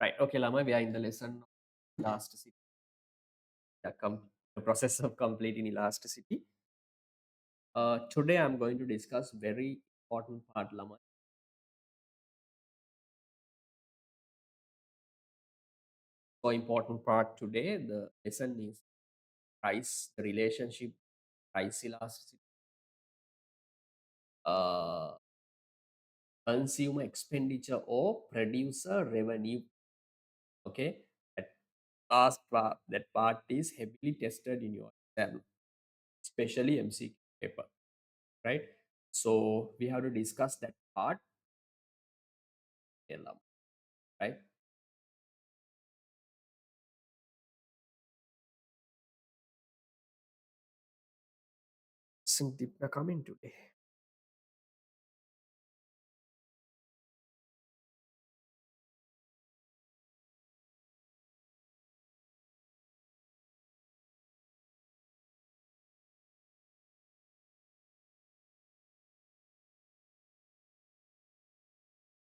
Right. Okay, Lama, we are in the lesson elasticity, the process of completing elasticity. Today I'm going to discuss very important part, Lama. So important part today. The lesson is price, the relationship, price elasticity, uh, consumer expenditure or producer revenue. Okay, that that part is heavily tested in your exam, especially MCQ paper. Right. So we have to discuss that part, Lama, right? Sintipna coming today.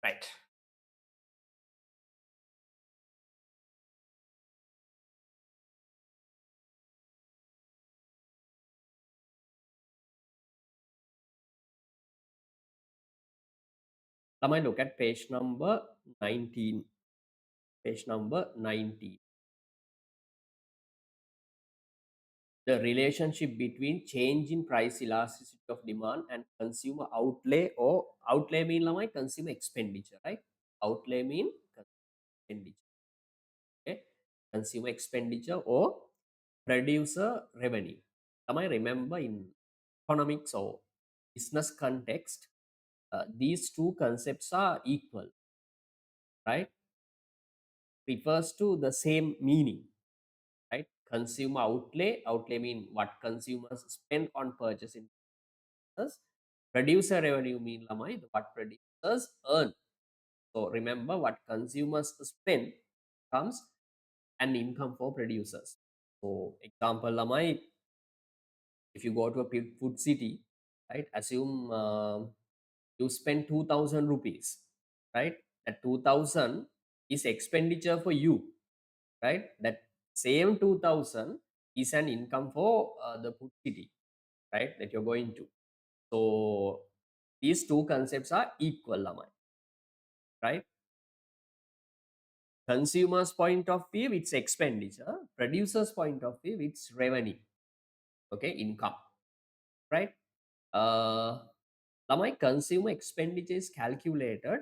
Right. Now I look at page number 19. Page number 19. The relationship between change in price elasticity of demand and consumer outlay, or outlay mean lamai consumer expenditure, right? Outlay mean expenditure. Okay. Consumer expenditure or producer revenue. I remember in economics or business context, these two concepts are equal, right? Refers to the same meaning, right? Consumer outlay mean what consumers spend on purchasing business. Producer revenue mean lamai what producers earn. So remember, what consumers spend comes an income for producers. So example lamai, if you go to a food city, right? Assume you spend 2,000 rupees, right? That 2,000 is expenditure for you, right? That same 2,000 is an income for the food city, right? That you're going to. So these two concepts are equal, Lamai, right? Consumer's point of view, it's expenditure. Producer's point of view, it's revenue. Okay, income, right? Uh, Lamai, consumer expenditure is calculated.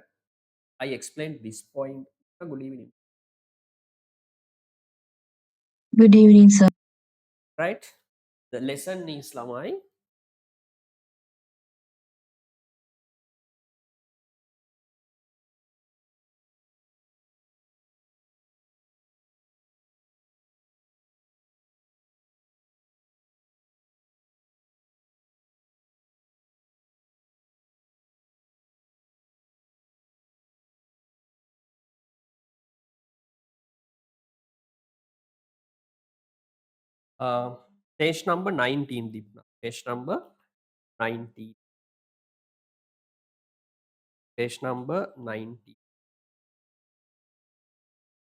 I explained this point. Good evening. Good evening, sir. Right? The lesson is Lamai. Uh, Page number 19, Deepna. Page number 19. Page number 90.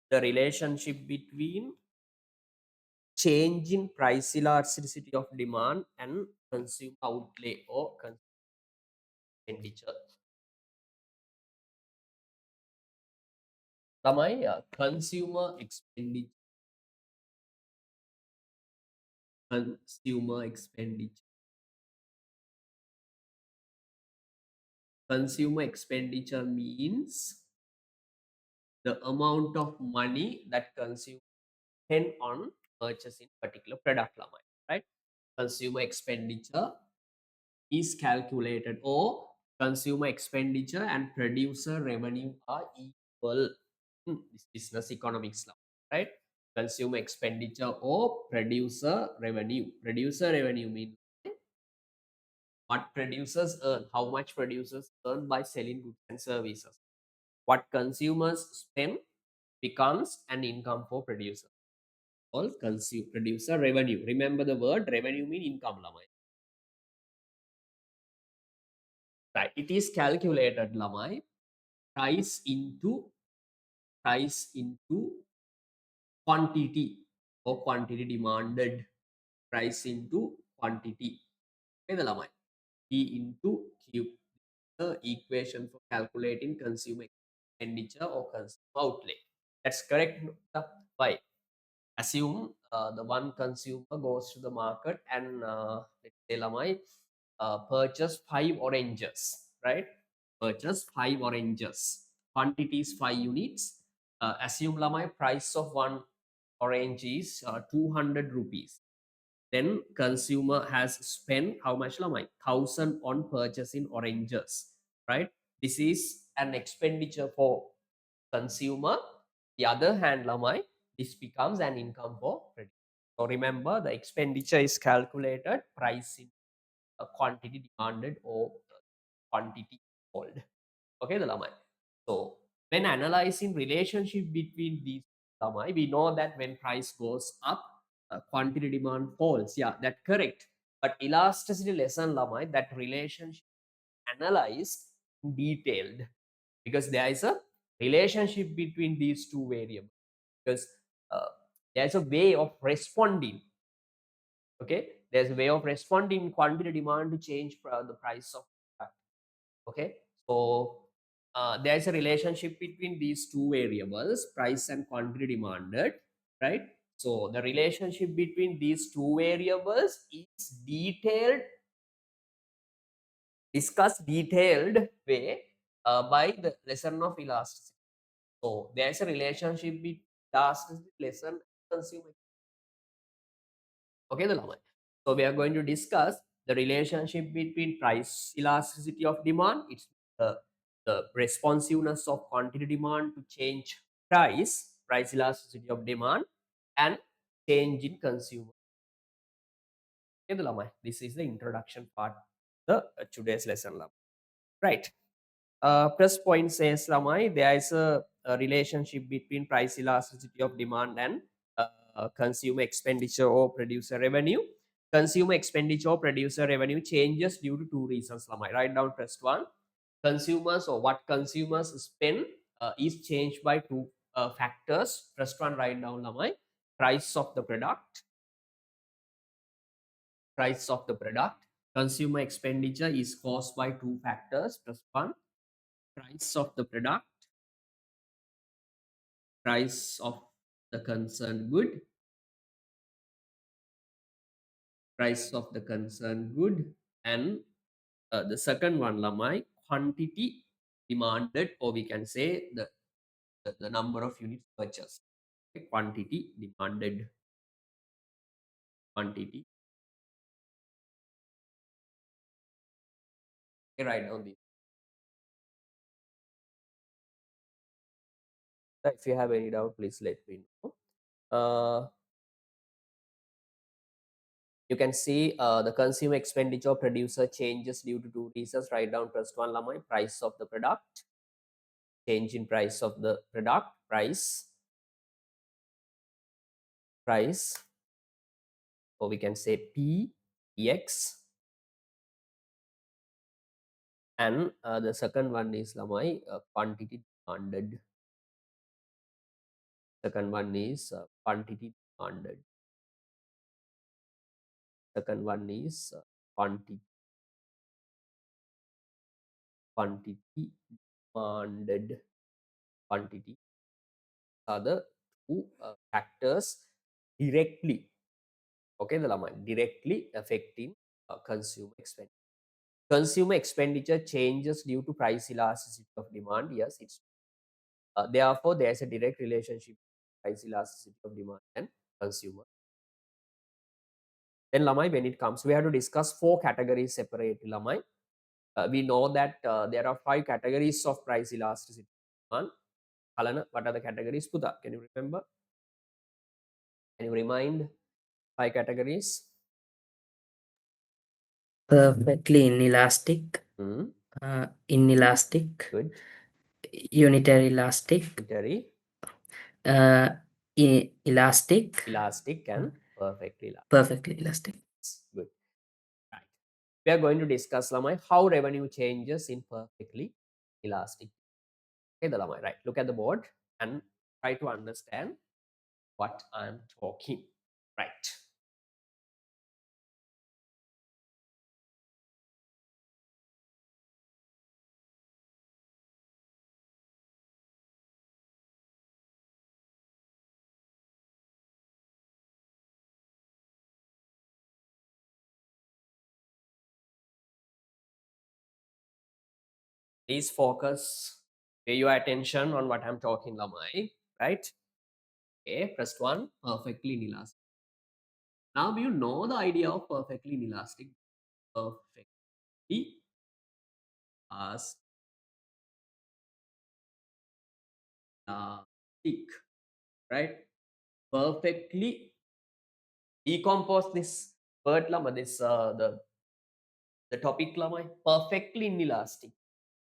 The relationship between change in price elasticity of demand and consumer outlay or consumer expenditure. Tamai, consumer expenditure. Consumer expenditure. Consumer expenditure means the amount of money that consumer spend on purchasing particular product, Lamai, right? Consumer expenditure is calculated, or consumer expenditure and producer revenue are equal. This business economics law, right? Consumer expenditure or producer revenue. Producer revenue means what producers earn, how much producers earn by selling goods and services. What consumers spend becomes an income for producer. All consume producer revenue. Remember the word revenue mean income, Lamai. Right. It is calculated, Lamai, price into price into quantity or quantity demanded price into quantity. Okay, the P into Q, the equation for calculating consumer expenditure or consumer outlay. That's correct. Why? Assume the one consumer goes to the market and let's say Lamai purchase 5 oranges, right? Purchase 5 oranges. Quantity is 5 units. Assume Lamai price of one orange is 200 rupees. Then consumer has spent how much Lamai? 1,000 on purchasing oranges, right? This is an expenditure for consumer. The other hand, Lamai, this becomes an income for producer. So remember, the expenditure is calculated price in quantity demanded or quantity sold. Okay, the Lamai. So when analyzing relationship between these Lamai, we know that when price goes up, quantity demand falls. Yeah, that's correct. But elasticity lesson Lamai, that relationship analyzed detailed because there is a relationship between these two variables because uh, there's a way of responding. Okay, there's a way of responding quantity demand to change the price of product. Okay, so there's a relationship between these two variables, price and quantity demanded, right? So the relationship between these two variables is detailed, discussed detailed way by the lesson of elasticity. So there's a relationship between elasticity lesson and consumer. Okay, the Laman. So we are going to discuss the relationship between price elasticity of demand. It's the responsiveness of quantity demand to change price elasticity of demand, and change in consumer. Okay, the Laman. This is the introduction part, the today's lesson, Laman. Right. Plus point says Lamai, there is a relationship between price elasticity of demand and consumer expenditure or producer revenue. Consumer expenditure or producer revenue changes due to two reasons. Lamai, write down first one. Consumers or what consumers spend is changed by two factors. First one, write down Lamai. Price of the product. Price of the product. Consumer expenditure is caused by two factors. First one, price of the product, price of the concerned good, price of the concerned good, and the second one, Lamai, quantity demanded, or we can say the number of units purchased. Okay, quantity demanded, quantity. Okay, write down this. If you have any doubt, please let me know. You can see the consumer expenditure producer changes due to two reasons. Write down first one, Lamai, price of the product, change in price of the product, price, or we can say PX, and the second one is Lamai, quantity demanded. Second one is quantity demanded. Second one is quantity demanded. Quantity are the two factors directly. Okay, the Lamai, directly affecting consumer expenditure. Consumer expenditure changes due to price elasticity of demand. Yes, it's therefore there is a direct relationship price elasticity of demand and consumer. Then Lamai, when it comes, we have to discuss four categories separately. Lamai, we know that there are 5 categories of price elasticity. One, Kalana, what are the categories? Puta, can you remember? Can you remind 5 categories? Perfectly inelastic, Hmm. inelastic, Good. unitary elastic, Very uh, elastic, elastic and perfectly elastic. perfectly elastic. Good. Right. We are going to discuss Lamai how revenue changes in perfectly elastic. Okay, the Lamai, right? Look at the board. and try to understand what I'm talking. Right. Please focus, pay your attention on what I'm talking, Lamai. Right? Okay, first one, perfectly inelastic. Now you know the idea of perfectly inelastic. Perfectly elastic, right? Perfectly decompose this word, Lama, this the topic, Lama, perfectly inelastic.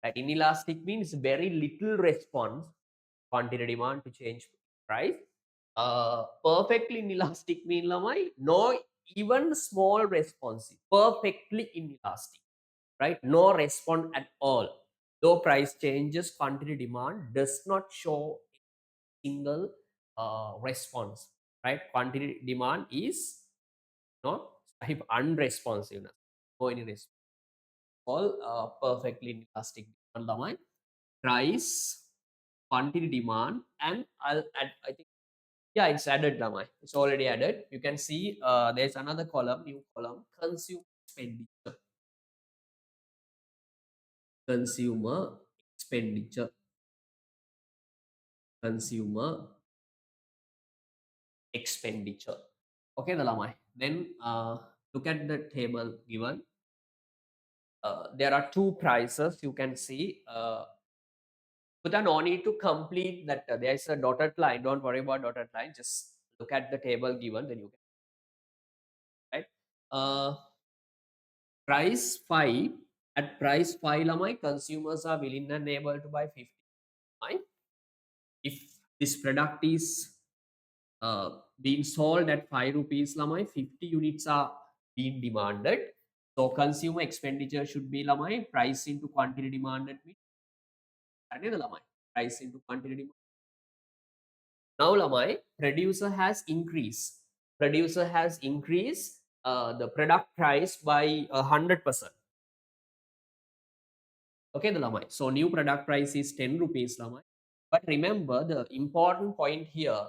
Right? Inelastic means very little response, quantity demand to change price. Perfectly inelastic mean, Lamai, no even small response. Perfectly inelastic, right? No response at all. Though price changes, quantity demand does not show a single response, right? Quantity demand is not type unresponsiveness, no any response. All perfectly inelastic demand, Lamai. Price, quantity demand, and I'll add, I think, yeah, it's added, Lamai. It's already added. You can see there's another column, new column, consumer expenditure. Consumer expenditure. Consumer expenditure. Okay, the Lamai. Then look at the table given. There are two prices you can see. But no need to complete that. There's a dotted line. Don't worry about dotted line. Just look at the table given. Then you can, right. Price 5. At price 5, Lamai, consumers are willing and able to buy 50. Fine. If this product is being sold at 5 rupees, Lamai, 50 units are being demanded. So consumer expenditure should be, Lamai, price into quantity demanded. Lamai, price into quantity demand. Now, Lamai, producer has increased. Producer has increased the product price by 100%. Okay, the Lamai. So new product price is 10 rupees, Lamai. But remember the important point here,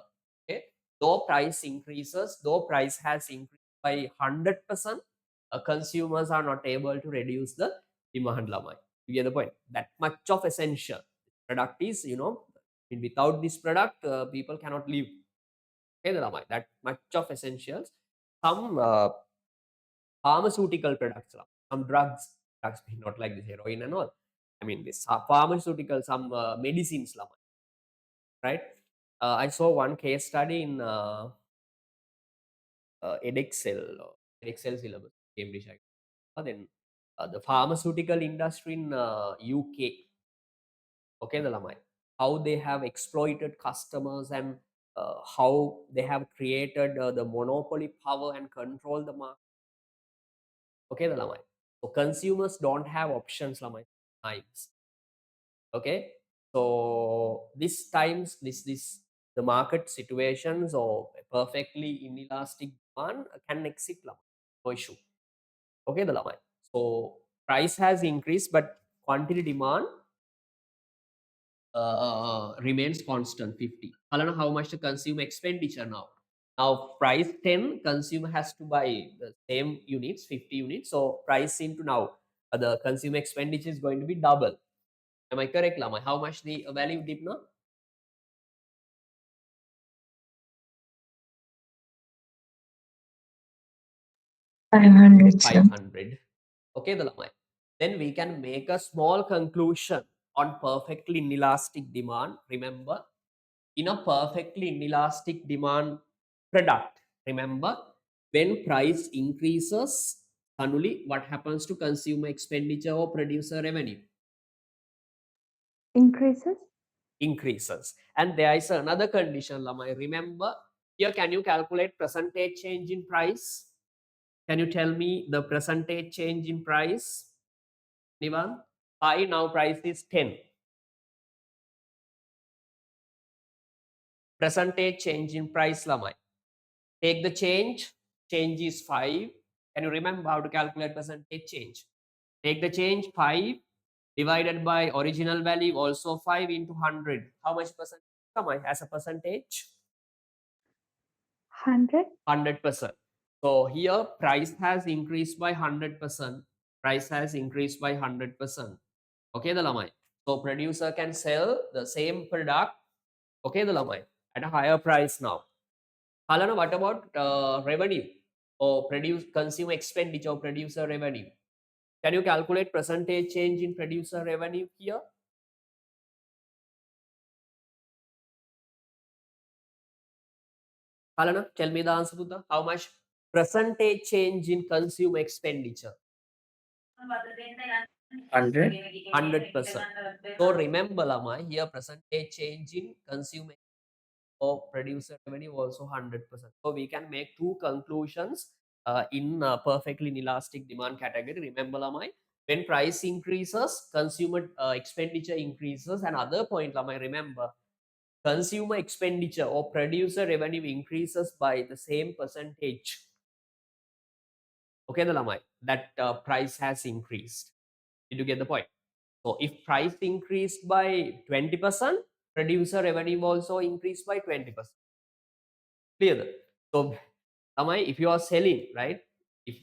okay, though price increases, though price has increased by 100%, consumers are not able to reduce the demand, Lamai. You get the point? That much of essential. Product is, without this product, people cannot live. Okay, the Lamai. That much of essentials. Some pharmaceutical products, some drugs being not like this heroin and all. I mean, this pharmaceutical, some medicines, right? I saw one case study in Edexcel syllabus, Cambridge. Then the pharmaceutical industry in UK, okay, the Lamai, how they have exploited customers and how they have created the monopoly power and control the market. Okay, the Lamai. So consumers don't have options, Lamai, times. Okay, so this times this the market situations or perfectly inelastic demand can exit, Lamai. No issue. Okay, the Lamai. So price has increased, but quantity demand remains constant 50. I don't know how much the consumer expenditure now. Now price 10, consumer has to buy the same units, 50 units. So price into now the consumer expenditure is going to be double. Am I correct, Lama? How much the value dip now? 500, sir. 500. Okay, the Lama. Then we can make a small conclusion on perfectly inelastic demand. Remember, in a perfectly inelastic demand product, remember, when price increases, suddenly what happens to consumer expenditure or producer revenue? Increases? Increases. And there is another condition, Lamai. Remember, here can you calculate percentage change in price? Can you tell me the percentage change in price? Anyone? 5, now price is 10. percentage change in price lamai. Take the change is 5. Can you remember how to calculate percentage change? Take the change 5 divided by original value also 5 into 100. How much percent lamai as a percentage? 100. 100%. So here price has increased by 100%. Price has increased by 100%. Okay, the lamai. So producer can sell the same product. Okay, the lamai at a higher price now. Halana, what about revenue or produce consumer expenditure or producer revenue? Can you calculate percentage change in producer revenue here? Halana, tell me the answer to the how much percentage change in consumer expenditure? 100. 100%. So remember, Lama, here percentage change in consumer or producer revenue also 100%. So we can make two conclusions in perfectly inelastic demand category. Remember, Lamai, when price increases, consumer expenditure increases. And other point, Lamai, remember, consumer expenditure or producer revenue increases by the same percentage. Okay, the Lamai, that price has increased. Did you get the point? So if price increased by 20%, producer revenue also increased by 20%. Clear? So if you are selling, right? If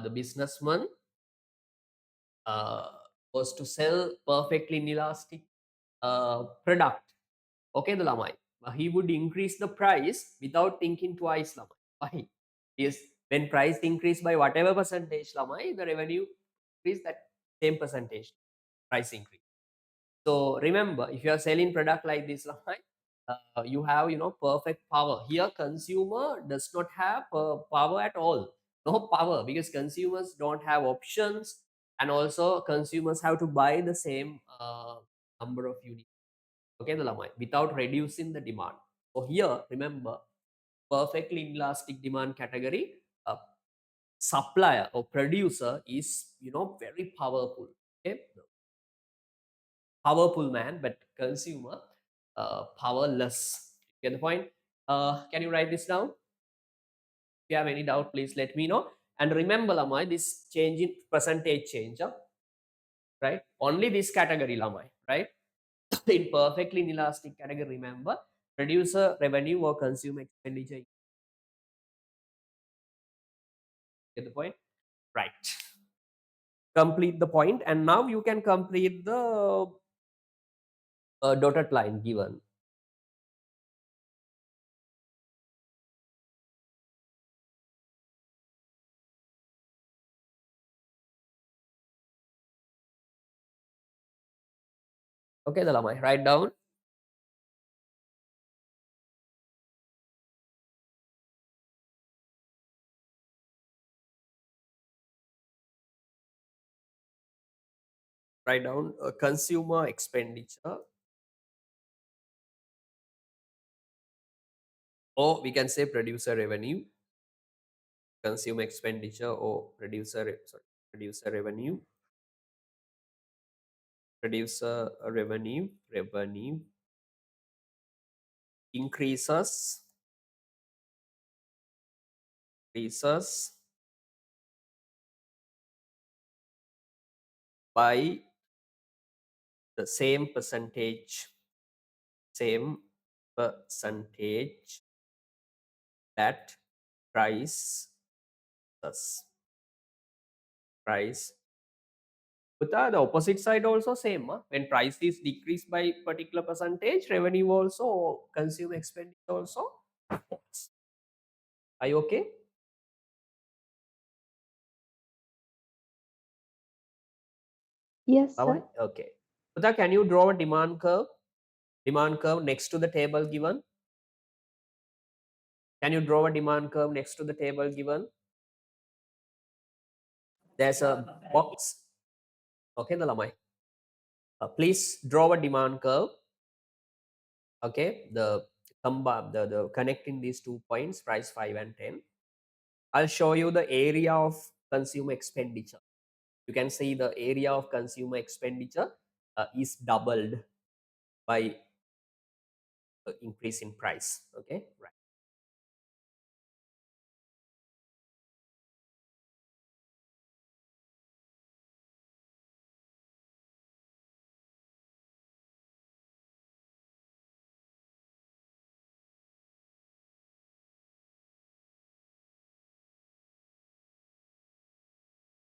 the businessman uh, was to sell perfectly inelastic product, okay, the lamai, he would increase the price without thinking twice, lamai. Why? Yes, when price increase by whatever percentage, lamai, the revenue increase that same percentage price increase. So remember, if you are selling product like this, right, you have perfect power. Here, consumer does not have power at all. No power because consumers don't have options, and also consumers have to buy the same number of units. Okay, the lamai without reducing the demand. So here, remember, perfectly inelastic demand category. Supplier or producer is very powerful. Okay, powerful man, but consumer powerless. Get the point? Can you write this down? If you have any doubt, please let me know. And remember, Lamai, this change in percentage change, right? Only this category, Lamai, right? In perfectly inelastic category, remember, producer revenue or consumer expenditure. Get the point? Right. Complete the point, and now you can complete the dotted line given. Okay, the Lamai, write down. Write down consumer expenditure, or we can say producer revenue, consumer expenditure, or producer revenue, revenue increases increases by the same percentage that price price. But the opposite side also same. When price is decreased by particular percentage, revenue also, consumer expenditure also. Are you okay? Yes, Bye. sir. Okay. Putha, can you draw a demand curve? Demand curve next to the table given. Can you draw a demand curve next to the table given? There's a box. Okay, the lamai. Please draw a demand curve. Okay, the connecting these 2 points, price 5 and 10. I'll show you the area of consumer expenditure. You can see the area of consumer expenditure is doubled by increase in price. Okay, right.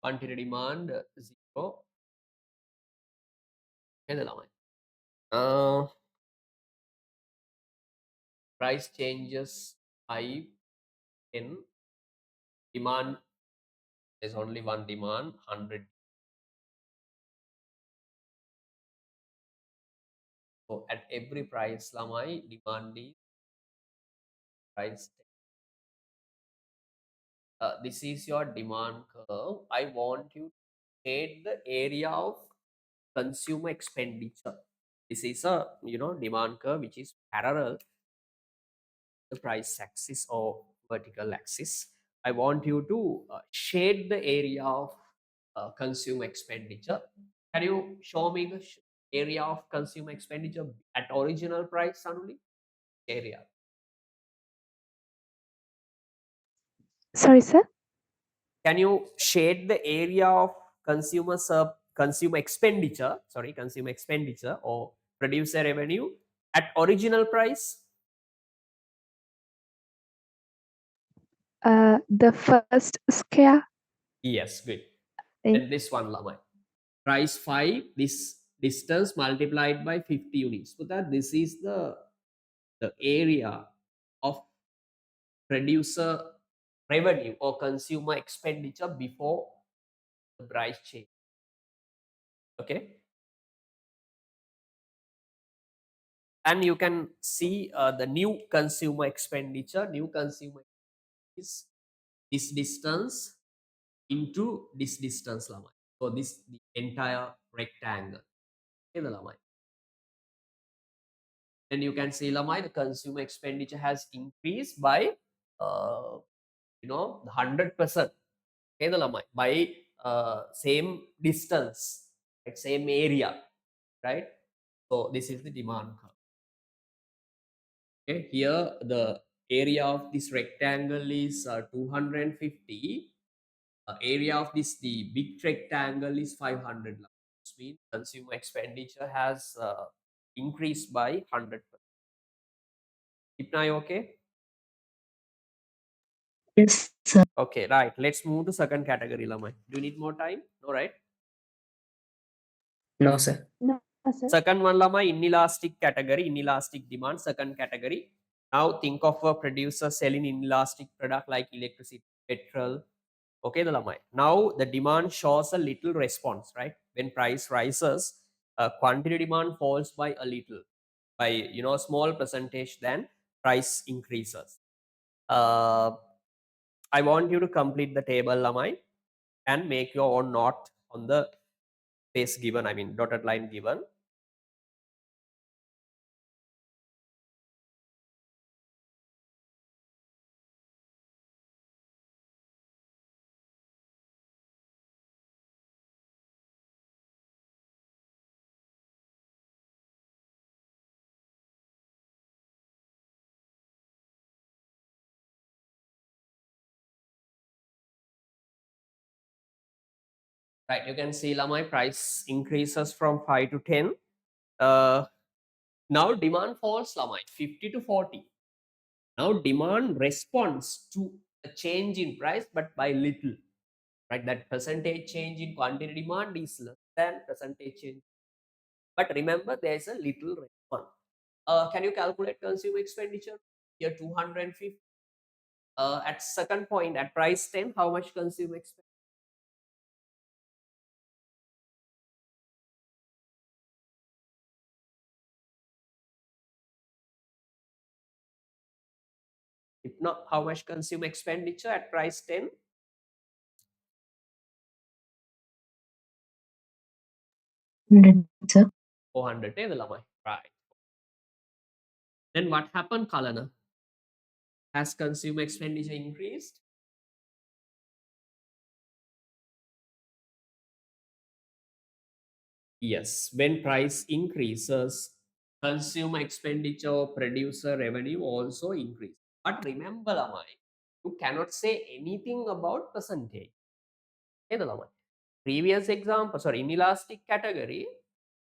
Quantity demand 0. Okay, price changes 5 in demand. There's only one demand 100. So at every price lamai demand is price. This is your demand curve. I want you to shade the area of consumer expenditure. This is a demand curve which is parallel to the price axis or vertical axis. I want you to shade the area of consumer expenditure. Can you show me the area of consumer expenditure at original price only? Area. Sorry, sir. Can you shade the area of consumer expenditure, consumer expenditure or producer revenue at original price? The first scale. Yes, good. eh, Then this one lamai. Price 5, this distance multiplied by 50 units. So that this is the area of producer revenue or consumer expenditure before the price change. Okay. And you can see the new consumer expenditure. New consumer is this distance into this distance lamai. So this the entire rectangle. Okay, the lamai. Then you can see lamai the consumer expenditure has increased by uh, 100%. Okay, the lamai by same distance, like same area, right? So this is the demand curve. Okay, here the area of this rectangle is 250. Area of the big rectangle is 500. Which means consumer expenditure has increased by 100%. Ipna, you okay? Yes, sir. Okay, right. Let's move to second category, Lamai. Do you need more time? No, right? No, sir. No, sir. Second one, Lamai, inelastic category, inelastic demand, second category. Now think of a producer selling inelastic product like electricity, petrol. Okay, the Lamai. Now the demand shows a little response, right? When price rises, quantity demand falls by a little, by a small percentage, then price increases. Uh, I want you to complete the table, Lamai, and make your own note on the space given, I mean dotted line given. Right, you can see Lamai price increases from 5 to 10. Uh, now demand falls, Lamai, 50 to 40. Now demand responds to a change in price, but by little. Right, that percentage change in quantity demand is less than percentage change. But remember, there is a little response. Can you calculate consumer expenditure? Here 250. At second point, at price 10, how much consumer expenditure? If not, how much consumer expenditure at price 10? 100, sir. 400. Right. Then what happened, Kalana? Has consumer expenditure increased? Yes. When price increases, consumer expenditure or producer revenue also increase. But remember, Lamai, you cannot say anything about percentage. Okay, Lamai. Previous example, sorry, in elastic category,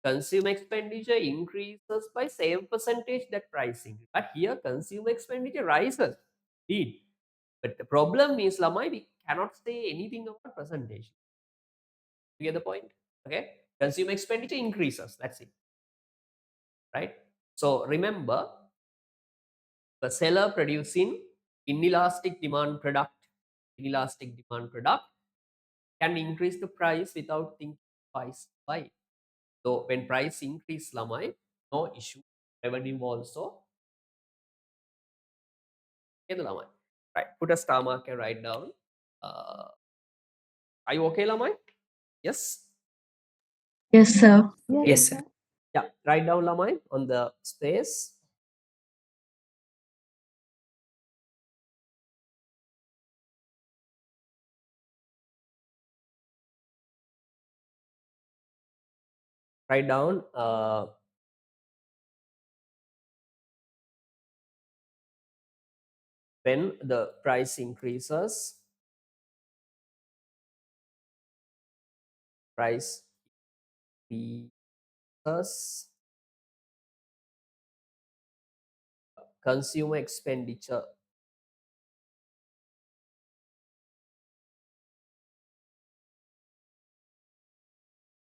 consumer expenditure increases by same percentage that pricing. But here, consumer expenditure rises. Indeed. But the problem is, Lamai, we cannot say anything about percentage. You get the point? Okay. Consumer expenditure increases. That's it. Right? So remember, the seller producing inelastic demand product, inelastic demand product can increase the price without thinking twice. Why? So when price increase, Lamai, no issue. Revenue also. Okay, Lamai. Right. Put a star mark and write down. Are you okay, Lamai? Yes. Yes, sir. Yes, sir. Yeah. Write down, Lamai, on the space. Write down when the price increases, price increases, consumer expenditure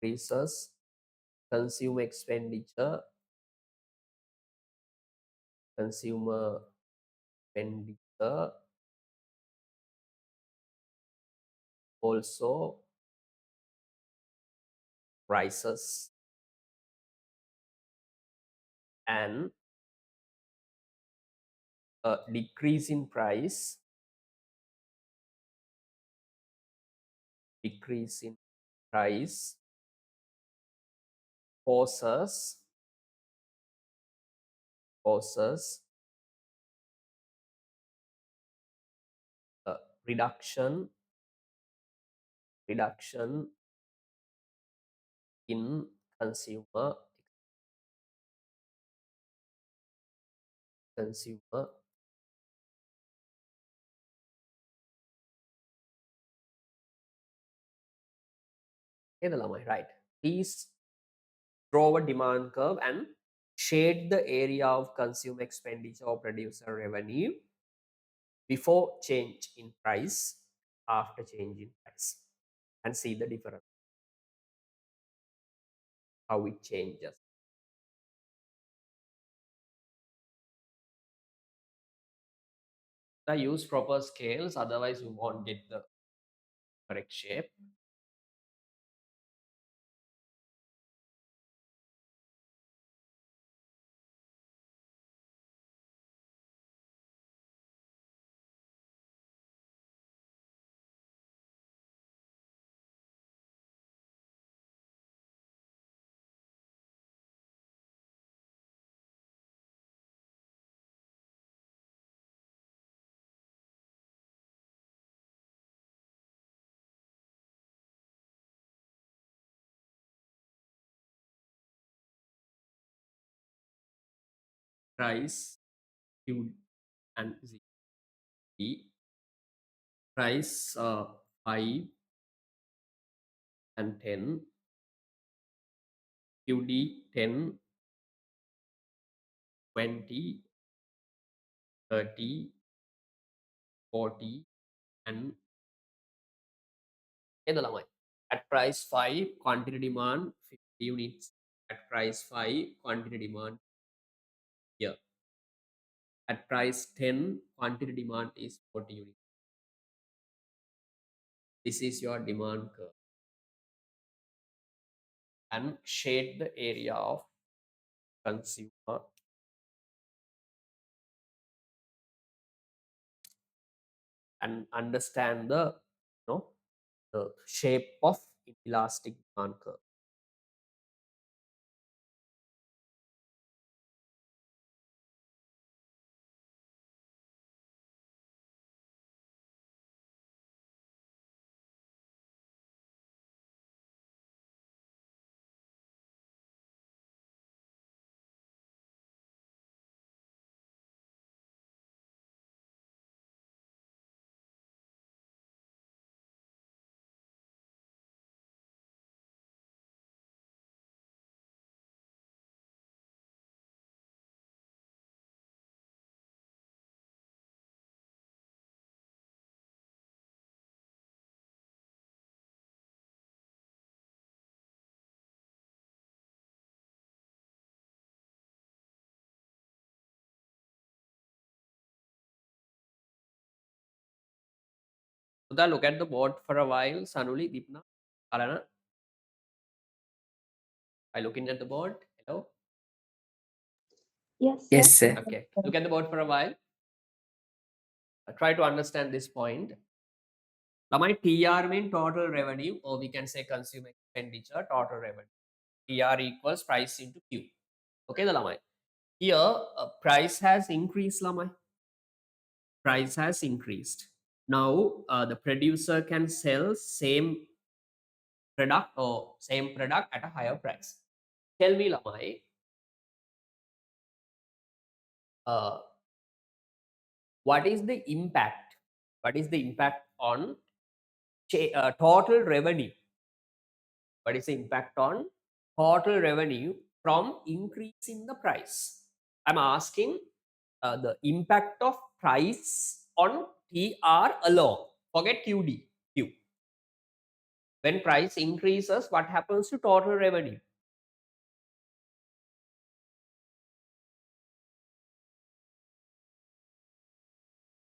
increases, consumer expenditure, consumer expenditure also rises, and a decrease in price, decrease in price causes a reduction in consumer இதெல்லாமா, right. Please draw a demand curve and shade the area of consumer expenditure or producer revenue before change in price, after change in price, and see the difference, how it changes. I use proper scales, otherwise you won't get the correct shape. Price Q and Z. Price 5 and 10, QD 10, 20, 30, 40, and Edalama. At price 5, quantity demand 50 units. At price 5, quantity demand here. At price 10, quantity demand is 40 units. This is your demand curve. And shade the area of consumer and understand the, the shape of elastic demand curve. Uda, look at the board for a while. Sanuli, Deepna, Alana. I looking at the board. Hello. Yes, sir. Yes, sir. Okay. Look at the board for a while. Try to understand this point. Lamai TR mean total revenue, or we can say consumer expenditure, total revenue. TR equals price into Q. Okay, the Lamai. Here, price has increased, Lamai. Price has increased. Now, the producer can sell same product at a higher price. Tell me, Lamai, uh, what is the impact? What is the impact on total revenue? What is the impact on total revenue from increasing the price? I'm asking the impact of price on TR alone. Forget QD. Q. When price increases, what happens to total revenue?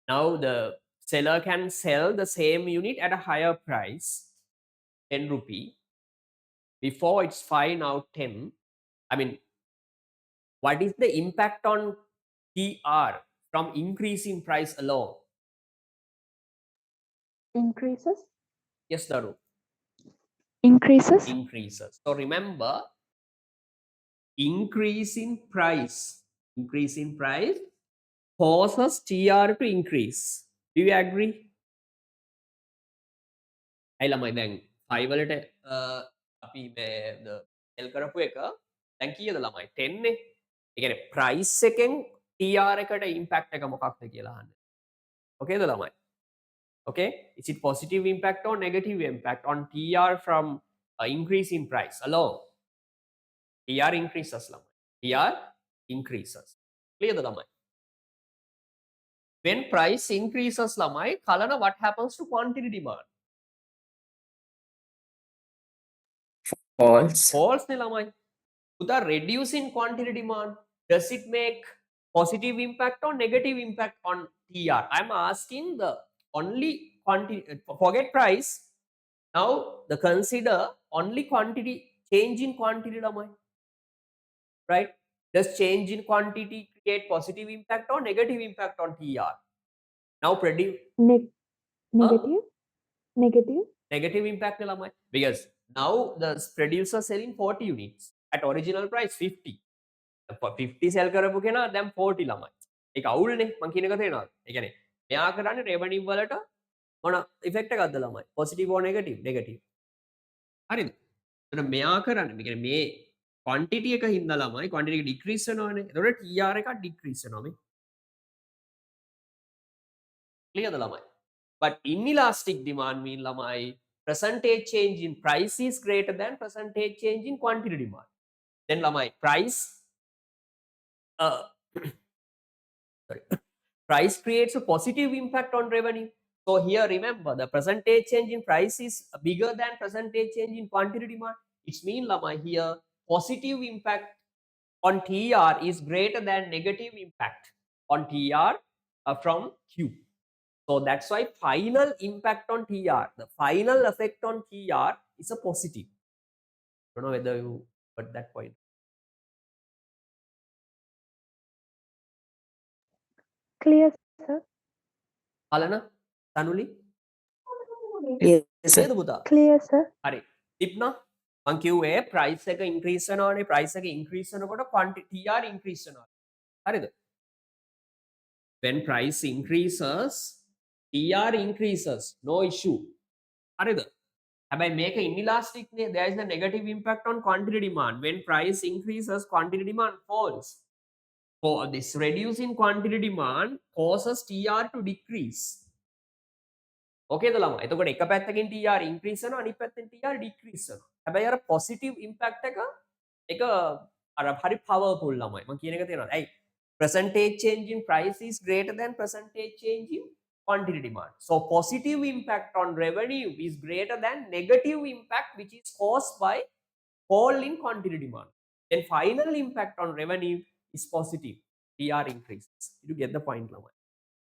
Now the seller can sell the same unit at a higher price, 10 rupee. Before it's 5, now 10. I mean, what is the impact on TR from increasing price alone? Increases. Yes, Daru. Increases. Increases. So remember, increase in price causes TR to increase. Do you agree? ඇයි ළමයි දැන් 5 වලට අපි සෙල් කරපු එක දැන් කීයද ළමයි 10 නේ. ඒ කියන්නේ ප්‍රයිස් එකෙන් TR එකට ඉම්පැක්ට් එක මොකක්ද කියලා අහන්න. ඕකේද ළමයි? Okay, is it positive impact or negative impact on TR from increase in price alone? TR increases ළමයි. TR increases. Clear ද ළමයි? When price increases ළමයි කලන what happens to quantity demand? False. False නේ ළමයි. Uda, reducing quantity demand, does it make positive impact or negative impact on TR? I'm asking the only quantity, forget price. Now the consider only quantity, change in quantity, right? Does change in quantity create positive impact or negative impact on TR? Now produce Negative. Negative. negative impact, because now the producer selling 40 units at original price 50. 50 සෙල් කරපු කෙනා දැන් 40 ළමයි. ඒක අවුල්නේ මං කියන එක තේරෙනවද? ඒ කියන්නේ මෙයා කරන්නේ රෙවෙනියු වලට මොන ඉෆෙක්ට් එකක්ද ළමයි? පොසිටිව් ඕ නෙගටිව්? නෙගටිව්. හරිද? එතකොට මෙයා කරන්නේ මේ කියන්නේ මේ ක්වොන්ටිටි එක හින්දා ළමයි ක්වොන්ටිටි එක ඩික්‍රීස් වෙනවනේ. එතකොට TR එක ඩික්‍රීස් වෙනවා මේ. ක්ලියර්ද ළමයි? But inelastic demand mean ළමයි percentage change in price is greater than percentage change in quantity demand. Then ළමයි price uh, sorry, price creates a positive impact on revenue. So here remember the percentage change in price is bigger than percentage change in quantity demand. It's mean Lama here positive impact on TR is greater than negative impact on TR from Q. So that's why final impact on TR, the final effect on TR is a positive. I don't know whether you got that point. Clear, sir. Alana, Tanuli, Yes, sir. නේද පුතා? Clear, sir. හරි. ඉප්නා මං කිව්වේ price එක increase වෙනවානේ. Price එක increase වෙනකොට quantity TR increase වෙනවා. හරිද? When price increases, TR increases. No issue. හරිද? හැබැයි මේක inelastic නේ. There is a negative impact on quantity demand. When price increases, quantity demand falls. For this reducing quantity demand causes TR to decrease. ඕකේද ළමයි? එතකොට එක පැත්තකින් TR increase වෙනවා අනිත් පැත්තෙන් TR ඩික්‍රීස් වෙනවා. හැබැයි අර පොසිටිව් ඉම්පැක්ට් එක අර හරි පවර්ෆුල් ළමයි. මම කියන එක තේරෙනවද? ඇයි? percentage change in price is greater than percentage change in quantity demand. So positive impact on revenue is greater than negative impact which is caused by fall in quantity demand. Then final impact on revenue is positive. TR increases. You get the point, ළමයි?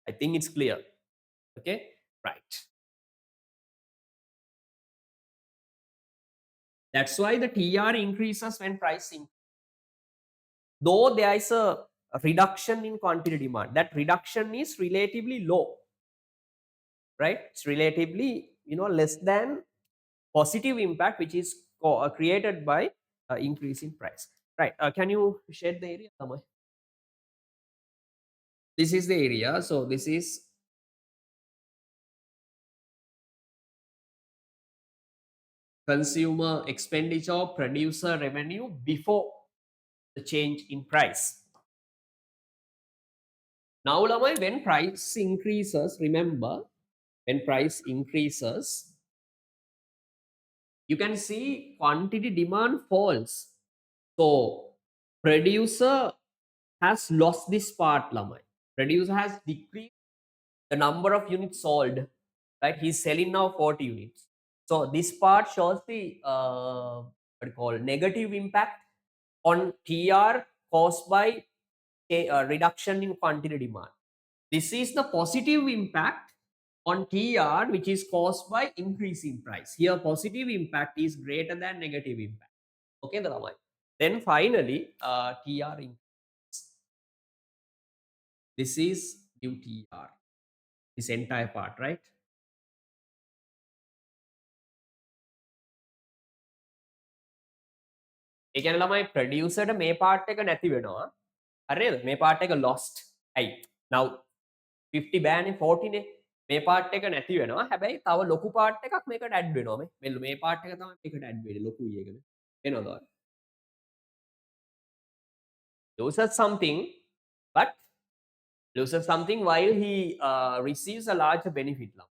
I think it's clear. Okay? Right. That's why the TR increases when price increases. Though there is a reduction in quantity demand, that reduction is relatively low, right? It's relatively, less than positive impact which is created by increase in price, right? Can you shade the area, Tamay? This is the area. So this is consumer expenditure, producer revenue before the change in price. Now, Lamai, when price increases, remember, when price increases, you can see quantity demand falls. So producer has lost this part, Lamai. Producer has decreased the number of units sold, right? He's selling now 40 units. So this part shows the what you call negative impact on TR caused by a reduction in quantity demand. This is the positive impact on TR which is caused by increase in price. Here positive impact is greater than negative impact. Okay, the line. Then finally TR increase. This is new TR. This entire part, right? ඒ කියන්නේ ළමයි ප්‍රොඩියුසර්ට මේ part එක නැති වෙනවා. හරියද? මේ part එක lost. ඇයි? now 50 බෑනේ 40 නේ. මේ පාර්ට් එක නැති වෙනවා. හැබැයි තව ලොකු පාර්ට් එකක් මේකට ඇඩ් වෙනවා මේ. මේ පාර්ට් එක තමයි මේකට ඇඩ් වෙන්නේ ලොකුයි එකනේ. එනවද ඔයාලට? loses something but loses something while he receives a larger benefit now.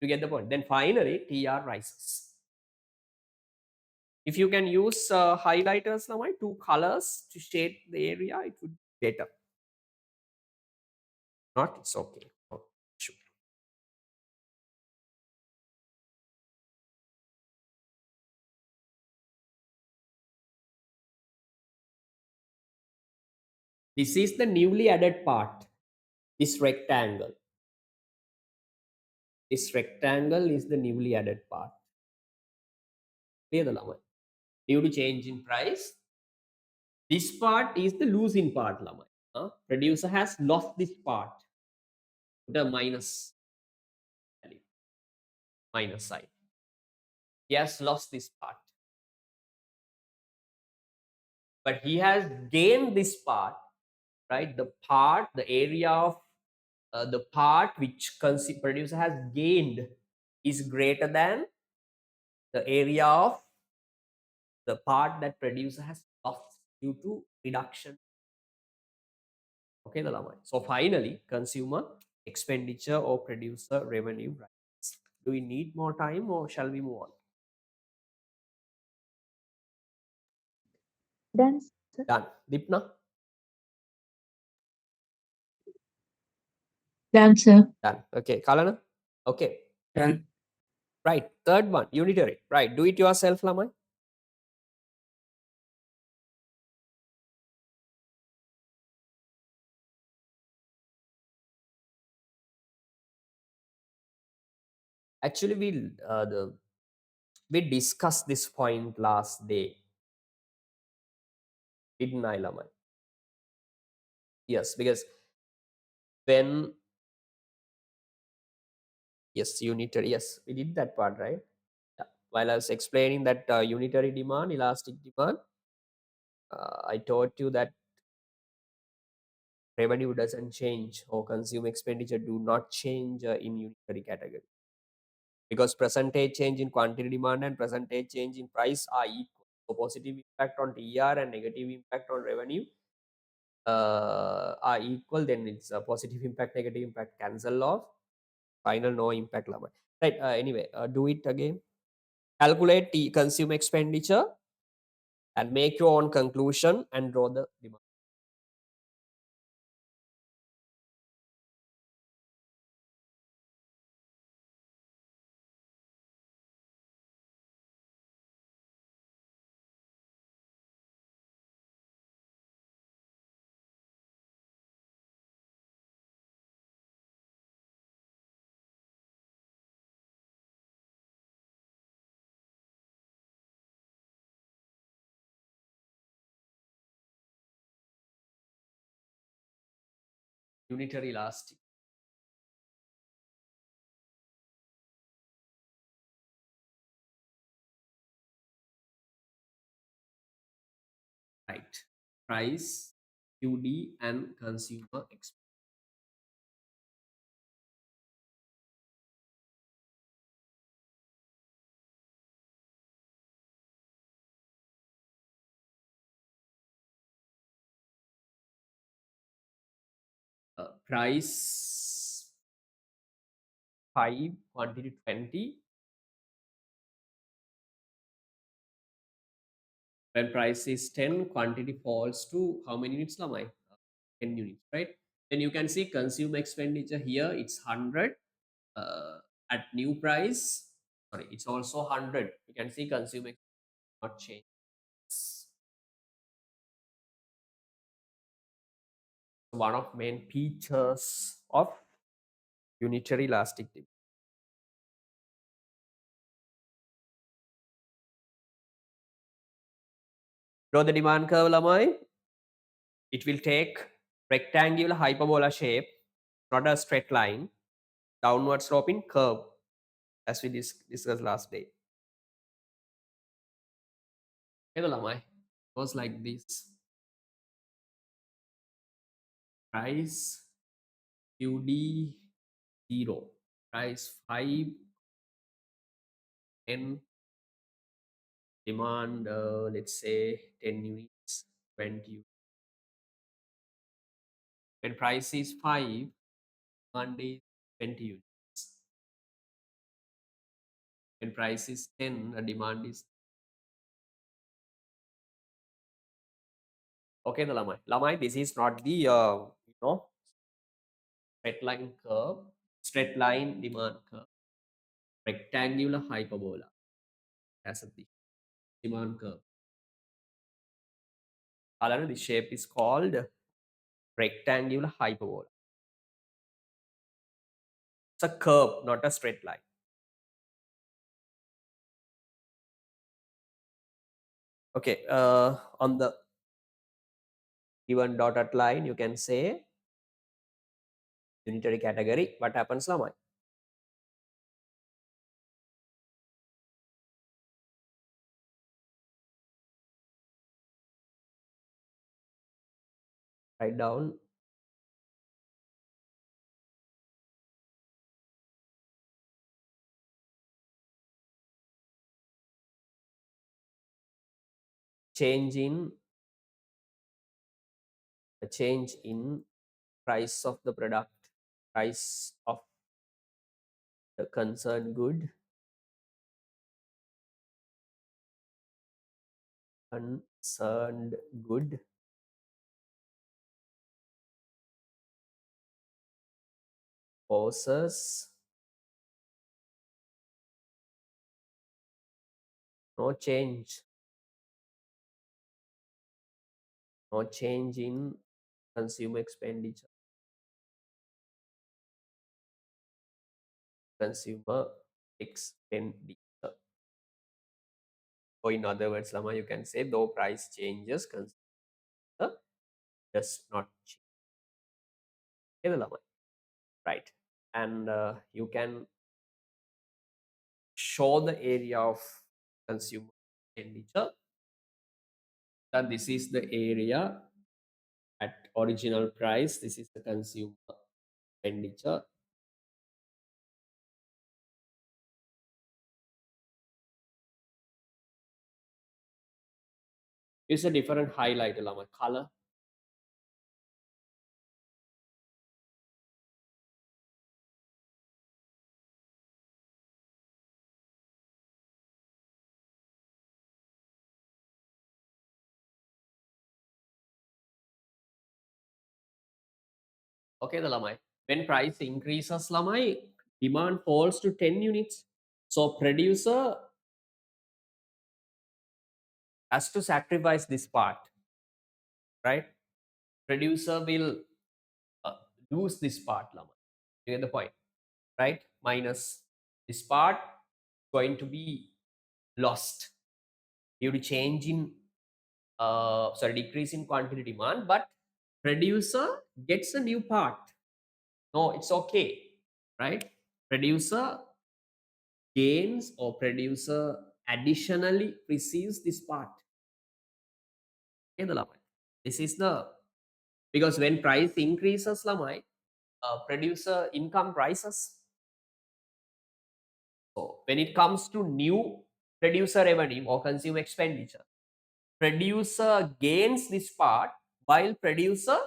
You get the point? Then finally TR rises. If you can use highlighters now, two colors to shade the area, it would be better. Not, it's okay. Oh, sure. This is the newly added part, this rectangle. This rectangle is the newly added part. Clear the llama? Due to change in price, this part is the losing part, llama. Producer has lost this part, the minus value, minus sign. He has lost this part. But he has gained this part, right? The part, the area of the part which producer has gained is greater than the area of the part that producer has lost due to reduction. Okay, the line. So finally, consumer expenditure or producer revenue rises. Do we need more time or shall we move on? Done, sir. Done. Dipna? Done, sir. Done. Okay. Kalana? Okay. Done. Right. Third one, unitary. Right. Do it yourself, Lamai. Actually, we discussed this point last day. Didn't I, Lamai? Yes, because when yes, unitary. Yes, we did that part, right? Yeah. While I was explaining that unitary demand, elastic demand, I taught you that revenue doesn't change or consumer expenditure do not change in unitary category because percentage change in quantity demand and percentage change in price are equal. So positive impact on TR and negative impact on revenue are equal. Then it's a positive impact, negative impact cancel off. Final no impact level. Right. Anyway, do it again. Calculate consumer expenditure and make your own conclusion and draw the demand. unitary elastic. Right. Price, QD, and consumer expense. Price 5, quantity 20. When price is 10, quantity falls to how many units, Lamai? 10 units, right? Then you can see consumer expenditure here, it's 100. At new price, sorry, it's also 100. You can see consumer not change. One of main features of unitary elastic demand. Draw the demand curve, Lamai. It will take rectangular hyperbola shape, not a straight line, downward sloping curve, as we discussed last day. Okay, Lamai. Goes like this. Price QD 0. Price 5 and demand, let's say 10 units, 20 units. When price is 5, demand is 20 units. When price is 10, the demand is okay. The Lamai, this is not the straight line curve, straight line demand curve, rectangular hyperbola as a demand curve. The shape is called rectangular hyperbola. It's a curve, not a straight line. Okay, on the given dotted line, you can say unitary category. What happens, Lamai? Write down change in the change in price of the product, price of the concerned good, concerned good causes no change, no change in consumer expenditure, consumer expenditure. Or in other words, Lama, you can say though price changes, consumer does not change. Okay, Lama. Right. And you can show the area of consumer expenditure. That this is the area at original price. This is the consumer expenditure. It's a different highlight, Lama, color. Okay, the Lamai. When price increases, Lamai, demand falls to 10 units. So producer has to sacrifice this part, right? Producer will uh, lose this part, Lamai. You get the point, right? Minus this part going to be lost due to change in decrease in quantity demand, but producer gets a new part. No, it's okay, right? Producer gains or producer additionally receives this part. Okay, the lamai. This is the, because when price increases, lamai, producer income rises. So when it comes to new producer revenue or consumer expenditure, producer gains this part while producer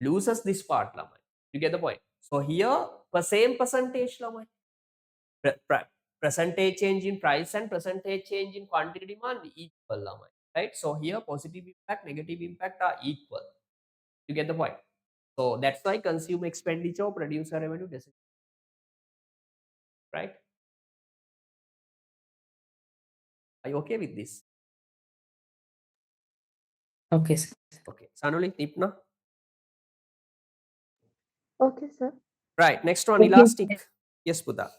loses this part, lamai. You get the point? So here, the same percentage, lamai. Percentage change in price and percentage change in quantity demand equal, lamai. Right? So here, positive impact, negative impact are equal. You get the point? So that's why consumer expenditure or producer revenue doesn't, right? Are you okay with this? Okay, sir. Okay. Sanuli, Nipna. Okay, sir. Right. Next one, Okay. elastic. Yes, Buddha.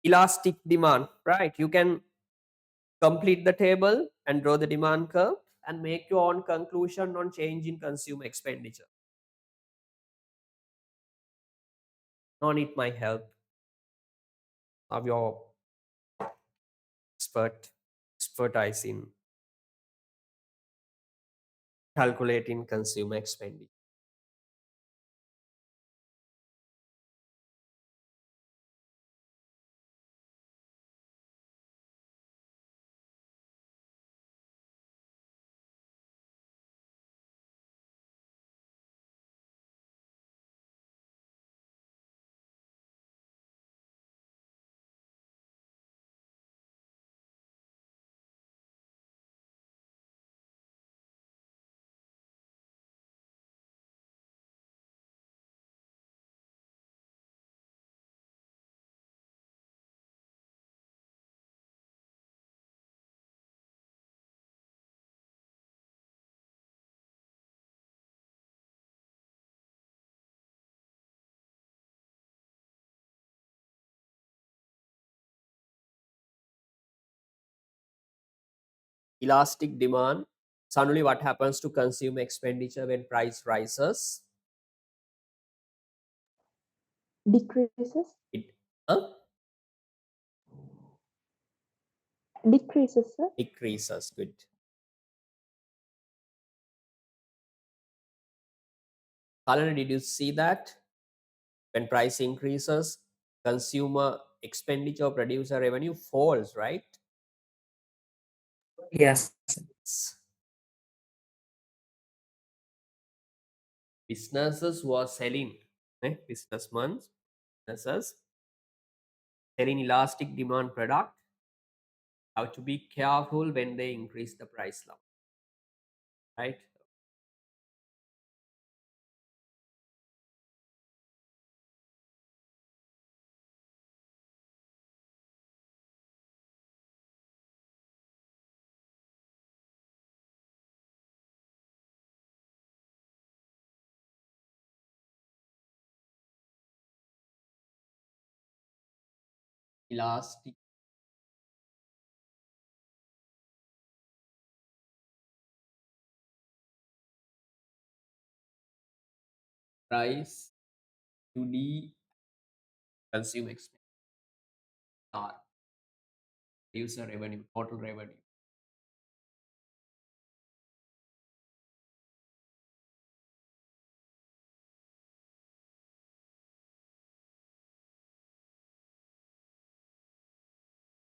Elastic demand. Right. You can complete the table and draw the demand curve and make your own conclusion on change in consumer expenditure. No need my help. Of your expertise in calculating consumer expenditure. Elastic demand. Suddenly, what happens to consumer expenditure when price rises? Decreases. It huh? Decreases, sir. Decreases. Good. Kalana, did you see that? When price increases, consumer expenditure, producer revenue falls, right? Yes. Businesses who are selling, businesses selling elastic demand product have to be careful when they increase the price level, right? Elastic price to the consumer expenditure, user revenue, total revenue.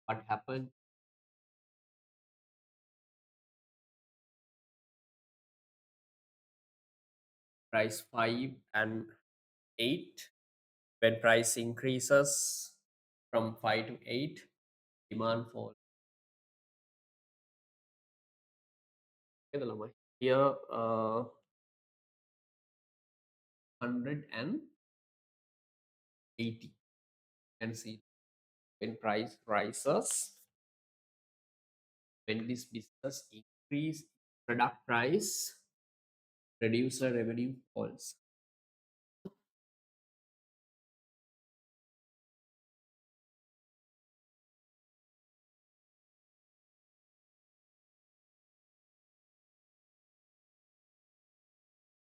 What happened? Price 5 and 8. When price increases from 5 to 8, demand falls. Here, 180. You can see when price rises, when this business increase product price, producer revenue falls.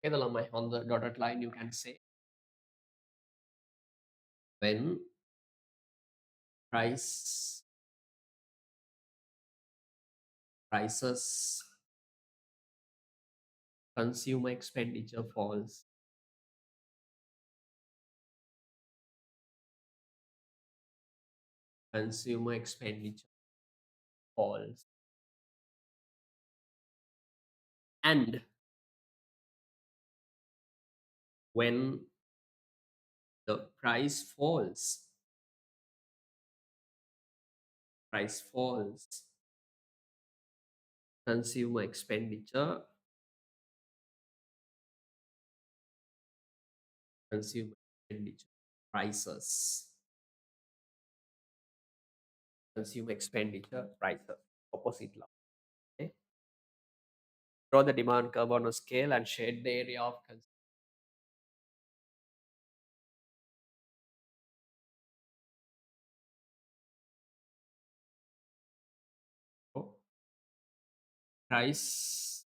Okay, on the dotted line, you can say when prices consumer expenditure falls. Consumer expenditure falls. And when the price falls, consumer expenditure prices, consumer expenditure prices, opposite law. Okay? Draw the demand curve on a scale and shade the area of price.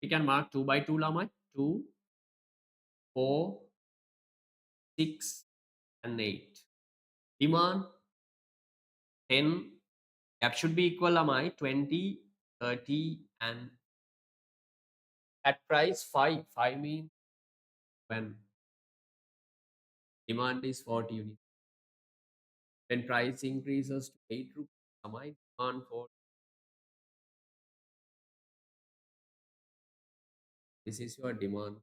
We can mark 2 by 2 lamai, 2, 4, 6, and 8. Demand 10. Gap should be equal lamai, 20, 30, and at price 5. 5 means when demand is 40 units. When price increases to 8 rupees, lamai, demand for this is your demand.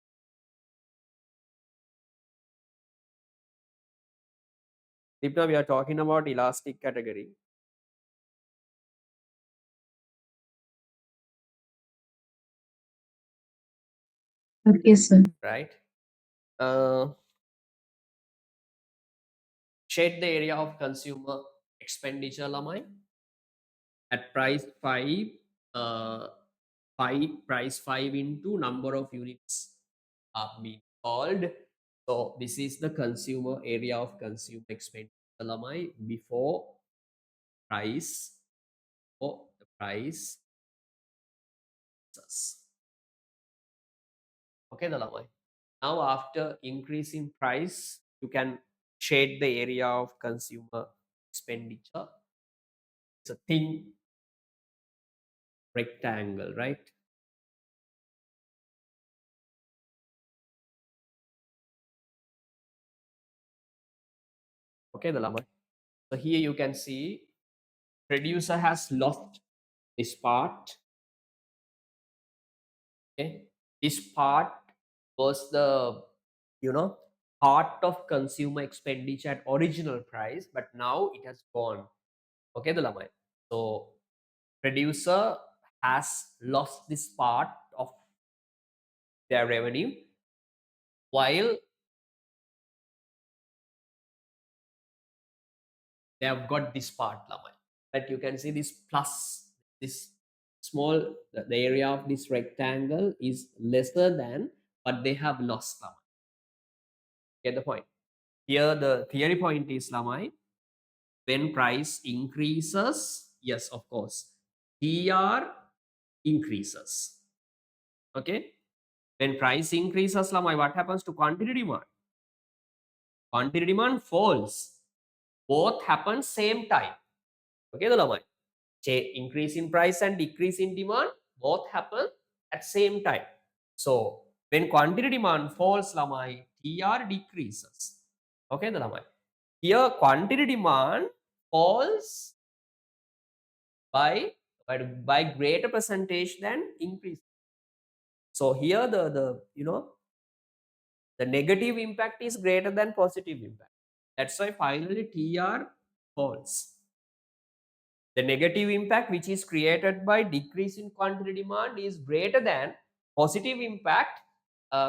Now we are talking about elastic category. Okay, sir. Right? Shade the area of consumer expenditure lamai at price 5. uh, 5 price 5 into number of units are being called. So this is the consumer area of consumer expenditure lamai before price or the price. Okay, the lamai. Now after increasing price, you can shade the area of consumer expenditure. It's a thin rectangle, right? Okay, the lamai. So here you can see producer has lost this part. Okay, this part was the part of consumer expenditure at original price, but now it has gone. Okay, the lamai. So producer has lost this part of their revenue, while they have got this part lamai. But you can see this plus, this small, the area of this rectangle is lesser than, but they have lost lamai. Get the point? Here the theory point is lamai, when price increases, yes, of course, TR increases. Okay, when price increases lamai, what happens to quantity demand? Quantity demand falls. Both happen same time. Okay, the lamai. Increase in price and decrease in demand both happen at same time. So when quantity demand falls lamai, TR decreases. Okay, the lamai. Here quantity demand falls by greater percentage than increase. So here the negative impact is greater than positive impact. That's why finally TR falls. The negative impact which is created by decrease in quantity demand is greater than positive impact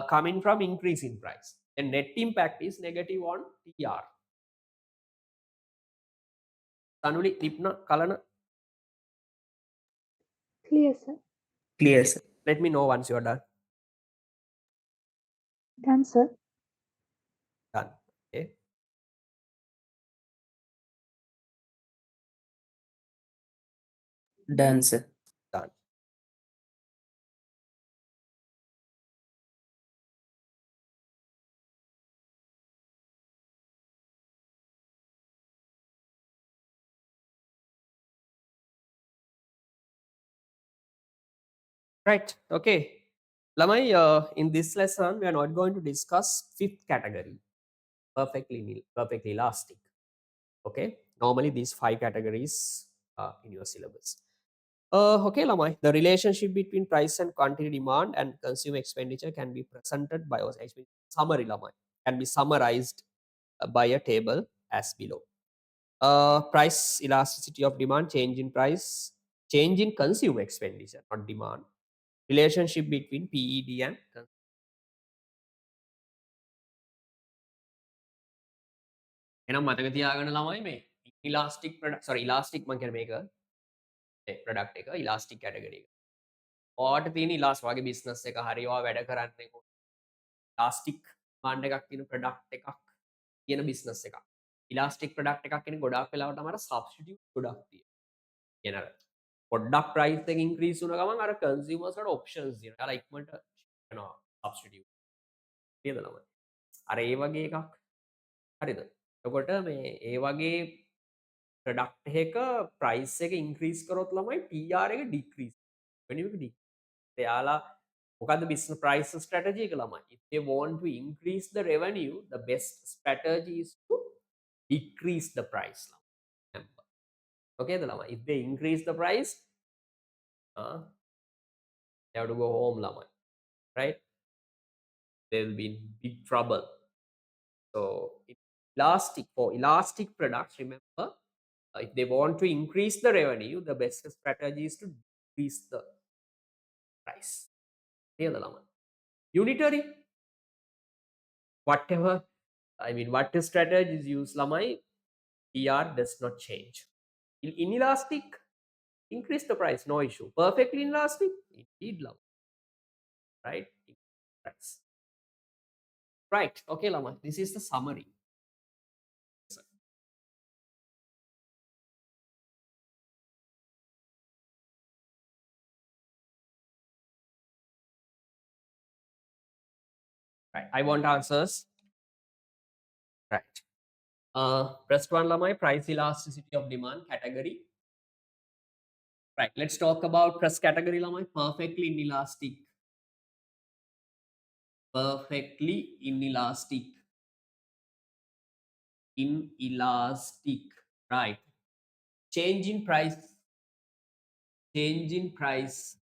coming from increase in price. The net impact is negative on TR. Tanuli, Lipna, Kalana. Clear, sir. Clear, Okay. sir. Let me know once you're done. Done, sir. Done. Okay. Done, sir. Done. Right. Okay. Lamai, in this lesson, we are not going to discuss fifth category, perfectly elastic. Okay. Normally, these five categories are in your syllabus. Okay, Lamai. The relationship between price and quantity demand and consumer expenditure can be presented by us. Actually, summary, Lamai, can be summarized by a table as below. Price elasticity of demand, change in price, change in consumer expenditure, not demand. Relationship between PED and එනම් මතක තියාගන්න ළමයි මේ elastic product elastic මම කියන්නේ මේක product එක elastic category එක. ඔයාට තියෙන ඉලාස් වගේ බිස්නස් එක හරි ඔයා වැඩ කරන්නේ ඉලාස්ටික් ඩිමාන්ඩ් එකක් තියෙන ප්‍රොඩක්ට් එකක් තියෙන බිස්නස් එකක්. ඉලාස්ටික් ප්‍රොඩක්ට් එකක් කියන්නේ ගොඩාක් වෙලාවට අර සබ්ස්ටිටියුට් ගොඩක් තියෙනවා. කියන අර පොඩ්ඩක් ප්‍රයිස් එක ඉන්ක්‍රීස් වුණ ගමන් අර කන්සියුමර්ස්ට ඔප්ෂන්ස් දෙනවා. අර ඉක්මනට යනවා සබ්ස්ටිටියුට්. නේද ළමයි? අර ඒ වගේ එකක් හරිද? එතකොට මේ ඒ වගේ ප්‍රොඩක්ට් එක ප්‍රයිස් එක ඉන්ක්‍රීස් කරොත් ළමයි TR එක ඩික්‍රීස් වෙන එක එයාලා මොකද්ද business price strategy එක ළමයි if they want to increase the revenue the best strategy is to decrease the price ළමයි. Okay ද ළමයි if they increase the price they have to go home ළමයි, right? They will be in big trouble. So for elastic products, remember, if they want to increase the revenue, the best strategy is to decrease the price. Niyada ළමයි. Unitary, whatever, I mean, what strategy is used ළමයි, PR does not change. Inelastic, increase the price, no issue. Perfectly inelastic, indeed ළමයි. Right? Price. Right. Okay ළමයි. This is the summary. Right. I want answers. Right. First one ළමයි, price elasticity of demand category. Right. Let's talk about first category ළමයි, perfectly inelastic. Perfectly inelastic. Inelastic. Right. Change in price. Change in price.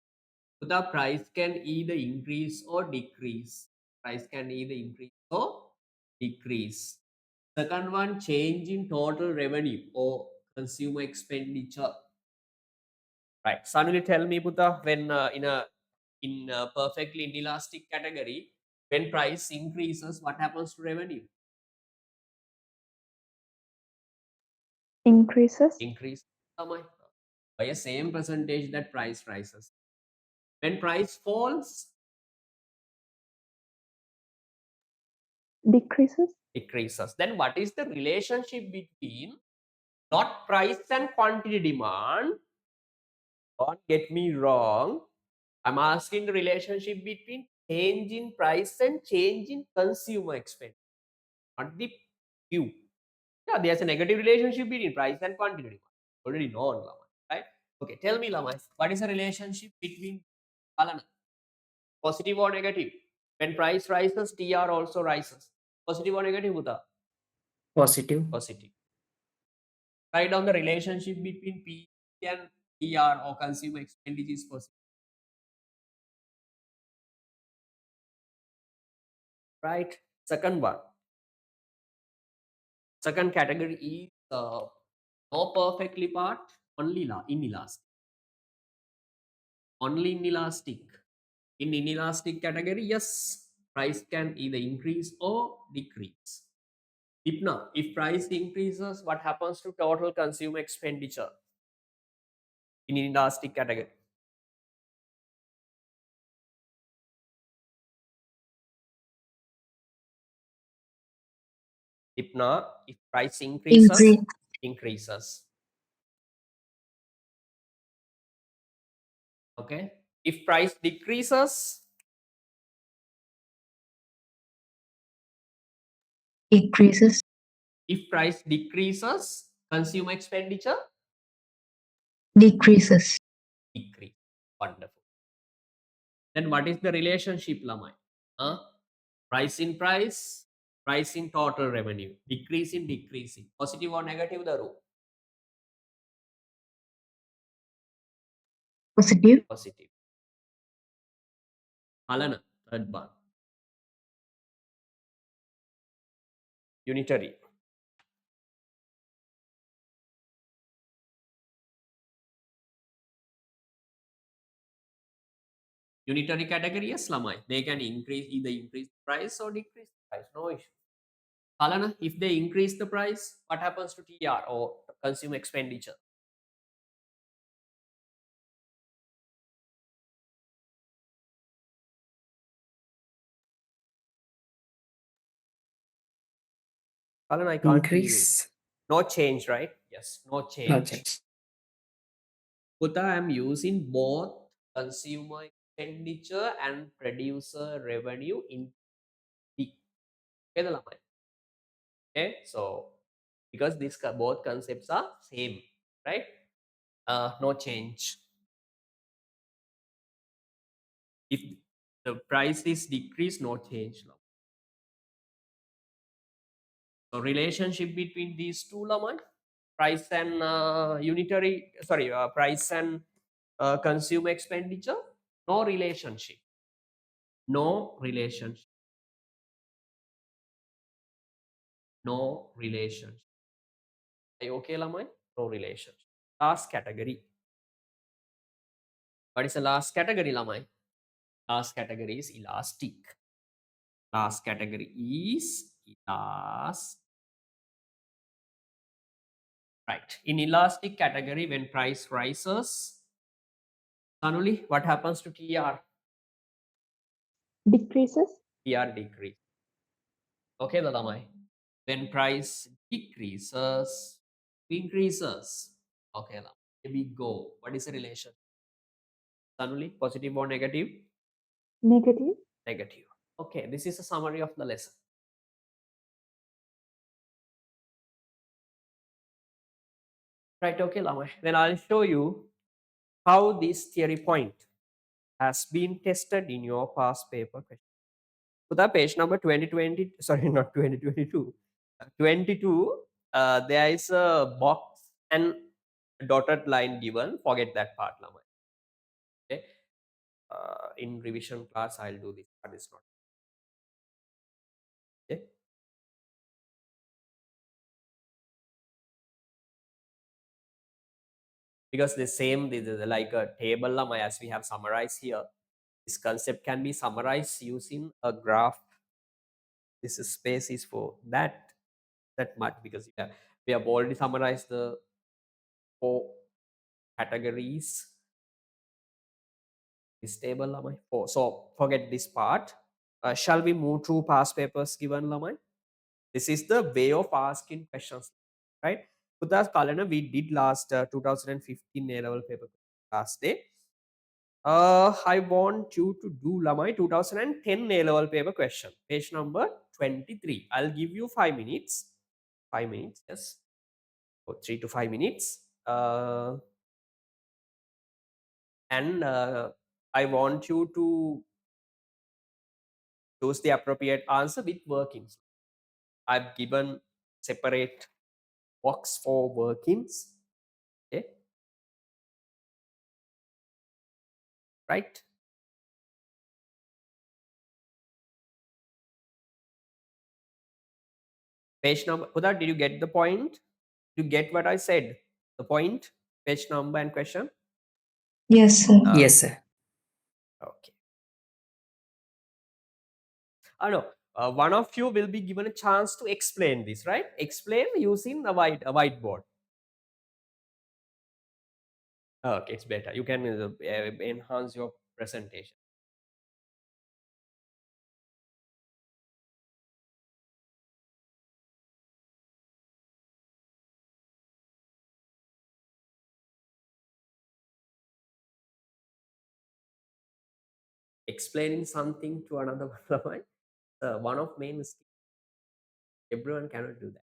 So the price can either increase or decrease. Price can either increase or decrease. Second one, change in total revenue or consumer expenditure. Right. Suddenly tell me, Buddha, when in a perfectly inelastic category, when price increases, what happens to revenue? Increases. Increase by a same percentage that price rises. When price falls, Decreases. decreases. Then what is the relationship between not price and quantity demand? Don't get me wrong. I'm asking the relationship between change in price and change in consumer expense, not the Q. Yeah, there's a negative relationship between price and quantity demand. Already known, Lama, right? Okay, tell me, Lama, what is the relationship between Alana? Positive or negative? When price rises, TR also rises. Positive or negative, Buddha? Positive. Positive. Write down the relationship between P and TR or consumer expenditure is positive. Right. Second one. Second category is no perfectly part, only inelastic. Only inelastic. In inelastic category, yes, price can either increase or decrease. If price increases, what happens to total consumer expenditure in inelastic category? If price increases, Increase. increases. Okay. If price decreases, Decreases. if price decreases, consumer expenditure Decreases. decrease. Wonderful. Then what is the relationship lamai? Price in price, price in total revenue, decrease in decreasing, positive or negative the row? Positive. Positive. Alana, third bar. Unitary. Unitary category, yes, lamai. They can either increase price or decrease price, no issue. Alana, if they increase the price, what happens to TR or consumer expenditure? Alana, I can't hear you. Increase. No change, right? Yes, no No change. change. But I am using both consumer expenditure and producer revenue in the okay, okay. So because these both concepts are same, right? No change. If the price is decreased, no change. So relationship between these two, Laman, price and price and consumer expenditure, no relationship. No relationship. No relationship. Are you okay, Lamai? No relationship. Last category. What is the last category, Lamai? Last category is elastic. Last category is elastic. Right. In elastic category, when price rises, suddenly what happens to TR? Decreases. TR decrease. Okay, Lamai. When price decreases, increases. Okay, Lamai. Here we go. What is the relation? Suddenly, positive or negative? Negative. Negative. Okay, this is a summary of the lesson. Right, okay, Lamai. Then I'll show you how this theory point has been tested in your past paper question. So the page number 2020, sorry, not 2022, 22, there is a box and dotted line given. Forget that part, Lamai. Okay. In revision class, I'll do this, but it's not. Okay. Because the same, this is like a table, Lamai, as we have summarized here. This concept can be summarized using a graph. This space is for that much because we have already summarized the 4 categories. This table, Lamai. So forget this part. Shall we move to past papers given, Lamai? This is the way of asking questions, right? Kudas Kalana we did last 2015 A-level paper last day. I want you to do Lamai 2010 A-level paper question, page number 23. I'll give you 5 minutes. 5 minutes, yes. Or 3 to 5 minutes. And I want you to choose the appropriate answer with workings. I've given separate box for workings. Okay. Right. Page number. Uda, did you get the point? You get what I said? The point, page number and question? Yes, sir. Uh, Yes, sir. okay. I know. One of you will be given a chance to explain this, right? Explain using a whiteboard. Okay, it's better. You can enhance your presentation. Explaining something to another one, one of main mistakes. Everyone cannot do that.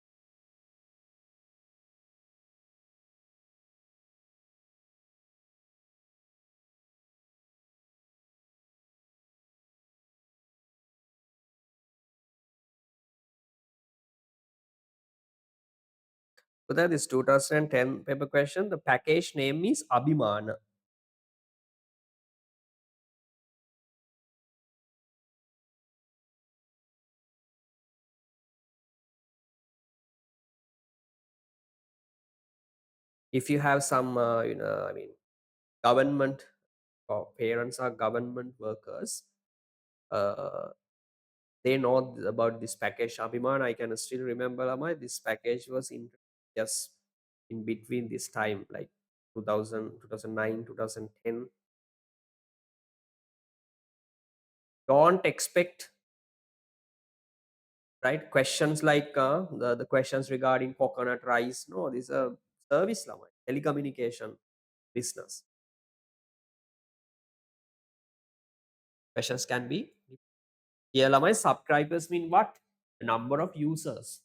So that is 2010 paper question. The package name is Abhimana. If you have some, I mean, government or parents are government workers, uh, they know about this package Abhiman. I can still remember this package was in just in between this time, like 2000, 2009, 2010. Don't expect right questions like the questions regarding coconut rice. No, this is a service lama, telecommunication business. Questions can be here lamai subscribers mean what? The number of users.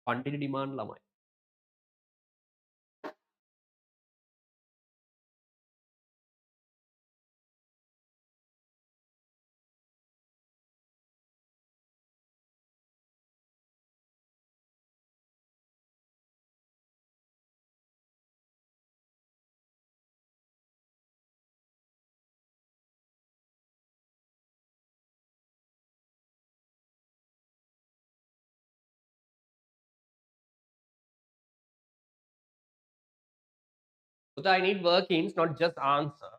Quantity demand lamai. So I need workings, not just answer.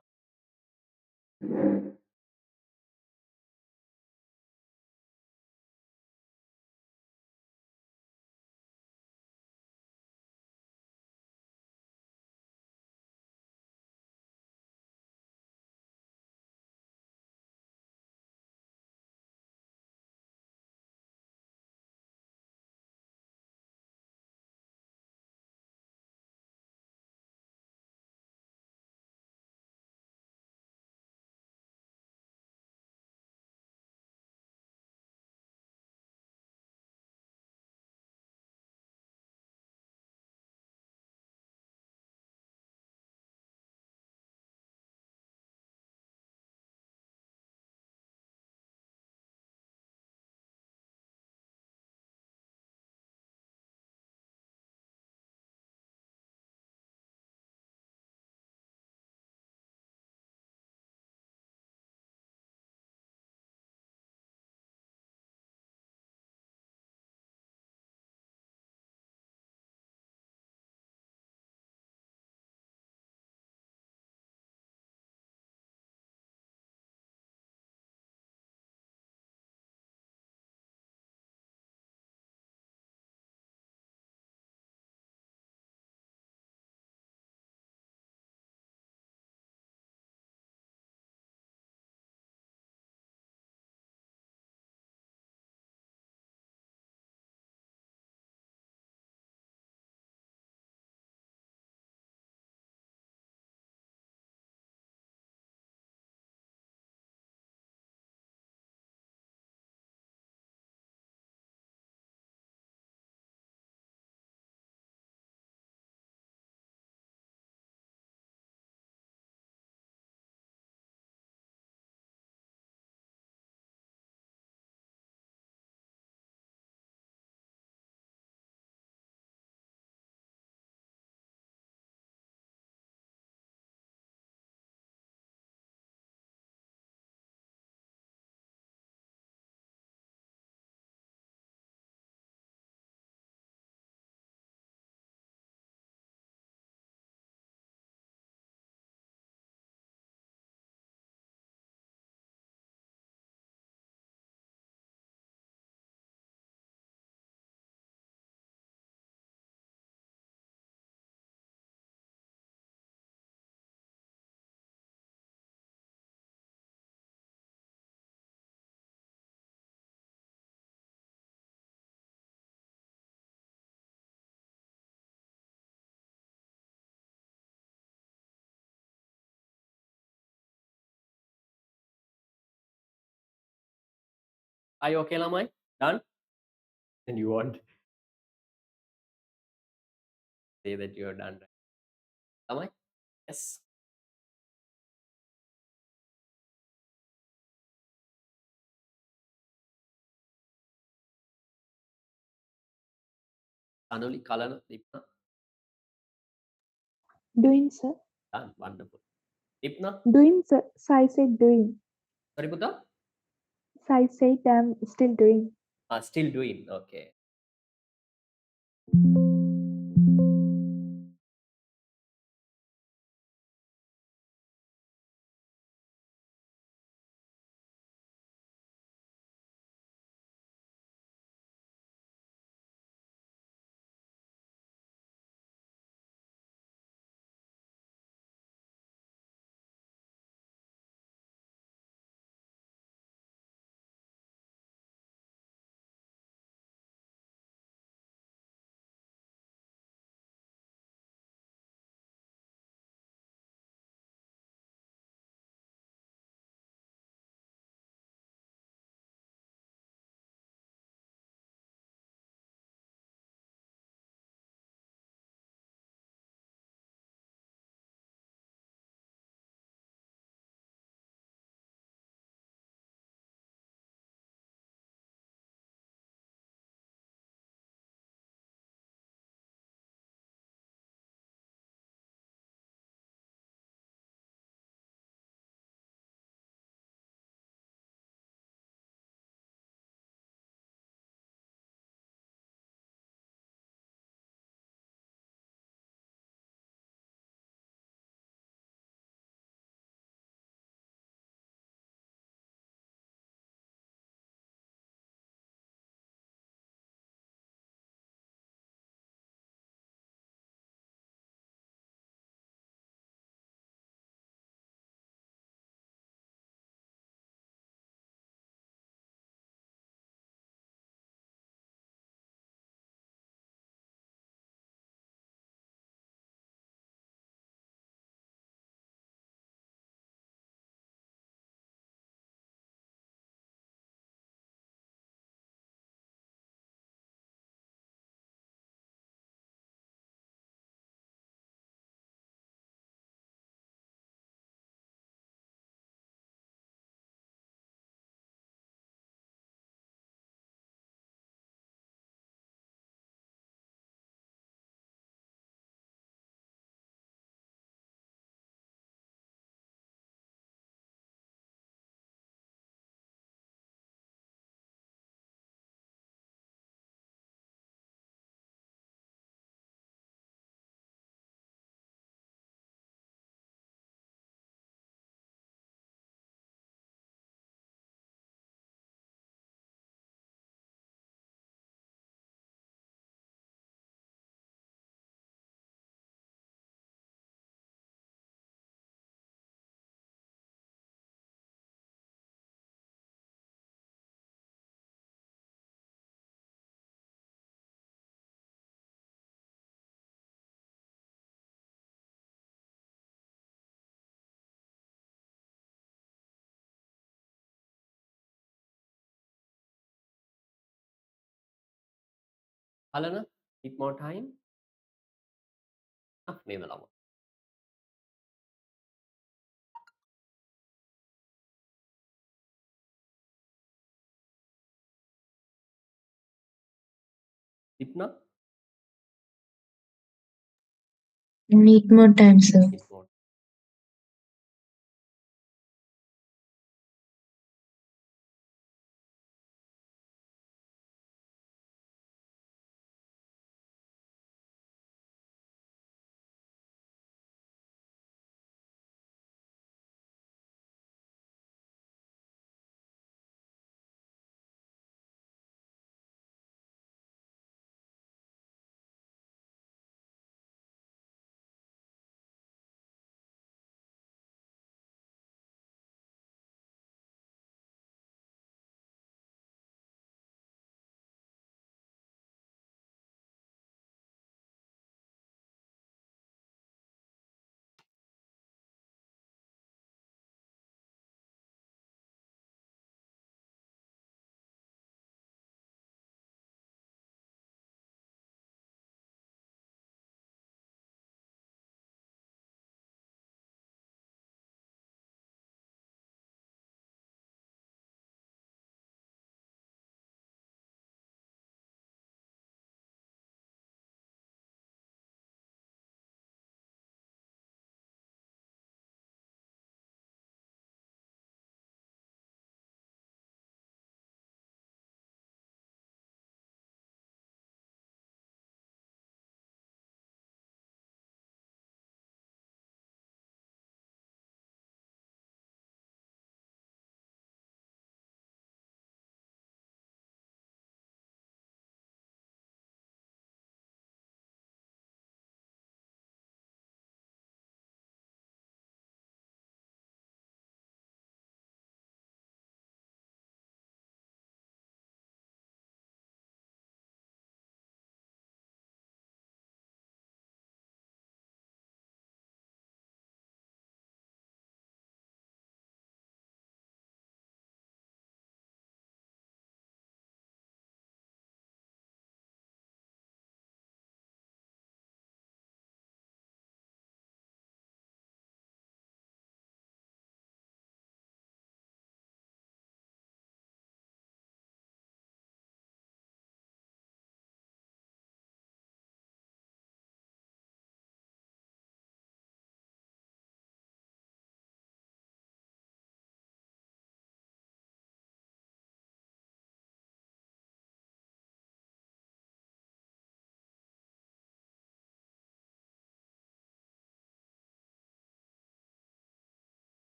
Are you okay, Lamai? Done? And you want to say that you're done, right? Lamai? Yes. Anuli Kalana Dipna. Doing, sir. Done. Wonderful. Ipna? Doing, sir. Sai said doing. Sorry, Buddha? Sai said I'm still doing. Still doing. Okay. Alana, need more time? Maybe lama. Ipna? Need more time, sir. Need more.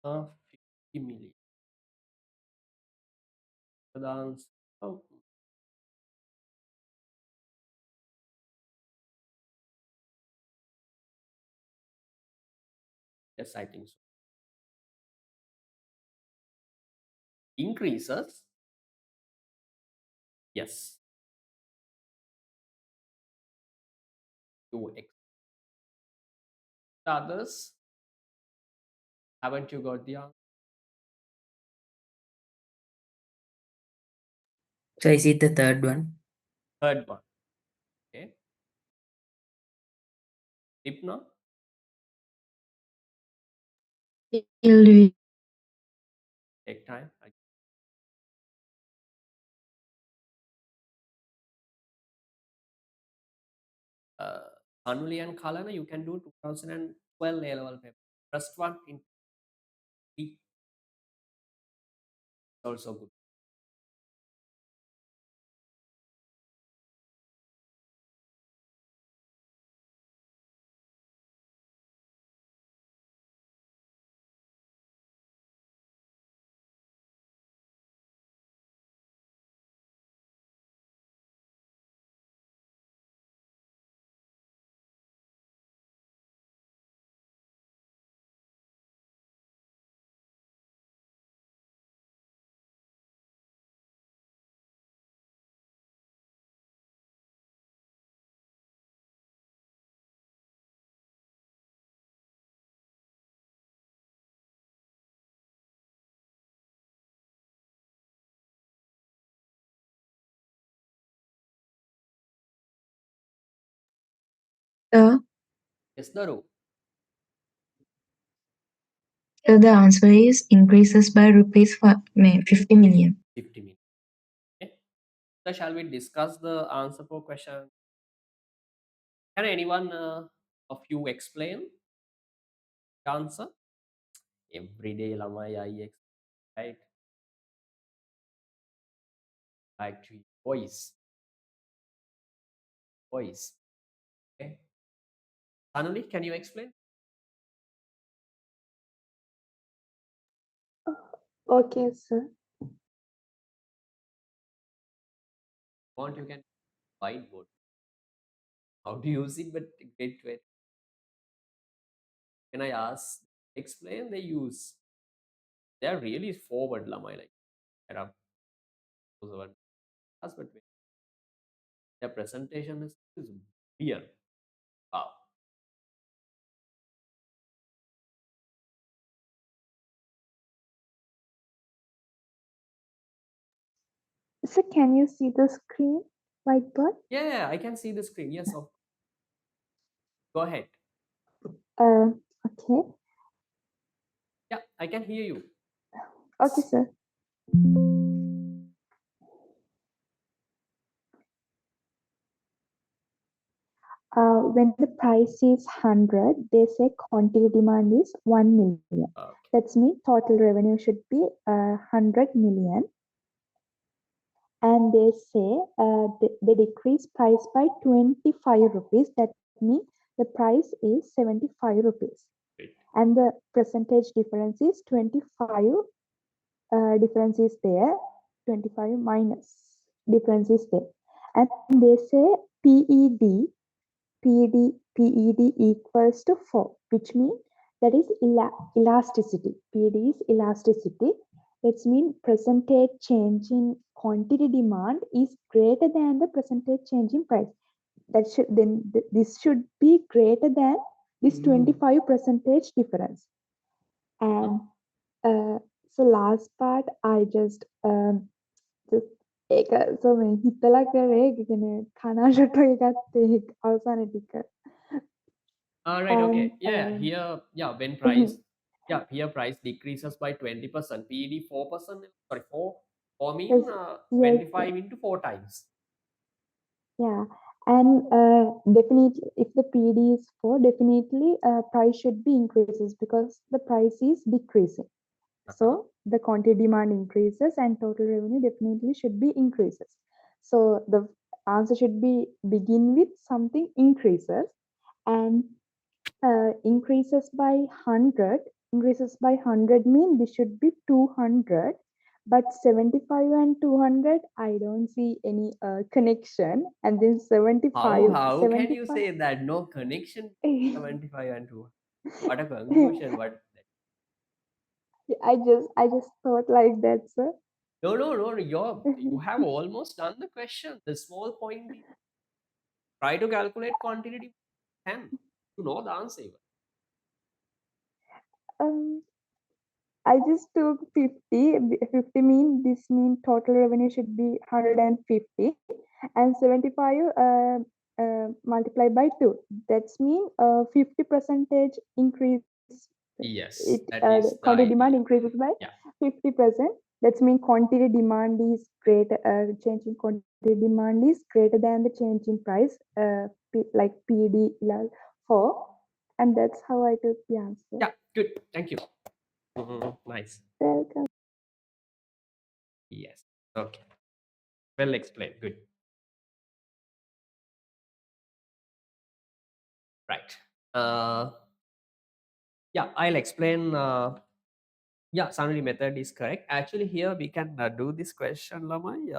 50 million. So the answer, oh, yes, I think so. Increases, yes. To the others, haven't you got the answer? So is it the third one? Third one. Okay. Hypno, Still doing. take time. Anuli and Kalana, you can do 2012 A level paper. First one in B, also good. So, Yes, Daru, so the answer is increases by rupees 50 million. 50 minutes. Okay. So shall we discuss the answer for question? Can anyone of you explain the answer? Every day, Lamai, I explain, right? Like to voice, voice. Okay. Anuli, can you explain? Okay, sir. Want you can whiteboard. How to use it, but get to it. When I ask, explain, they use. They are really forward, Lamai. Like, there are those one. But their presentation is weird. Wow. Sir, can you see the screen, whiteboard? Yeah, I can see the screen. Yes, go ahead. Okay. Yeah, I can hear you. Okay, sir. When the price is 100, they say quantity demand is 1 million. Okay. That means total revenue should be 100 million. And they say they decrease price by 25 rupees. That means the price is 75 rupees. Great. And the percentage difference is 25. Difference is there. 25 minus difference is there. And they say PED PED equals to 4, which means that is elasticity. PED is elasticity. It means percentage change in quantity demand is greater than the percentage change in price. That should then this should be greater than this 25 percentage difference. And so last part I just ඒක හිතලා කරේ කියන්නේ කනාශට එකත් අවසාන ටික. All right. And Okay. Yeah. Here, yeah. When price, yeah, here price decreases by 20%. PED 4%. Sorry, four yes, mean yes, 25 into 4 times. yeah. And definitely, if the PD is 4, definitely price should be increases because the price is decreasing. Uh-huh. So the quantity demand increases and total revenue definitely should be increases. So the answer should be begin with something increases and increases by 100 increases by 100 mean this should be 200, but 75 and 200 I don't see any connection, and then How can you 75. say that? No connection 75 and 2. What a conclusion. What? I just thought like that, sir. No, no, no. You have almost done the question. The small point is try to calculate quantity 10. You know the answer. um, I just took 50. 50 mean this mean total revenue should be 150, and 75 multiplied by 2. That's mean 50 percentage increase. Yes, It that is the quantity demand idea. increases by Yeah. 50%. That's mean quantity demand is greater. Change in quantity demand is greater than the change in price. Like PD lal 4, and that's how I took the answer. Yeah, good. Thank you. Nice. Welcome. Yes. Okay. Well explained. Good. Right. Yeah, I'll explain. Yeah, summary method is correct. Actually, here we can do this question, Lamai,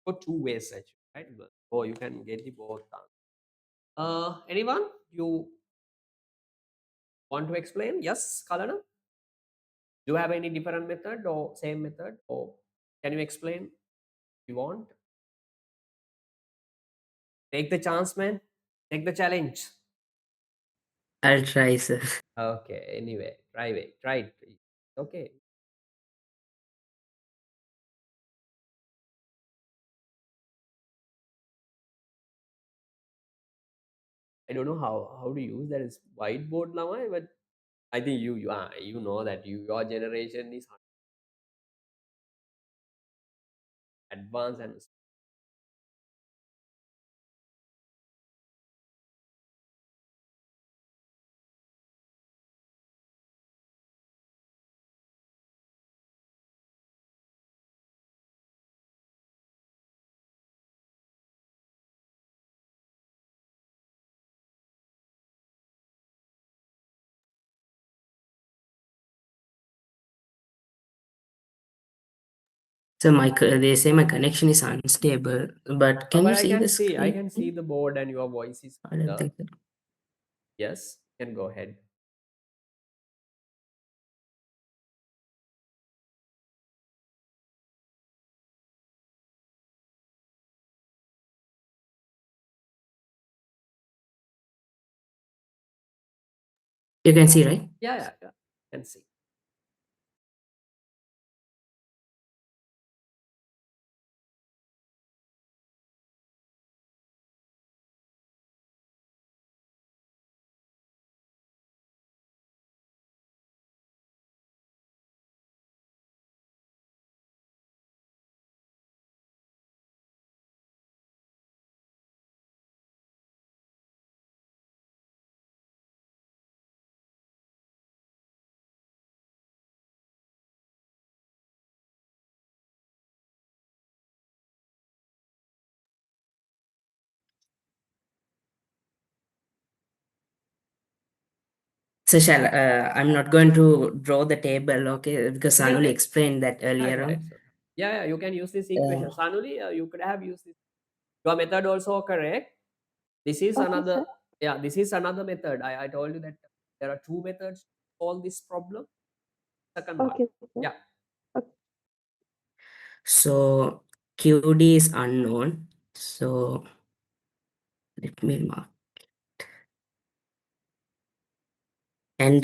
for two ways, actually, right? Or you can get the both answer. Anyone? You want to explain? Yes, Kalana? Do you have any different method or same method? Or can you explain if you want? Take the chance, man. Take the challenge. I'll try, sir. Okay, anyway, try it. Try it. Okay. I don't know how to use that as whiteboard now, but I think you know that your generation is advanced and So they say my connection is unstable, but can but you see the I screen? can see the board and your voice is I don't clear. think so. Yes, you can go ahead. You can see, right? Yeah. Can see. So I'm not going to draw the table, okay? Because Okay, Sanuli okay. explained that earlier Okay, on. it's okay. Yeah, you can use this Uh, equation. Sanuli, you could have used this. Your method also correct. This is Okay, another, sir. yeah, this is another method. I told you that there are two methods to solve this problem. Second one. Okay, sir. Yeah. Okay. so QD is unknown. So let me mark. And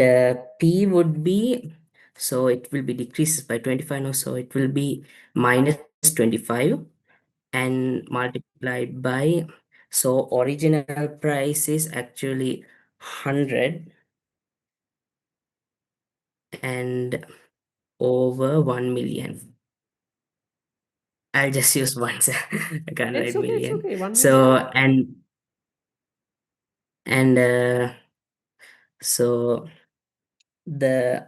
P would be, so it will be decreases by 25 now. So it will be minus 25 and multiplied by, so original price is actually 100 and over 1 million. I'll just use one, sir. I can't It's write okay, it's million. okay. 1 million. So and so the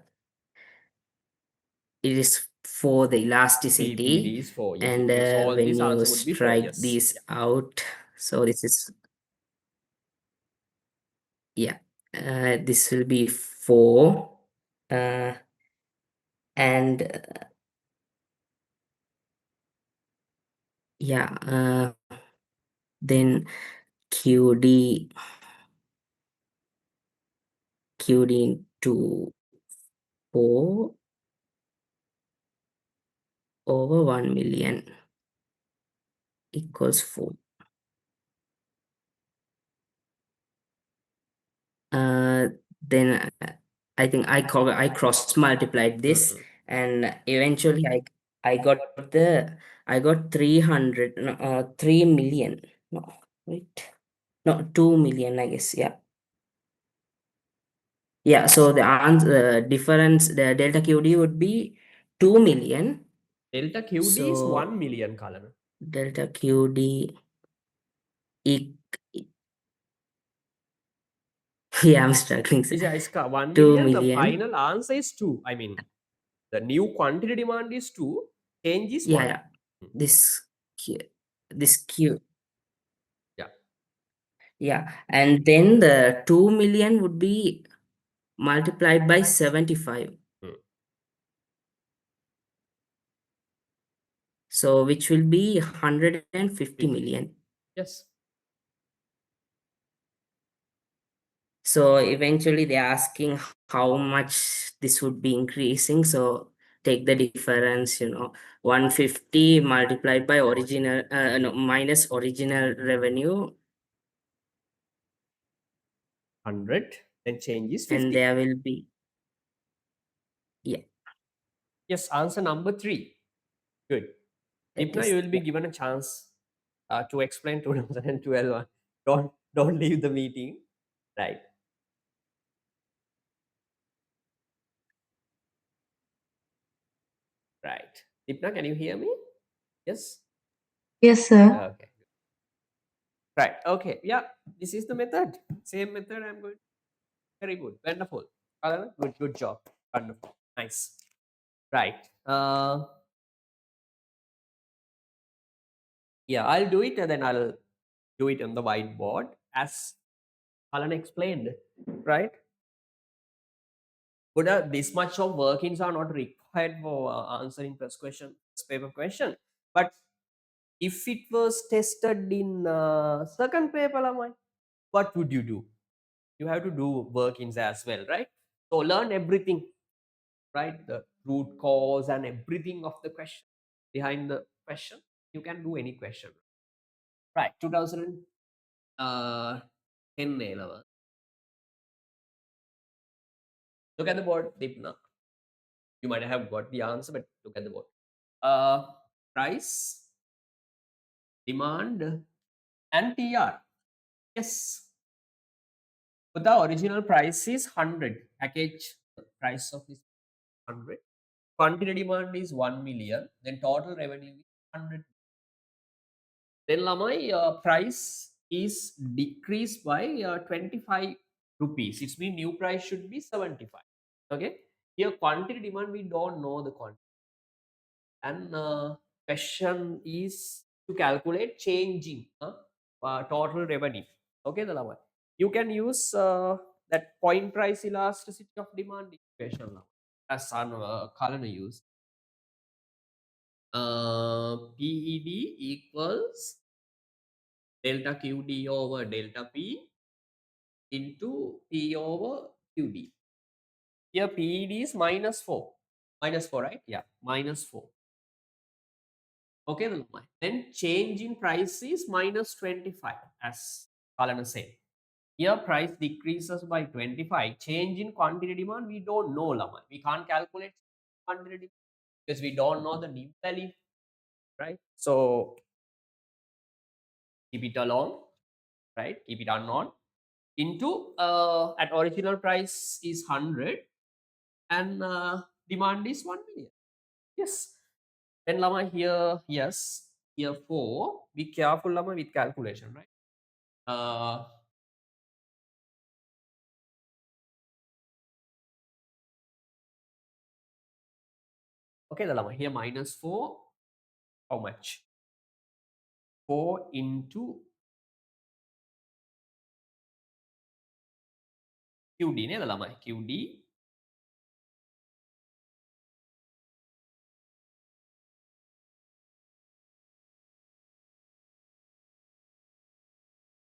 it is for the elasticity, PPD is 4. Yes, if and you solve when this, you answer would be 4. strike Yes. these out, so this is, yeah, this will be 4 uh, and yeah, then QD into 4 over 1 million equals 4. Then I think I cross multiplied this, and eventually I got the I got 300 no, 3 million. No, wait. No, 2 million, I guess. Yeah. Yeah, so the answer difference, the delta QD would be 2 million. Delta QD is So 1 million, Kalana. delta QD e yeah, I'm struggling. Sir. Yeah, it's 1 2 million. The million. final answer is 2. I mean, the new quantity demand is 2. Change is Yeah, 1. yeah. This Q, this Q. Yeah. Yeah, and then the 2 million would be multiplied by 75. Hmm. So which will be 150 million. Yes. So eventually they're asking how much this would be increasing. So take the difference, 150 multiplied by original, no, minus original revenue, 100. Then change is and 50. there will be, yeah, Yes, answer number 3. Good. that Dipna, you is, will be yeah. given a chance to explain 2012. Don't leave the meeting. Right. Right. Dipna, can you hear me? Yes. Yes, sir. Okay. Right. Okay. Yeah. This is the method. Same method. I'm going. Very good. Wonderful. Good. Good job. Wonderful. Nice. Right. Yeah. I'll do it and then I'll do it on the whiteboard as Alan explained. Right. But this much of workings are not required for answering first paper question. But if it was tested in second paper, Lamai, what would you do? You have to do workings as well, right? So learn everything, right? The root cause and everything of the question behind the question. You can do any question, right? 2010 A level. Look at the board, Deepna. You might have got the answer, but look at the board. Uh, Price, demand, and TR. Yes. But the original price is 100. Package price of this 100. Quantity demand is 1 million. Then total revenue is 100. Then Lamai price is decreased by 25 rupees. It's mean new price should be 75. Okay. Here quantity demand we don't know the quantity. And question is to calculate changing total revenue. Okay, the Lamai. You can use that point price elasticity of demand equation now as Kalana use. PED equals delta QD over delta P into P over QD. Here PED is minus 4. Minus 4, right? Yeah, minus 4. Okay, then change in price is minus 25 as Kalana said. Here price decreases by 25. Change in quantity demand, we don't know, Lama. We can't calculate quantity demand because we don't know the new value, right? So keep it along, right? Keep it unknown. Into at original price is 100 and demand is 1 million. Yes. Then Lama here, yes. Here 4. Be careful, Lama, with calculation, right? Okay, the Lama here minus 4. How much? 4 into QD, ne, the Lama? QD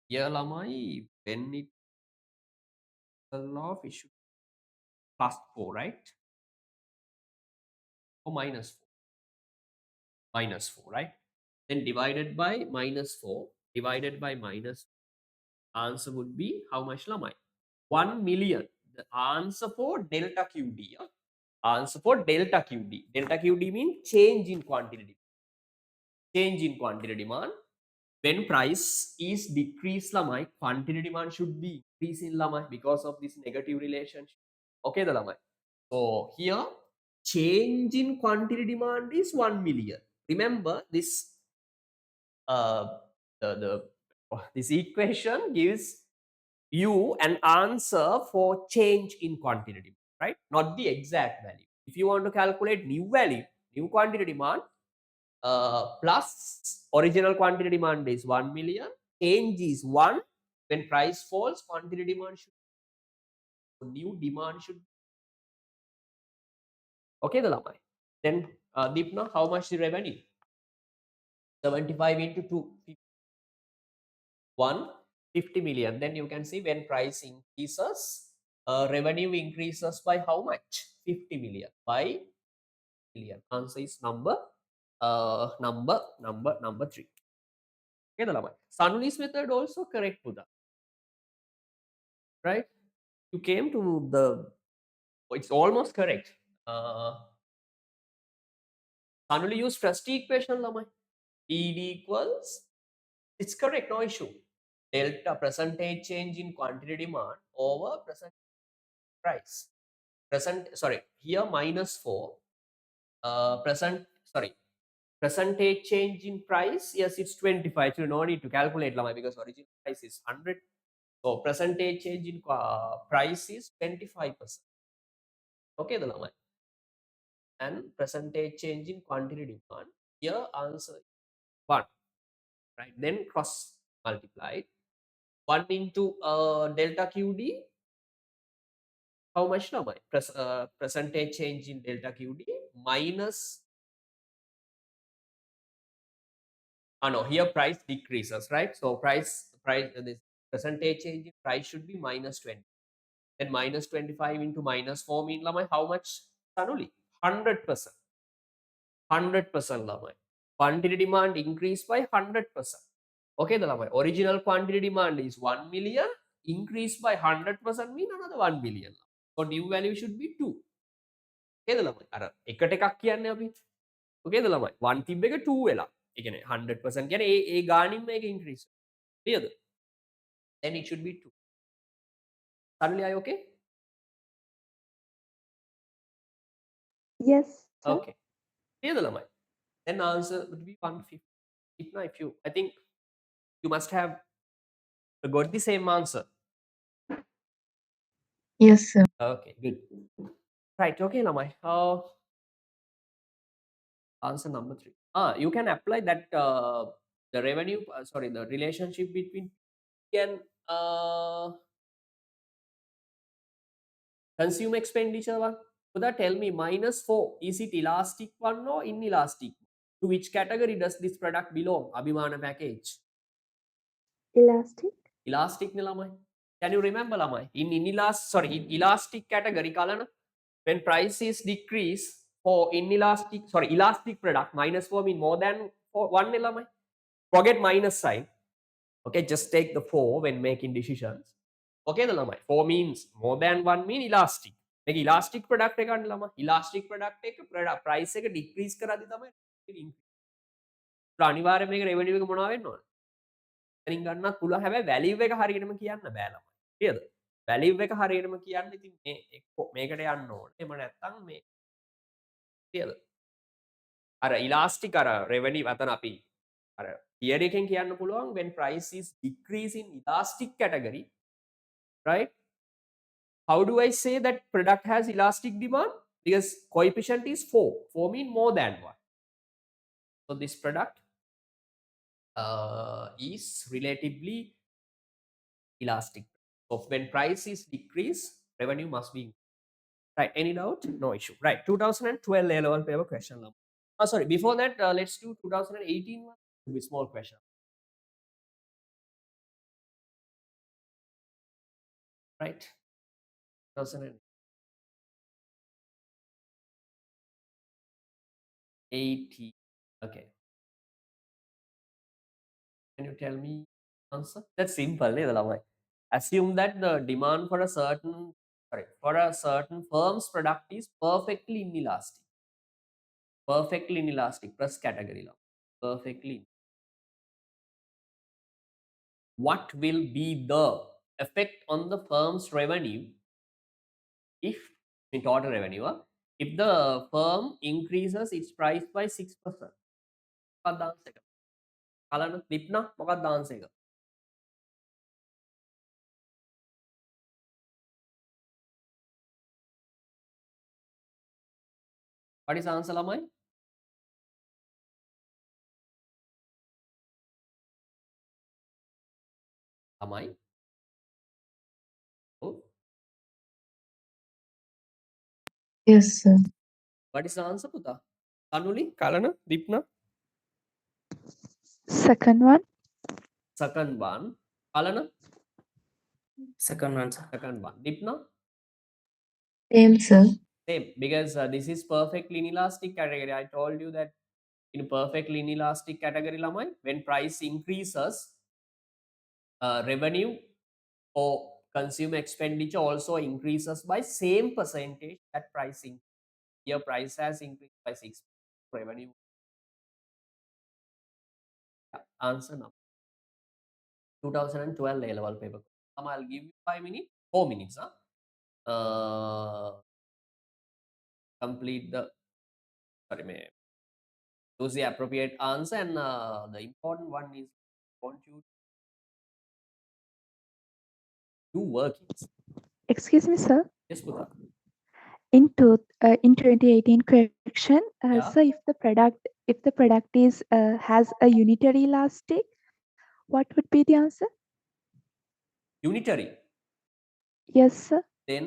Here lamai, when it fell off, it should plus 4, right? Or minus 4. Minus 4, right? Then divided by minus 4, divided by minus, answer would be how much lamai? 1 million. The answer for delta QD. Yeah? Answer for delta QD. Delta QD means change in quantity. Change in quantity demand. When price is decreased, lamai, quantity demand should be increasing lamai because of this negative relationship. Okay, the lamai. So here, change in quantity demand is 1 million. Remember this the this equation gives you an answer for change in quantity demand, right? Not the exact value. If you want to calculate new value, new quantity demand, plus original quantity demand is 1 million, change is 1. When price falls, quantity demand should, new demand should, okay, the lamai. Then Deepna, how much the revenue? 75 into 2, 150 million. Then you can see when price increases, revenue increases by how much? 50 million. By million. Answer is number 3. Okay, the Sanuli's method also correct to that, right? You came to the, it's almost correct. Sanuli use first equation lamai. ED equals, it's correct, no issue. Delta percentage change in quantity demand over percent price. Sorry, here minus 4. Percentage change in price, yes, it's 25. So no need to calculate lamai because original price is 100. So percentage change in price is 25%. Okay, the lamai. And percentage change in quantity demand. Here answer 1. Right? Then cross multiply. 1 into delta QD. How much lamai? Percentage change in delta QD minus, no, here price decreases, right? So price this percentage change in price should be minus 20. Then minus 25 into minus 4 mean lamai how much? Sanuli 100%. 100% lamai. Quantity demand increased by 100%. Okay, the lamai. Original quantity demand is 1 million, increased by 100% mean another 1 million. So new value should be 2. Okay, the lamai. අර එකට එකක් කියන්නේ අපි. Okay, the lamai. 1 තිබ්බ එක 2 වෙලා. ඒ කියන්නේ 100% කියන්නේ ඒ ගානින් මේක increase. Clearද? Then it should be 2. Suddenly I okay? Yes, sir. Okay. Clear the lamai. Then answer would be 150. If you, I think you must have got the same answer. Yes, sir. Okay, good. Right, okay, lamai. Answer number 3. You can apply that the revenue, sorry, the relationship between P and consumer expenditure one. So that tell me minus 4, is it elastic one or inelastic? To which category does this product belong? Abhimana package. Elastic. Elastic ni lamai. Can you remember lamai? In elastic category kalana, when price is decrease for inelastic, elastic product, minus 4 mean more than 1 ni lamai. Forget minus sign. Okay, just take the 4 when making decisions. Okay, the lamai. 4 means more than 1 mean elastic. Like elastic product එක ගන්න ළමයි. elastic product එක product price එක decrease කරද්දි තමයි increase. අනිවාර්යයෙන් මේක revenue එක මොනවා වෙන්න ඕන? එතනින් ගන්නත් පුළුවන්. හැබැයි value එක හරියටම කියන්න බෑ ළමයි. නේද? value එක හරියටම කියන්න ඉතින් මේ එක්ක මේකට යන්න ඕනේ. එහෙම නැත්නම් මේ නේද? අර elastic අර revenue අතන අපි අර theory එකෙන් කියන්න පුළුවන් when price is decrease in elastic category, right? How do I say that product has elastic demand? Because coefficient is 4. 4 mean more than 1. So this product is relatively elastic. So when price is decreased, revenue must be increased. Right. Any doubt? No issue. Right. 2012 A level paper question. Sorry. Before that, let's do 2018 one. It will be small question. right? 2080. Okay. Can you tell me answer? That's simple, නේද ළමයි? Assume that the demand for a certain firm's product is perfectly inelastic. Perfectly inelastic. Press category ලා. Perfectly. What will be the effect on the firm's revenue if in total revenue if the firm increases its price by 6%? මොකක්ද answer එක? කලන දීප්නා මොකක්ද answer එක? What is answer ළමයි? ළමයි. ඔව්. Yes, sir. What is the answer පුතා? කනුලි කලන දීප්නා Second one. second one. කලන Second one, sir. second one. දීප්නා Same, sir. same because this is perfectly inelastic category. I told you that in perfectly inelastic category ළමයි when price increases revenue or consumer expenditure also increases by same percentage that pricing. Here price has increased by 6. Revenue. Yeah, answer now. 2012 A level paper. I'll give you 5 minutes, 4 minutes. Complete the sorry, choose the appropriate answer, and the important one is want you to do workings. Excuse me, sir. Yes, Puta. In 2018 question, Yeah, so if the product is has a unitary elastic, what would be the answer? unitary. Yes, sir. Then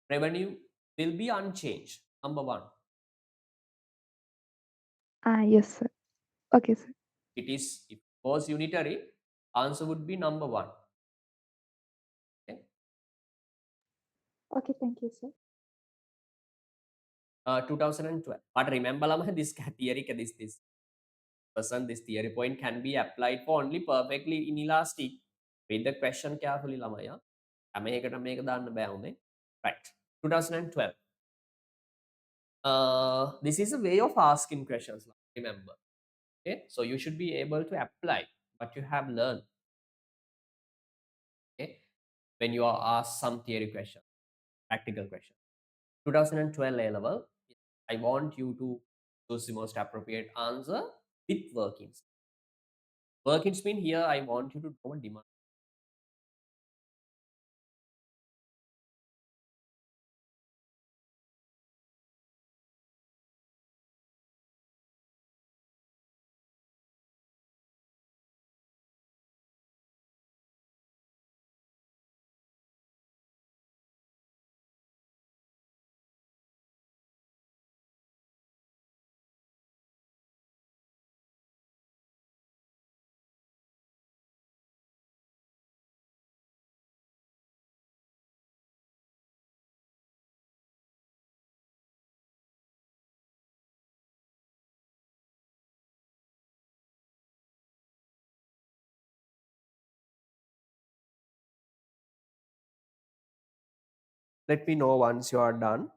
revenue will be unchanged. Number one. Yes, sir. Okay, sir. It is if it was unitary, answer would be number one. Okay. Okay, thank you, sir. 2012. But remember, Lama, this theory, this theory point can be applied for only perfectly inelastic. Read the question carefully, Lama. Yeah. Right. 2012. This is a way of asking questions. Remember. Okay. So you should be able to apply what you have learned. Okay. When you are asked some theory question, practical question. 2012 A level, I want you to choose the most appropriate answer with workings. Workings mean here I want you to know demand. Let me know once you are done.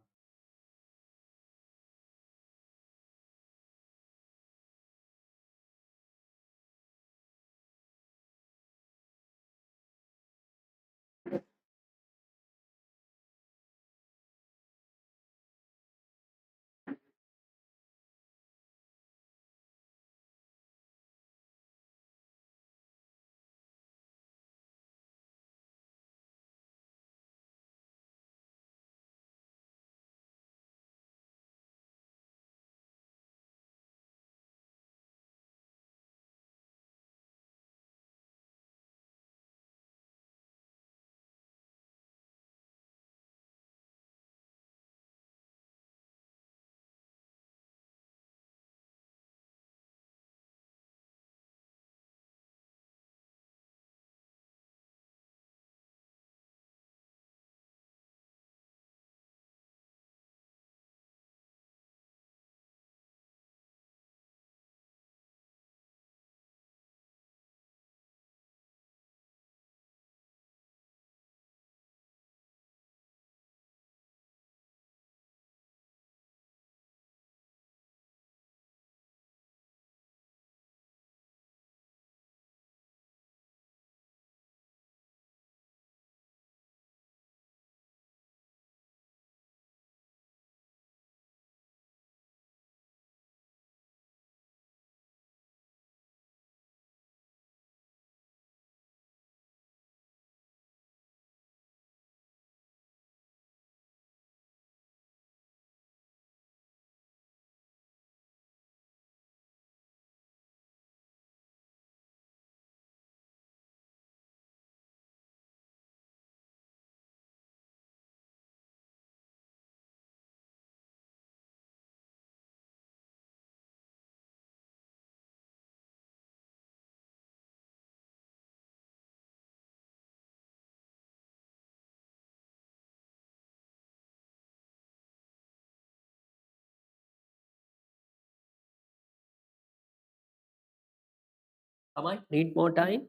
Am I need more time?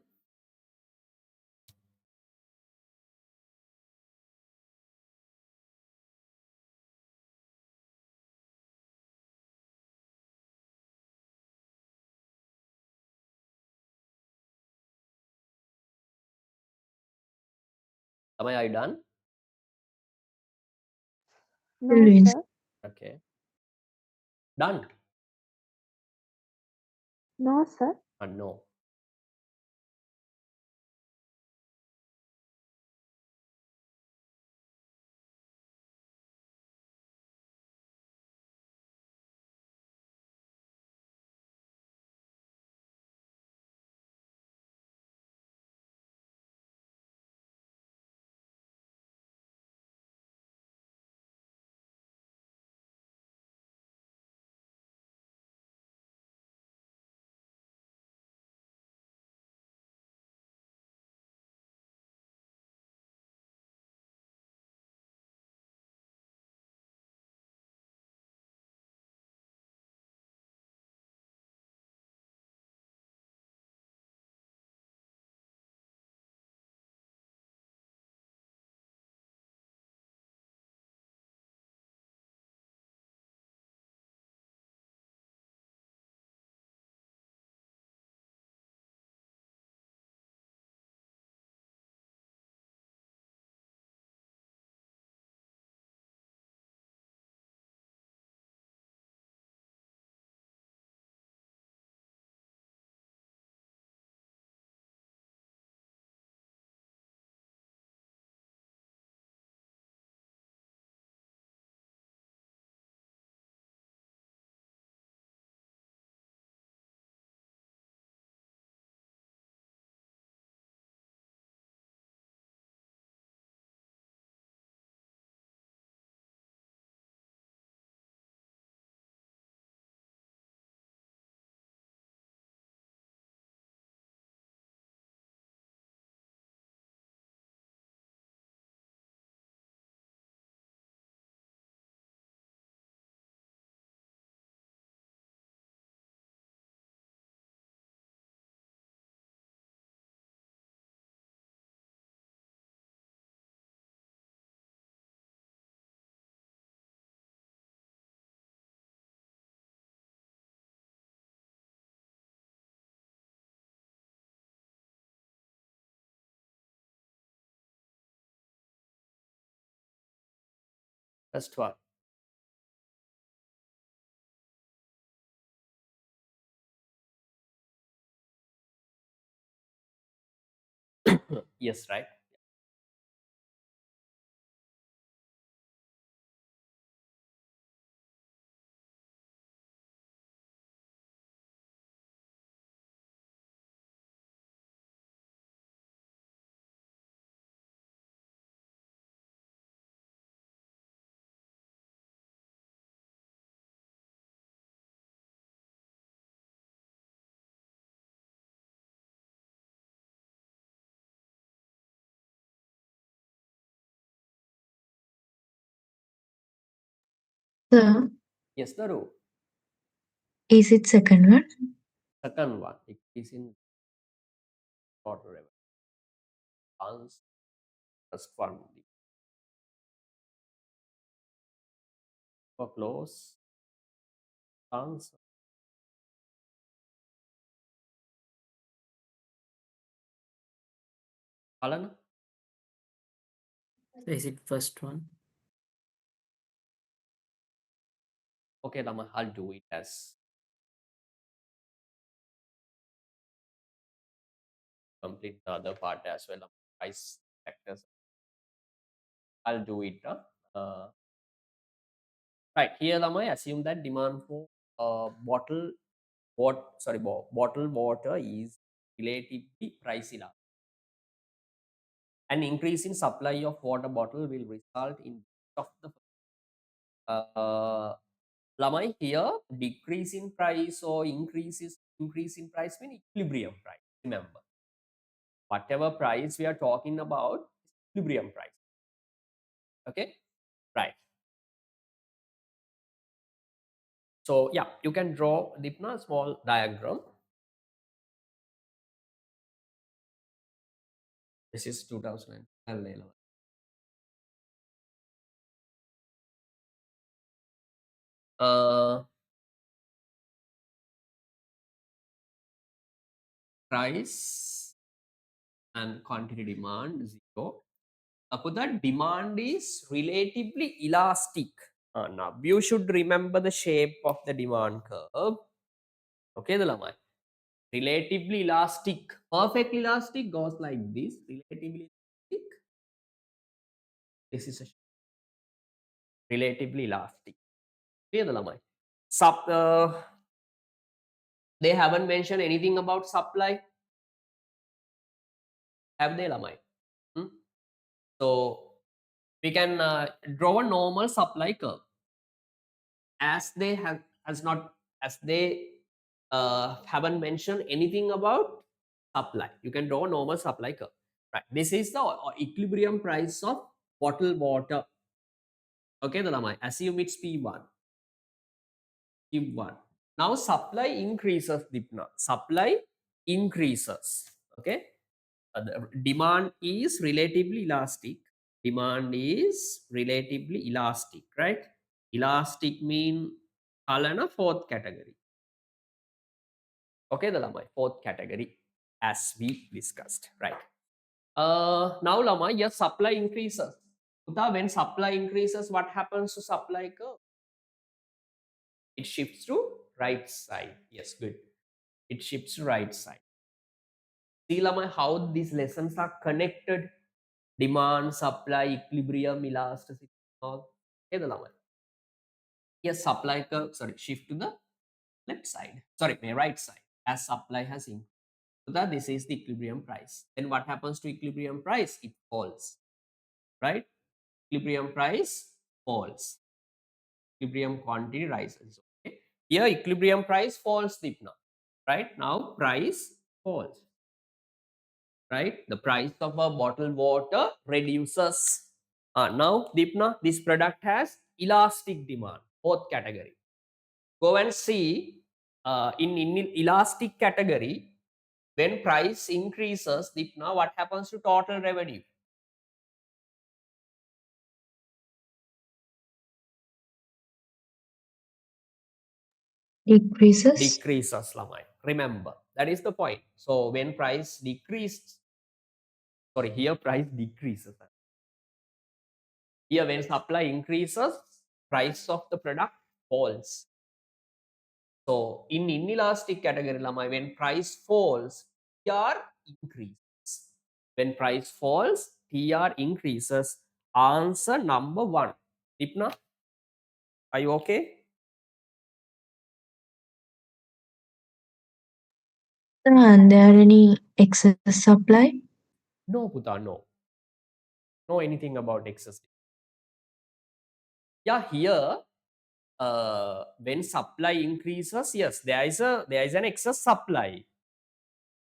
Am I done? No, Brilliant. sir. Okay. Done. No, sir. No. First one. Yes, right. Sir, Yes, Naru. is it second one? Second one. It is in order. Answer. First one. For close. Answer. Alan? So is it first one? Okay, Lama, I'll do it as complete the other part as well. Price factors. I'll do it. Right here, Lama, I assume that demand for bottled water is relatively pricey now. An increase in supply of water bottle will result in of the Lamai here decrease in price or increase in price mean equilibrium price. Remember, whatever price we are talking about, equilibrium price. Okay, right. So yeah, you can draw Dipna small diagram. This is 2011. Price and quantity demand 0. Put that demand is relatively elastic. Now you should remember the shape of the demand curve. Okay, the lamai. Relatively elastic, perfect elastic goes like this. Relatively elastic. This is a relatively elastic. Clear the lamai. They haven't mentioned anything about supply. Have they, lamai? Hmm? So we can draw a normal supply curve as they have as they haven't mentioned anything about supply. You can draw a normal supply curve, right? This is the equilibrium price of bottled water. Okay, the lamai, assume it's P1. P1. Now supply increases, Dipna. Supply increases. Okay, the demand is relatively elastic. Demand is relatively elastic, right? Elastic mean kalana fourth category. Okay, the lamai fourth category as we discussed, right? Now lamai, your supply increases. Uta, when supply increases, what happens to supply curve? It shifts to right side. Yes, good. It shifts to right side. See lamai, how these lessons are connected. Demand, supply, equilibrium, elasticity, all. Okay, the lamai. Yes, supply curve, sorry, shift to the left side. Sorry, my right side as supply has increased. So that this is the equilibrium price. Then what happens to equilibrium price? It falls, right? Equilibrium price falls. Equilibrium quantity rises. Okay. Here equilibrium price falls, Dipna. Right? Now price falls. Right? The price of a bottled water reduces. Now, Dipna, this product has elastic demand, fourth category. Go and see in elastic category, when price increases, Dipna, what happens to total revenue? Decreases. Decreases, Lamai. Remember, that is the point. So when price decreases, sorry, here price decreases. Here when supply increases, price of the product falls. So in inelastic category, Lamai, when price falls, TR increases. When price falls, TR increases. Answer number 1. Dipna, are you okay? And there any excess supply? No, Puta, no. Know anything about excess? Yeah, here when supply increases, yes, there is an excess supply.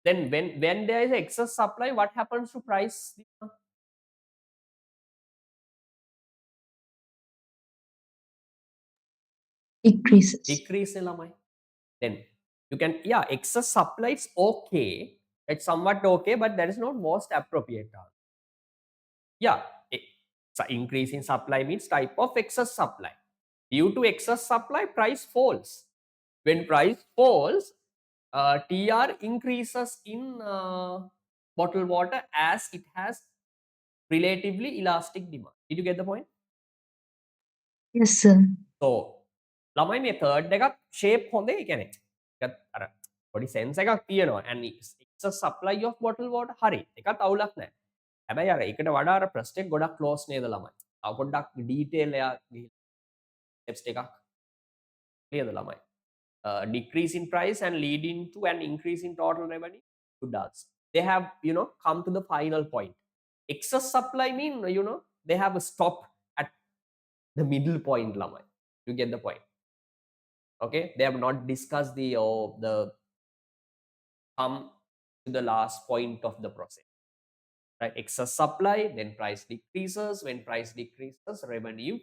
Then when there is excess supply, what happens to price? Decreases. Decrease, Elamai. Then you can, yeah, excess supply is okay. It's somewhat okay, but that is not most appropriate. Yeah, so increase in supply means type of excess supply. Due to excess supply, price falls. When price falls, TR increases in bottled water as it has relatively elastic demand. Did you get the point? Yes, sir. So ළමයි මේ third එකක් shape හොඳේ. ඒ කියන්නේ එකත් අර පොඩි sense එකක් තියෙනවා and it's a supply of bottled water. හරි. එකත් අවුලක් නැහැ. හැබැයි අර ඒකට වඩා අර ප්‍රශ්න එක ගොඩක් close නේද ළමයි. තව පොඩ්ඩක් detail එයා ගිහින් steps ටිකක් clear ද ළමයි. Decrease in price and leading to an increase in total revenue. Good answer. They have, come to the final point. Excess supply mean, they have a stop at the middle point, lamai. You get the point. Okay, they have not discussed the come to the last point of the process, right? Excess supply, then price decreases. When price decreases, revenue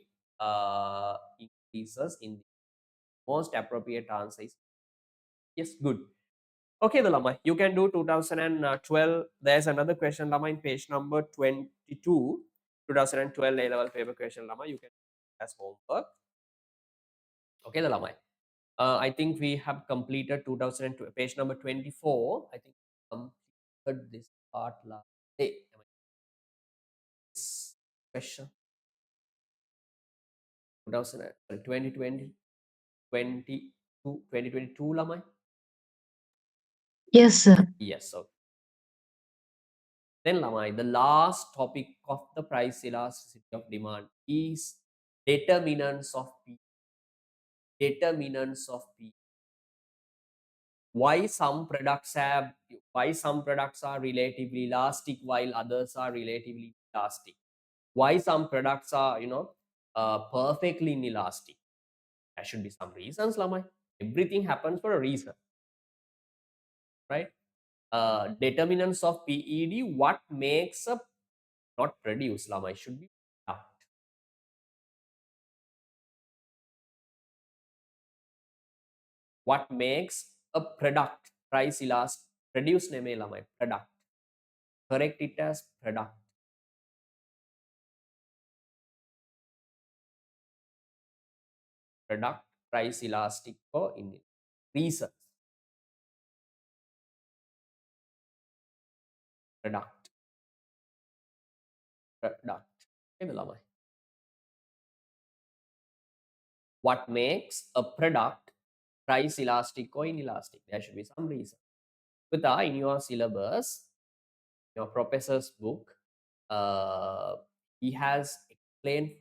increases. In the most appropriate answer is yes, good. Okay, the Lama, you can do 2012. There's another question, Lama, in page number 22. 2012 A level paper question, Lama. You can do as homework. Okay, the Lama. I think we have completed 2002, page number 24. I think completed this part last day. This question 2000, sorry, 2020, 2022, Lama. Yes, sir. Yes, okay. Then Lamai, the last topic of the price elasticity of demand is determinants of P. Determinants of P. Why some products are relatively elastic while others are relatively elastic? Why some products are perfectly inelastic? There should be some reasons, Lamai. Everything happens for a reason, right? Determinants of PED. What makes a not produce, Lamai, should be product. What makes a product price elastic? Produce name lamai product. Correct it as product. Product price elastic for in reasons. Product. Product. Okay, lamai. What makes a product price elastic or inelastic? There should be some reason. With in your syllabus, your professor's book, he has explained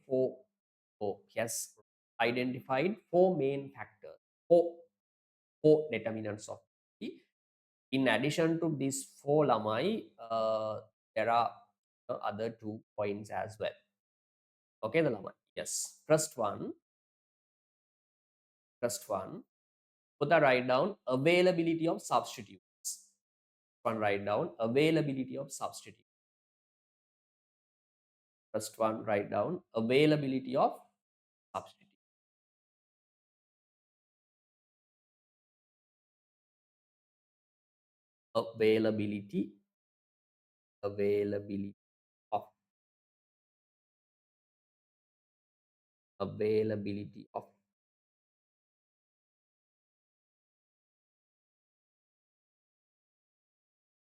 he has identified four main factors, four determinants of P. In addition to these four lamai, there are other 2 points as well. Okay, the lamai. Yes. First one. Put the write down availability of substitutes. One write down availability of substitute. First one write down availability of substitute. Availability of availability of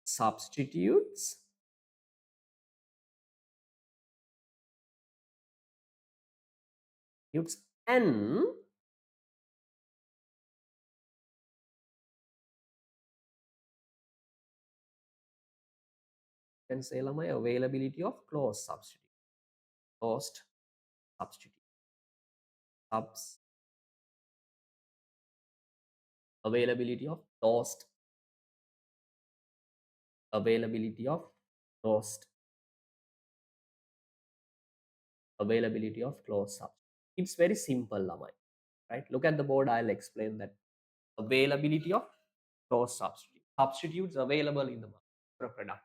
substitutes and can say my availability of closed substitute. Closed substitute. Availability of closed. Availability of closed. Availability of closed substitute. It's very simple, Lamai. Right? Look at the board. I'll explain that. Availability of closed substitute. Substitutes available in the market for a product.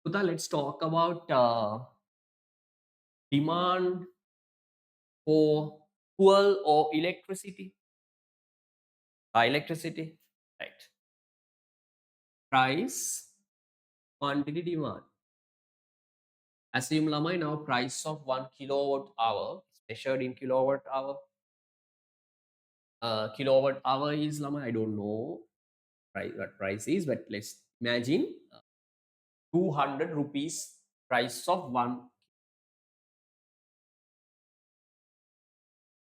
Sudha, let's talk about demand for fuel or electricity. Electricity, right? Price, quantity, demand. Assume Lamai now price of 1 kilowatt hour is measured in kilowatt hour. Kilowatt hour is Lamai, I don't know what price is, but let's imagine 200 rupees price of one.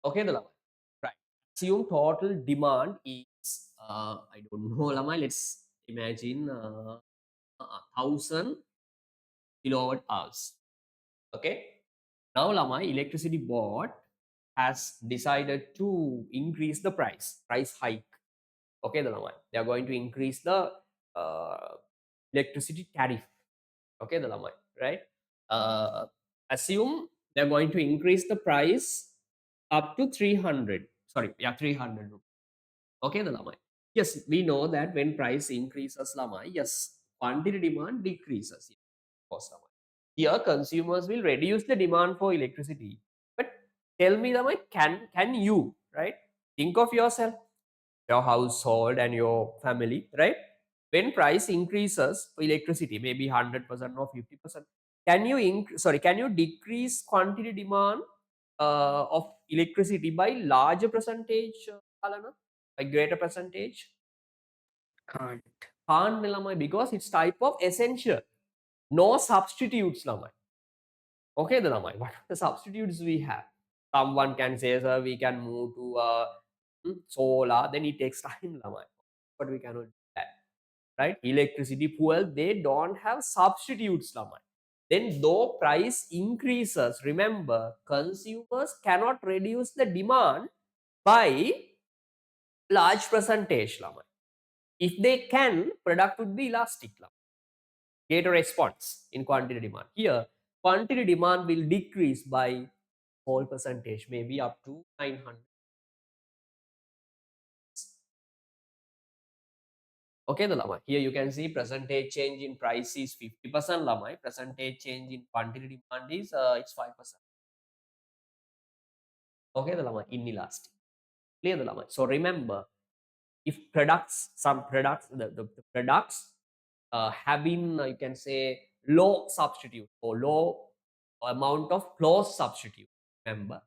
Okay, the Lamai. Right. Assume total demand is I don't know Lamai. Let's imagine 1000 kilowatt hours. Okay. Now Lamai electricity board has decided to increase the price hike. Okay, the Lamai. They are going to increase the uh, electricity tariff. Okay, the Lamai, right? Assume they're going to increase the price up to 300. Sorry, yeah, 300 rupees. Okay, the Lamai. Yes, we know that when price increases, Lamai, yes, quantity demand decreases. Of course, Lamai. Here, consumers will reduce the demand for electricity. But tell me lamai, can you, right? Think of yourself, your household and your family, right? When price increases for electricity, maybe 100% or 50%, can you can you decrease quantity demand of electricity by larger percentage, Alana? By greater percentage? Can't. Can't, lamai, because it's type of essential. No substitutes, lamai. Okay, the lamai. What are the substitutes we have? Someone can say, sir, we can move to solar, then it takes time, lamai. But we cannot do that, right? Electricity, fuel, they don't have substitutes, lamai. Then though price increases, remember, consumers cannot reduce the demand by large percentage, lamai. If they can, product would be elastic, lamai. Greater response in quantity demand. Here, quantity demand will decrease by whole percentage, maybe up to 900. Okay, the lamai. Here you can see percentage change in price is 50%, lamai. Percentage change in quantity demand is it's 5%. Okay, the lamai, inelastic. Clear the lamai. So remember, if products, some products, the products having you can say low substitute or low amount of close substitute, remember,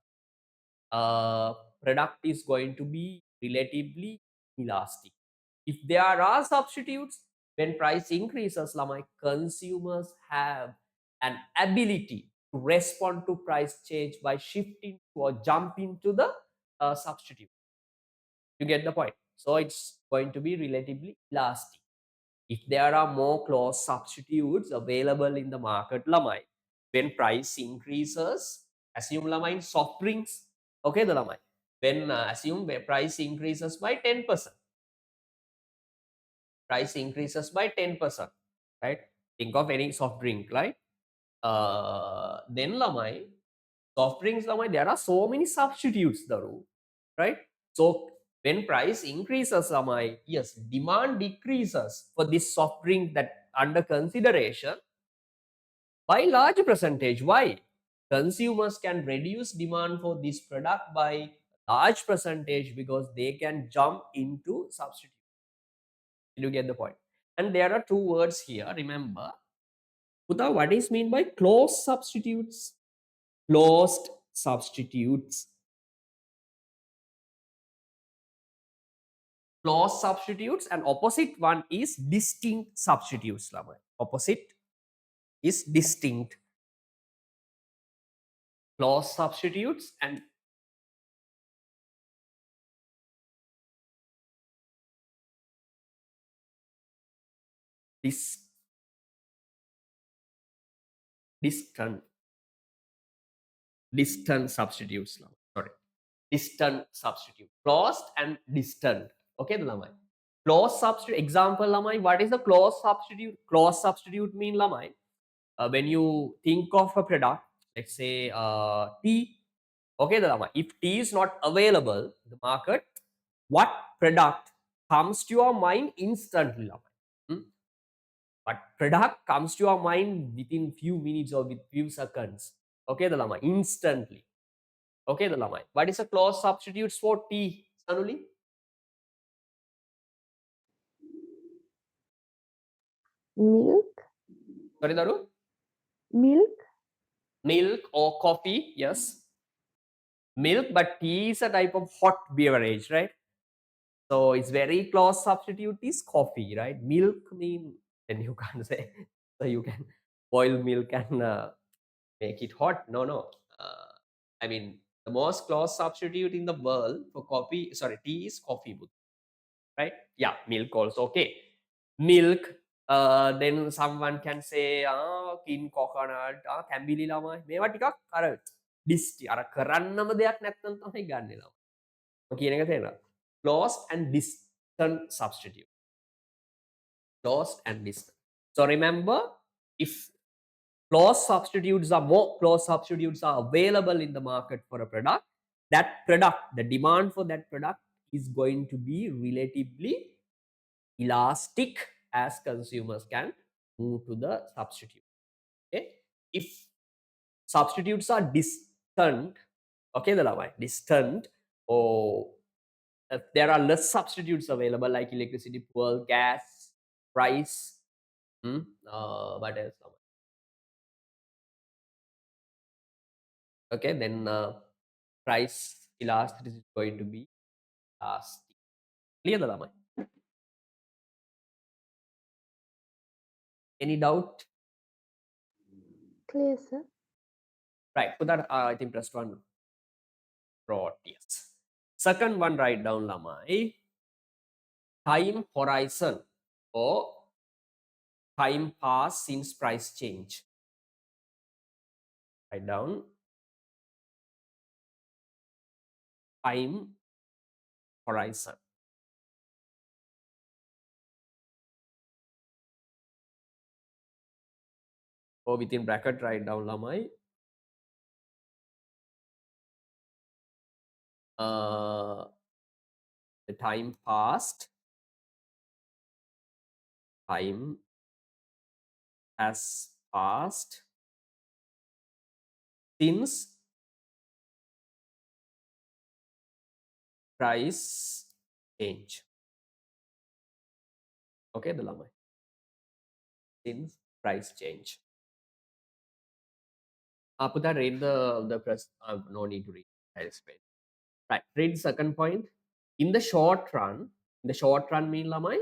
uh, product is going to be relatively elastic. If there are substitutes, when price increases, my consumers have an ability to respond to price change by shifting or jumping to the substitute. You get the point? So it's going to be relatively elastic. If there are more close substitutes available in the market, lamai, when price increases, assume lamai in soft drinks, okay, the lamai, when assume where price increases by 10%, price increases by 10%, right? Think of any soft drink, right? Then lamai, soft drinks lamai, there are so many substitutes, Daru, right? So when price increases, lamai, yes, demand decreases for this soft drink that under consideration by large percentage. Why? Consumers can reduce demand for this product by large percentage because they can jump into substitute. You get the point? And there are two words here. Remember, Uta, what is mean by closed substitutes? Closed substitutes. Closed substitutes, and opposite one is distinct substitutes. Opposite is distinct. Closed substitutes and distant distant substitutes. Sorry, distant substitute. Closed and distant. Okay, the lamai. Closed substitute example, lamai. What is the closed substitute? Closed substitute mean, lamai, when you think of a product, let's say tea. Okay, the lamai. If tea is not available in the market, what product comes to your mind instantly, lamai? Hmm? But product comes to your mind within few minutes or with few seconds. Okay, the lamai, instantly. Okay, the lamai. What is a close substitutes for tea, Sanuli? Milk, Sorry, Daru? milk, Milk or coffee, yes. Milk, but tea is a type of hot beverage, right? So its very close substitute is coffee, right? Milk mean, then you can't say, so you can boil milk and make it hot. No, no. Uh, I mean, the most close substitute in the world for coffee, sorry, tea is coffee, right? Yeah, milk also. Okay. Milk. Then someone can say, kin coconut, කැඹිලි ළමයි. මේවා ටිකක් අර ඩිස්ටි අර කරන්නම දෙයක් නැත්නම් තමයි ගන්න ළමයි. කියන එක තේරෙනවද? Close and distant substitute. Close and distant. So remember, if close substitutes are more close substitutes are available in the market for a product, that product, the demand for that product is going to be relatively elastic as consumers can move to the substitute. Okay? If substitutes are distant, Okay, the lamai distant, or there are less substitutes available like electricity, fuel, gas, price. What else? Okay, then price elasticity is going to be elastic. Clear the lamai? Any doubt? Clear, sir. Right. So that I think press one broad. Yes. Second one, write down lamai. Time horizon or time pass since price change. Write down time horizon. Or within bracket, write down lamai. The time passed, time has passed since price change. Okay, the lamai. Since price change. After that, read the press. No need to read. I explain. Right. Read the second point. In the short run mean lamai,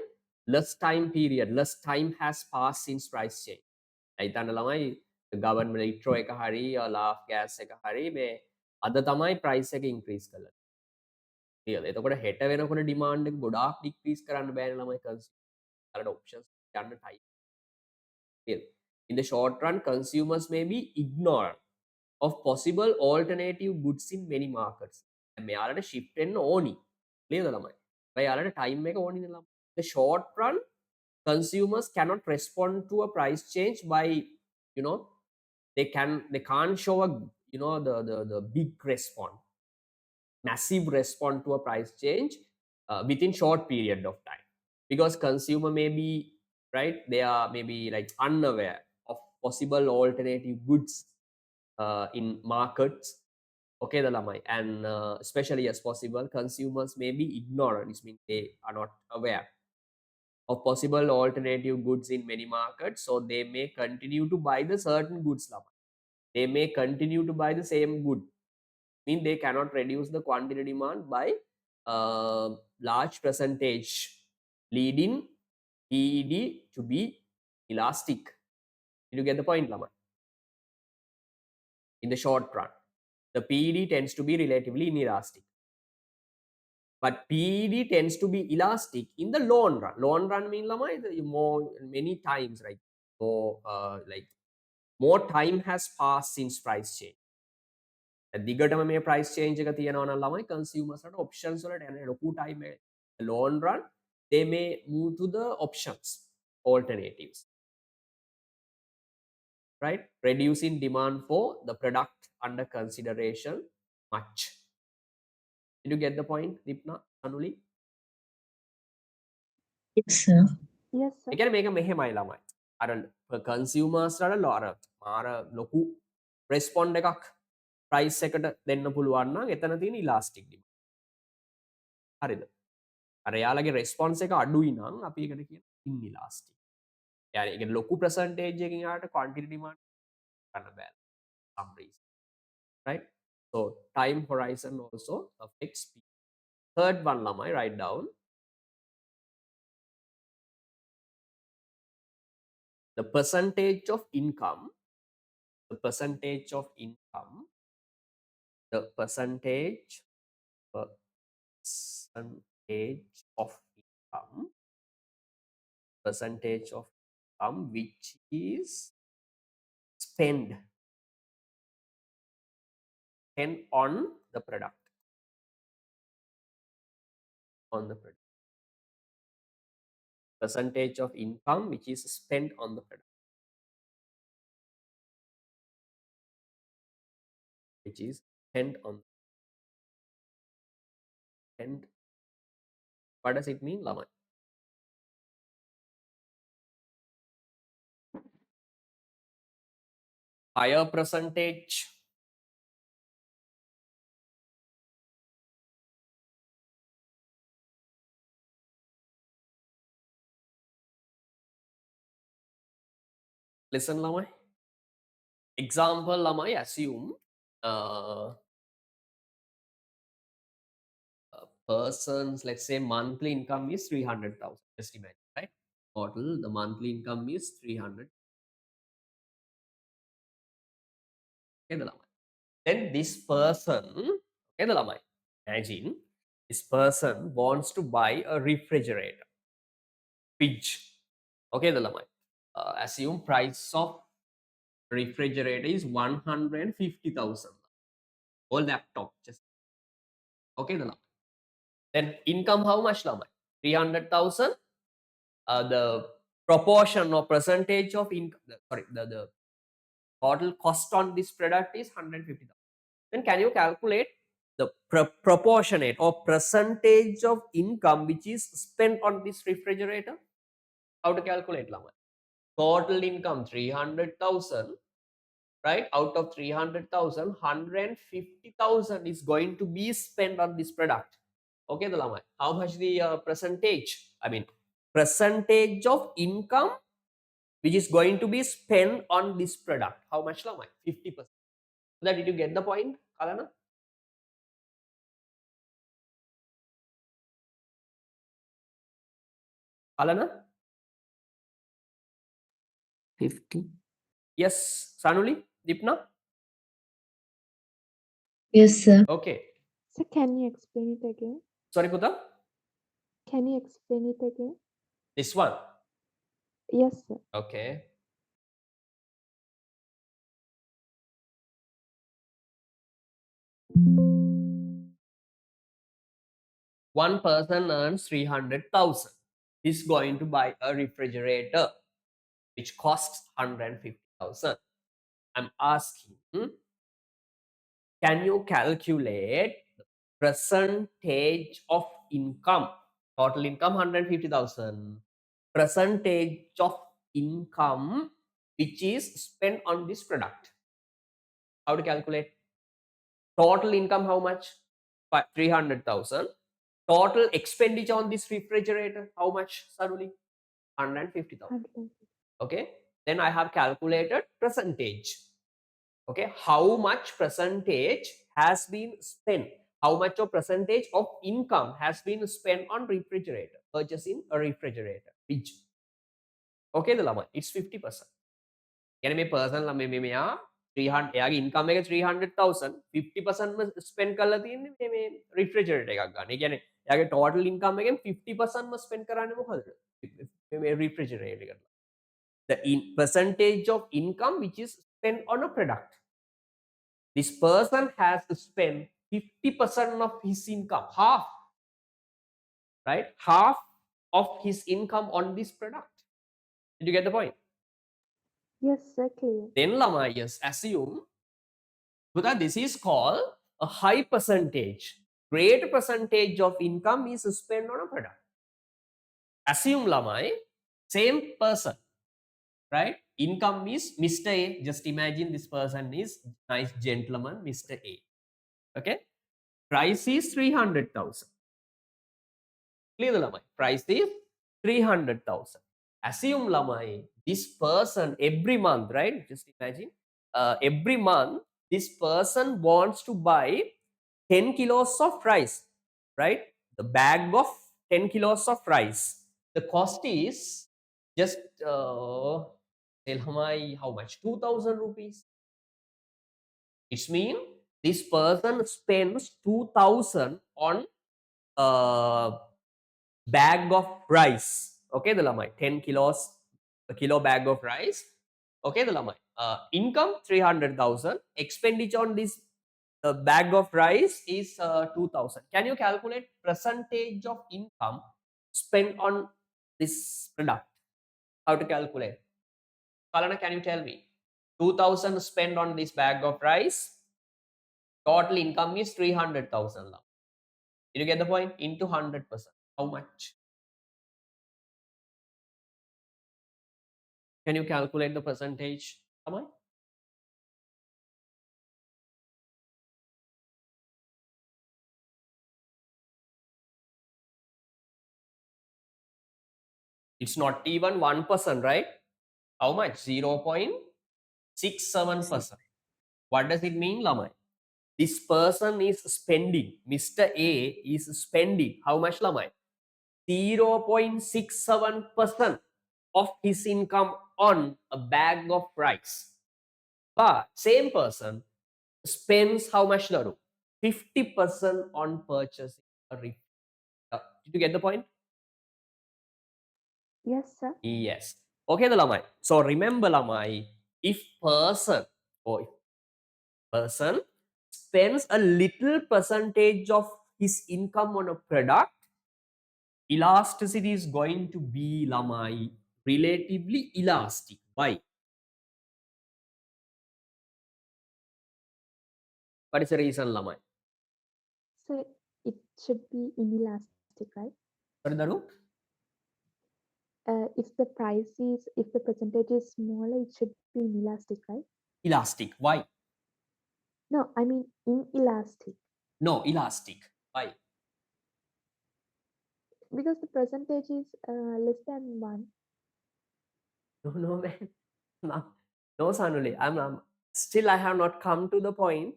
less time period, less time has passed since price change. හිතන්න ළමයි government electro එක හරි laugh gas එක හරි මේ අද තමයි price එක ඉන්ක්‍රීස් කළා. කියලා. එතකොට හෙට වෙනකොට ඩිමාන්ඩ් එක ගොඩාක් ඩික්‍රීස් කරන්න බෑනේ ළමයි කන්සියුමර්ට ඔප්ෂන්ස් ගන්න time. In the short run, consumers may be ignorant of possible alternative goods in many markets. මෙයාලට shift වෙන්න ඕනි. නේද ළමයි? එයාලට time එක ඕනි නේ ළමයි. The short run, consumers cannot respond to a price change by, you know, they can't show a, you know, the big response, massive response to a price change within short period of time, because consumer may be, right, they are maybe like unaware of possible alternative goods in markets. Okay, the lamai, and especially as possible consumers may be ignorant, it means they are not aware of possible alternative goods in many markets, so they may continue to buy the certain goods lamai. They may continue to buy the same good, mean they cannot reduce the quantity demand by large percentage, leading PED to be elastic. Did you get the point, Lama? In the short run, the PED tends to be relatively inelastic. But PED tends to be elastic in the long run. Long run mean Lama, more many times, right? More like more time has passed since price change. දිගටම මේ price change එක තියෙනවා නම් ළමයි consumers වලට options වලට යන ලොකු time එක long run they may move to the options, alternatives, right, reducing demand for the product under consideration much. Did you get the point, Dipna, Anuli? Yes, sir. Yes, A sir. කියන්නේ මේක මෙහෙමයි ළමයි අර consumers වල අර මාර ලොකු respond එකක් price එකට දෙන්න පුළුවන් නම් එතන තියෙන elastic demand. හරිද? අර යාලගේ රෙස්පොන්ස් එක අඩුයි නම් අපි ඒකට කියන ඉන්ඉලාස්ටික්. يعني ඒක ලොකු percentage එකකින් යාට quantity demand ගන්න බෑ. some reason, right? So time horizon also affects P. Third one lamai, write down the percentage of income, the percentage of income, the percentage of income, percentage of income which is spent on the product, on the product, percentage of income which is spent on the product, which is spent on. And what does it mean, Laman? Higher percentage Listen lamai. Example lamai, assume a person's, let's say, monthly income is 300,000. Just imagine, right? Total, the monthly income is 300. Okay, the lamai. Then this person, okay, the lamai. Imagine this person wants to buy a refrigerator, fridge. Okay, the lamai. Assume price of refrigerator is 150,000 or laptop. Just okay, the lamai. Then income how much lamai? 300,000. The proportion or percentage of income, sorry, the total cost on this product is 150,000. Then can you calculate the proportionate or percentage of income which is spent on this refrigerator? How to calculate lamai? Total income 300,000, right? Out of 300,000, 150,000 is going to be spent on this product. Okay, the lamai. How much the percentage? I mean, percentage of income which is going to be spent on this product. How much lamai? 50%. That did you get the point, Kalana? Kalana? 50. Yes, Sanuli, Dipna? Yes, sir. Okay. So can you explain it again? Sorry, Puta? Can you explain it again? This one. Yes, sir. Okay. One person earns 300,000. He's going to buy a refrigerator which costs 150,000. I'm asking, can you calculate the percentage of income? Total income 150,000. Percentage of income which is spent on this product. How to calculate? Total income how much? 300,000. Total expenditure on this refrigerator how much, Saruli? 150,000. 150. Okay. Then I have calculated percentage. Okay, how much percentage has been spent? How much of percentage of income has been spent on refrigerator? Purchasing a refrigerator. Which? Okay, the lamai. It's 50%. Can me person lamai me meya 300 එයාගේ income එක 300,000 50% spend කරලා තියෙන්නේ මේ refrigerator එකක් ගන්න. ඒ කියන්නේ එයාගේ total income එකෙන් 50% spend කරන්නේ මොකද? මේ refrigerator එකට. The percentage of income which is spent on a product. This person has to spend 50% of his income, half, right? Half of his income on this product. Did you get the point? Yes, sir, clear. Then Lama, yes, assume that this is called a high percentage. Great percentage of income is spent on a product. Assume Lamai, same person, right? Income is Mr. A. Just imagine this person is nice gentleman, Mr. A. Okay. Price is 300,000. Clear the lamai. Price is 300,000. Assume lamai, this person every month, right? Just imagine, every month this person wants to buy 10 kilos of rice, right? The bag of 10 kilos of rice. The cost is just tell how much? 2,000 rupees. It means this person spends 2,000 on uh, bag of rice. Okay, the lamai 10 kilos, a kilo bag of rice. Okay, the lamai income 300,000. Expenditure on this bag of rice is 2,000. Can you calculate percentage of income spent on this product? How to calculate? Kalana, can you tell me? 2,000 spent on this bag of rice. Total income is 300,000. Did you get the point? Into 100%. How much? Can you calculate the percentage? Am I? It's not even 1%, right? How much? 0.67%. What does it mean, Lamai? This person is spending, Mr. A is spending, how much, Lamai? 0.67% of his income on a bag of rice. But same person spends how much, Laru? 50% on purchasing a refill. Did you get the point? Yes, sir. Yes. Okay, the Lamai. So remember, Lamai, if person or if person spends a little percentage of his income on a product, elasticity is going to be, Lamai, relatively elastic. Why? What is the reason, Lamai? So it should be inelastic, right? Sorry, Daru? If the percentage is smaller, it should be inelastic, right? Elastic. Why? No, I mean inelastic. No, elastic. Why? Because the percentage is less than 1. No, man. No, no, Sanuli. I'm still, I have not come to the point.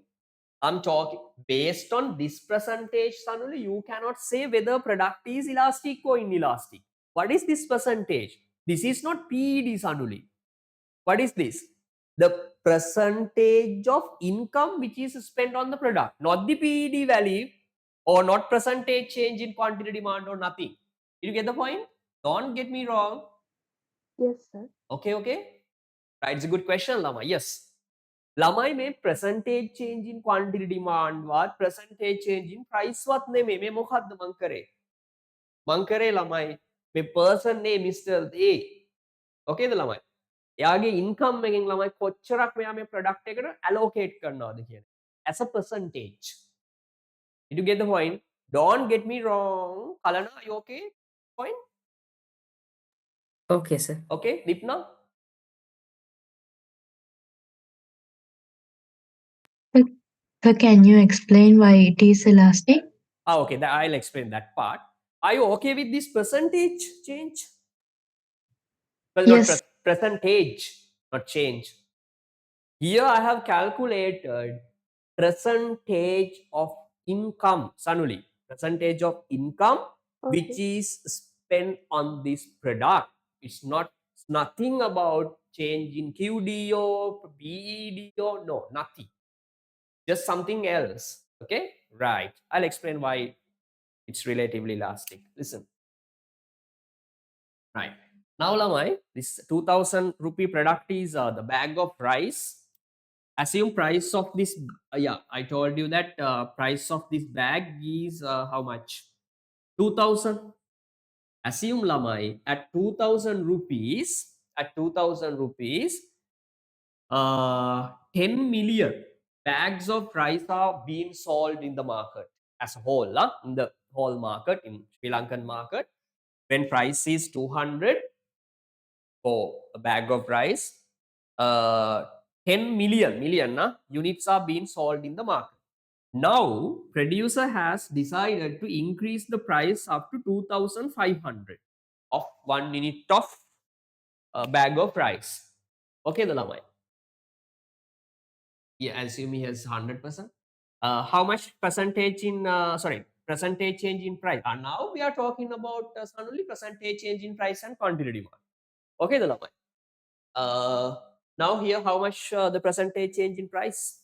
I'm talking based on this percentage, Sanuli. You cannot say whether product is elastic or inelastic. What is this percentage? This is not PED, Sanuli. What is this? The percentage of income which is spent on the product, not the PED value or not percentage change in quantity demand or nothing. Did you get the point? Don't get me wrong. Yes, sir. Okay, okay. Right, it's a good question, Lama. Yes. ළමයි මේ percentage change in quantity demand වත් percentage change in price වත් නෙමෙයි මේ මොකද්ද මං කරේ ළමයි මේ person name Mr. A ඕකේද ළමයි එයාගේ income එකෙන් ළමයි කොච්චරක් මෙයා මේ product එකට allocate කරනවද කියන as a percentage. Did you get the point? Don't get me wrong. Kalana, are you okay? Point? Okay, sir. Okay, Dipna? But can you explain why it is elastic? Okay, I'll explain that part. Are you okay with this percentage change? Well, not Yes. percentage, not change. Here I have calculated percentage of income, Sanuli, percentage of income which Okay. is spent on this product. It's nothing about change in QDO, BEDO, no, nothing. Just something else. Okay, right. I'll explain why it's relatively elastic. Listen. Right. Now, Lamai, this 2000 rupee product is the bag of rice. Assume price of this, yeah, I told you that price of this bag is how much? 2000. Assume, Lamai, at 2000 rupees, 10 million bags of rice are being sold in the market as a whole, in the whole market, in Sri Lankan market. When price is 200 for a bag of rice, 10 million units are being sold in the market. Now, producer has decided to increase the price up to 2,500 of 1 unit of bag of rice. Okay, the lamai. Yeah, assume he has 100%. How much percentage in, percentage change in price? And now we are talking about only percentage change in price and quantity demand. Okay, the lamai. Now here, how much the percentage change in price?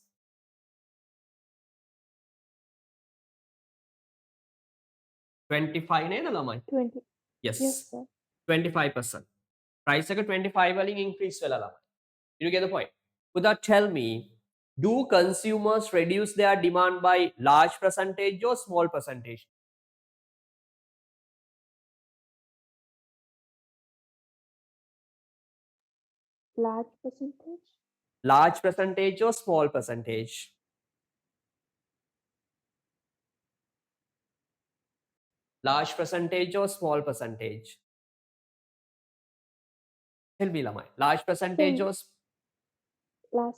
25 නේද ළමයි? 20. Yes. Yes, sir. 25%. Price එක 25 වලින් increase වෙලා ළමයි. Did you get the point? Uda, tell me, do consumers reduce their demand by large percentage or small percentage? Large percentage. Large percentage or small percentage? Large percentage or small percentage? Tell me, ළමයි. Large percentage So or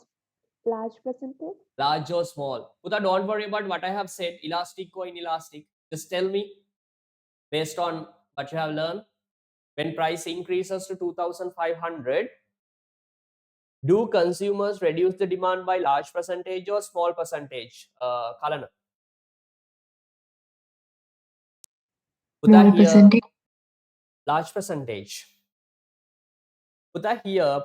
large percentage. large or small? Uda, don't worry about what I have said, elastic or inelastic. Just tell me, based on what you have learned, when price increases to 2,500, Do consumers reduce the demand by large percentage or small percentage? Kalana. Put Small that here, percentage. large percentage. Put that here,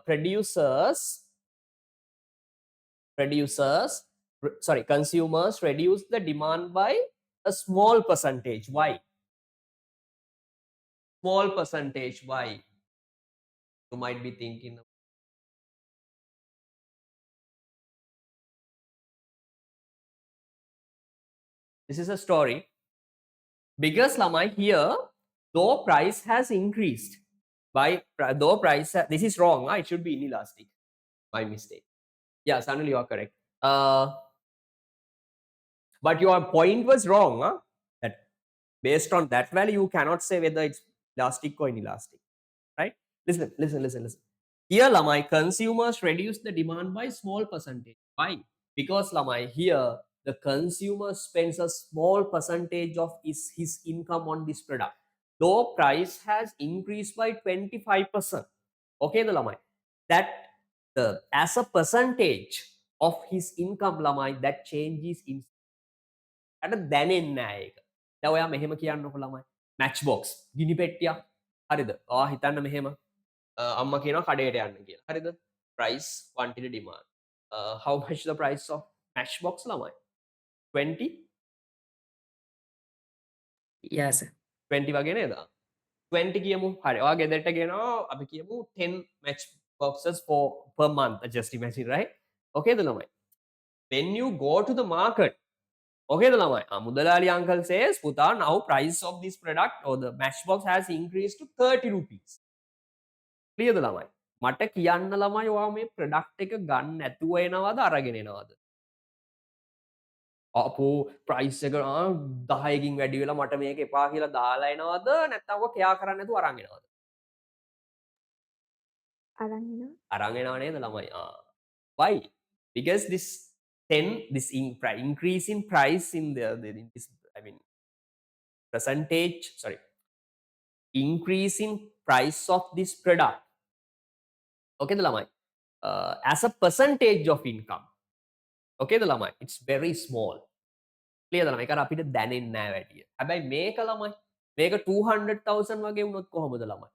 consumers reduce the demand by a small percentage. Why? Small percentage. Why? You might be thinking. This is a story. Because lamai here, though price has increased by though price this is wrong. It should be inelastic. My mistake. Yeah, suddenly you are correct. But your point was wrong. That based on that value, you cannot say whether it's elastic or inelastic. Right? Listen. Here, lamai consumers reduce the demand by small percentage. Why? Because lamai here the consumer spends a small percentage of his income on this product. Though price has increased by 25%. Okay, the lamai. That the as a percentage of his income lamai, that changes in අට දැනෙන්නේ නැහැ ඒක. දැන් ඔයා මෙහෙම කියන්නකො ළමයි. Match box ගිනි පෙට්ටියක්. හරිද? ඔයා හිතන්න මෙහෙම අම්මා කියනවා කඩේට යන්න කියලා. හරිද? price quantity demand. How much the price of matchbox ළමයි? 20 Yeah, sir. 20 වගේ නේද? 20 කියමු. හරි. ඔයා ගෙදරට ගෙනවා අපි කියමු 10 match boxes for per month. Just imagine, right? Okay ද ළමයි? When you go to the market, okay the lamai. Mudalali uncle says, Puta, now price of this product or the matchbox has increased to 30 rupees. Clear the lamai. මට කියන්න ළමයි ඔයා මේ product එක ගන්න නැතුව එනවද අරගෙන එනවද? අපෝ ප්‍රයිස් එක 10කින් වැඩි වෙලා මට මේක එපා කියලා දාලා එනවද නැත්නම් ඔක කෙයා කරන්නේ නැතුව අරන් එනවද? අරන් එනවා. අරන් එනව නේද ළමයි? Why? Because this increase in price in in this, I mean, percentage, sorry, increase in price of this product, okay the lamai, as a percentage of income, okay the lamai, it's very small. Clear the lamai ekara අපිට දැනෙන්නේ නැහැ වැඩිය. හැබැයි මේක ළමයි මේක 200,000 වගේ වුණොත් කොහොමද ළමයි?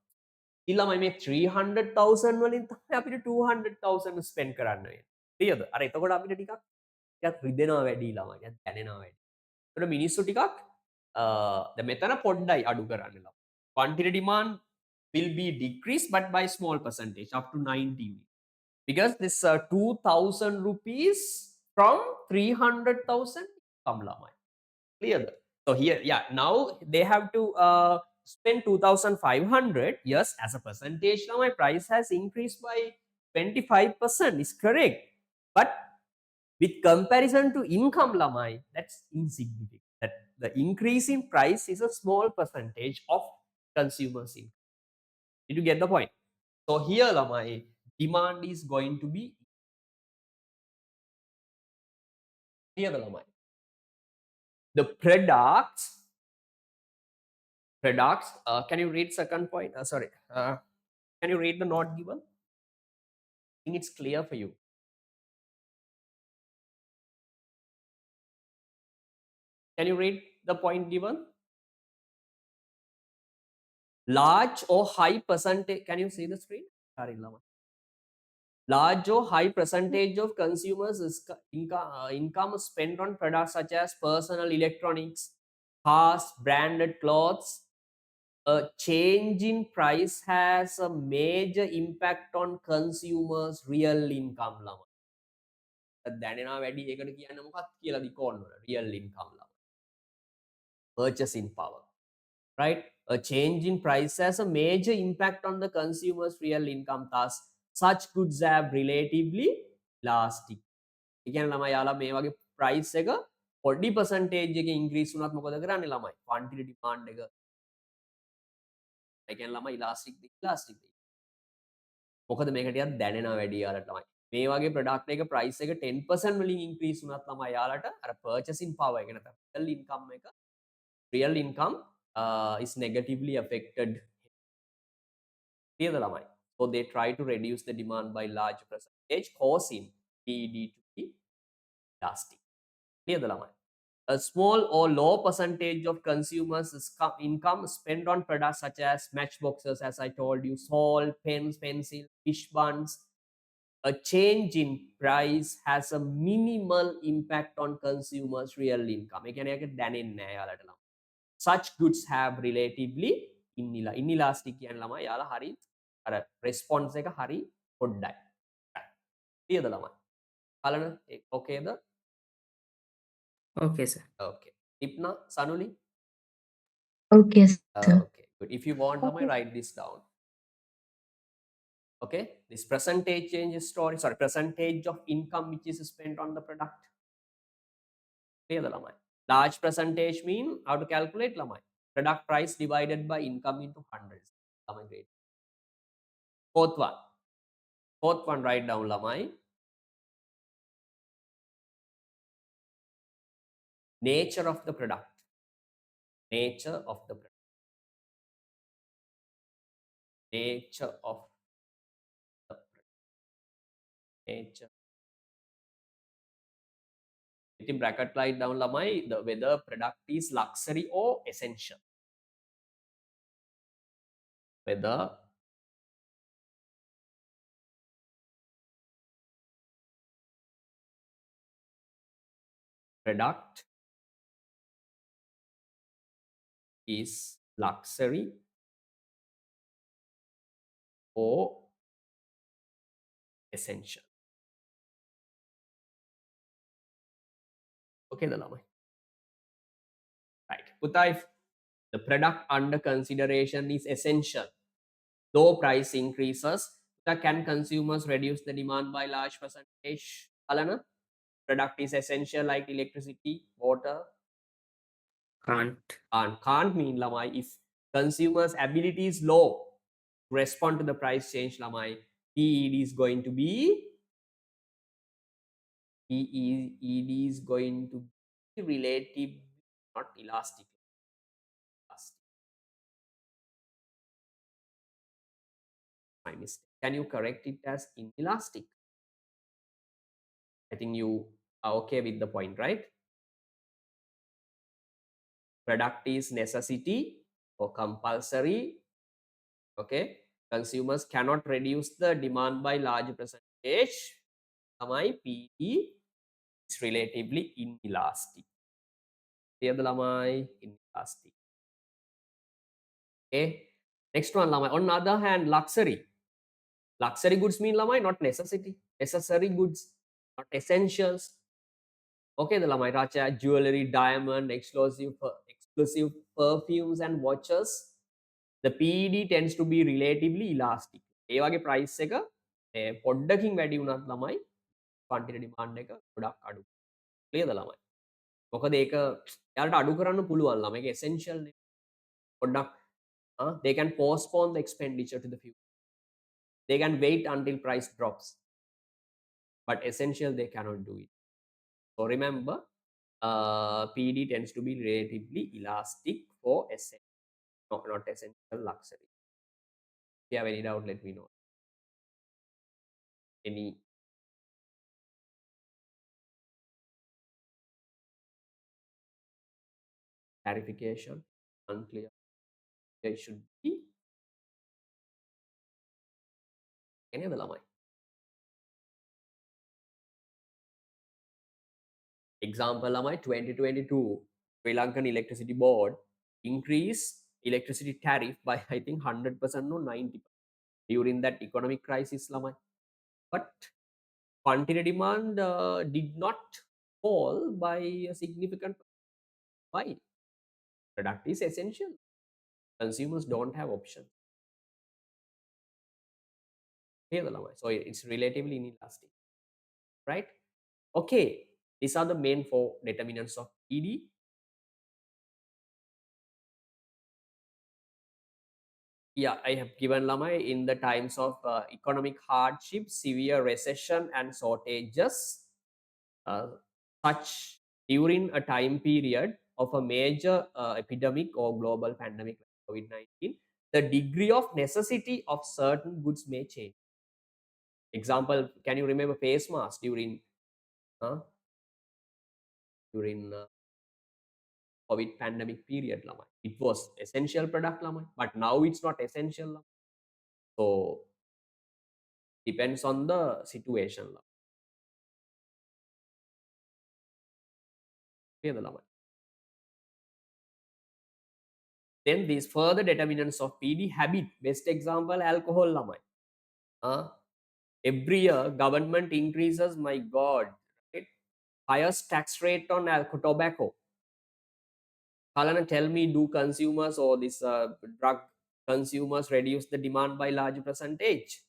ඊළමයි මේ 300,000 වලින් තමයි අපිට 200,000 ස්පෙන්ඩ් කරන්න වෙන්නේ. ක්ලියර්ද? අර එතකොට අපිට ටිකක් රිදෙනවා වැඩි ළමයි. ටිකක් දැනෙනවා වැඩි. ඒතකොට මිනිස්සු ටිකක් දැන් මෙතන පොඩ්ඩයි අඩු කරන්න ළමයි. Quantity demand will be decreased but by small percentage up to 90, because this 2,000 rupees from 300,000 come lamai. Clear? So here, yeah, now they have to spend 2,500. Yes, as a percentage now my price has increased by 25%, is correct. But with comparison to income lamai, that's insignificant. That the increase in price is a small percentage of consumers income. Did you get the point? So here lamai, demand is going to be here lamai. The products, can you read second point? Sorry, can you read the note given? I think it's clear for you. Can you read the point given? Large or high percentage, can you see the screen? Sorry, Lama. Large or high percentage of consumers' income spent on products such as personal electronics, cars, branded clothes. A change in price has a major impact on consumers' real income. Lama. දැනෙනවා වැඩි ඒකට කියන්න මොකක්ද කියලා දිකෝන් වල real income ළමයි. Purchasing power, right? A change in price has a major impact on the consumer's real income. Thus, such goods have relatively elastic. ඒ කියන්නේ ළමයි යාලා මේ වගේ price එක පොඩි percentage එකකින් increase වුණත් මොකද කරන්නේ ළමයි? Quantity demand එක ඒ කියන්නේ ළමයි elastic. මොකද මේක ටිකක් දැනෙනවා වැඩි යාලට ළමයි. මේ වගේ ප්‍රොඩක්ට් එක price එක 10% වලින් increase වුණත් ළමයි යාලට අර purchasing power එක නැත්නම් real income is negatively affected. Clear the lamai. So they try to reduce the demand by large percent. causing PED to be elastic. Clear the lamai? A small or low percentage of consumers' income spent on products such as matchboxes, as I told you, salt, pens, pencil, fish buns. A change in price has a minimal impact on consumers' real income. ඒ කියන්නේ ඒක දැනෙන්නේ නැහැ යාලට ළම. Such goods have relatively inelastic කියන ළමයි යාලා හරි අර response එක හරි පොඩ්ඩයි. Clear ද ළමයි? බලන්න ඕකේද? Okay, sir. Okay. Ipna, Sanuli? Okay, sir. Okay, good. If you want, ළමයි, Okay. write this down. Okay, this percentage change story, sorry, percentage of income which is spent on the product. Clear the lamai. Large percentage mean how to calculate lamai. Product price divided by income into hundreds. Lamai great. Fourth one. Fourth one, write down lamai. Nature of the product. Nature of the product. Nature of the product. Nature. In bracket write down lamai the whether product is luxury or essential. Whether product is luxury or essential. Okay, the lamai. Right. Putta, if the product under consideration is essential, though price increases, can consumers reduce the demand by large percentage? Alana, product is essential like electricity, water, Can't. and can't mean lamai if consumers' ability is low to respond to the price change lamai. PED is going to be PED is going to be relative, not elastic. My mistake. Can you correct it as inelastic? I think you are okay with the point, right? Product is necessity or compulsory. Okay. Consumers cannot reduce the demand by large percentage. My PE is relatively inelastic. Clear the lamai? Inelastic. Okay. Next one, lamai. On the other hand, luxury. Luxury goods mean lamai, not necessity. Necessary goods, not essentials. Okay, the lamai racha, jewelry, diamond, exclusive perfumes and watches. The PED tends to be relatively elastic. ඒ වගේ price එක පොඩ්ඩකින් වැඩි වුණත් ළමයි quantity demand එක ගොඩක් අඩු. clear ද ළමයි? මොකද ඒක යාලට අඩු කරන්න පුළුවන් ළමයි. ඒක essential නේ. පොඩ්ඩක් they can postpone the expenditure to the future. They can wait until price drops. But essential they cannot do it. So remember, PED tends to be relatively elastic for essential, not essential luxury. If you have any doubt, let me know. Any clarification? Unclear? There should be any other lamai. Example lamai 2022 Sri Lankan Electricity Board increased electricity tariff by I think 100% or 90% during that economic crisis lamai. But quantity demand did not fall by a significant. Why? Product is essential. Consumers don't have option. So it's relatively inelastic, right? Okay, these are the main four determinants of ED. Yeah, I have given lamai in the times of economic hardship, severe recession, and shortages. Such during a time period of a major epidemic or global pandemic like COVID-19, the degree of necessity of certain goods may change. Example, can you remember face mask during during COVID pandemic period lamai? It was essential product lamai, but now it's not essential lamai. So depends on the situation lamai. Clear lamai? Then these further determinants of PD habit. Best example, alcohol lamai. Every year government increases, my God, right? Highest tax rate on tobacco. Kalana, tell me, do consumers or this drug consumers reduce the demand by large percentage?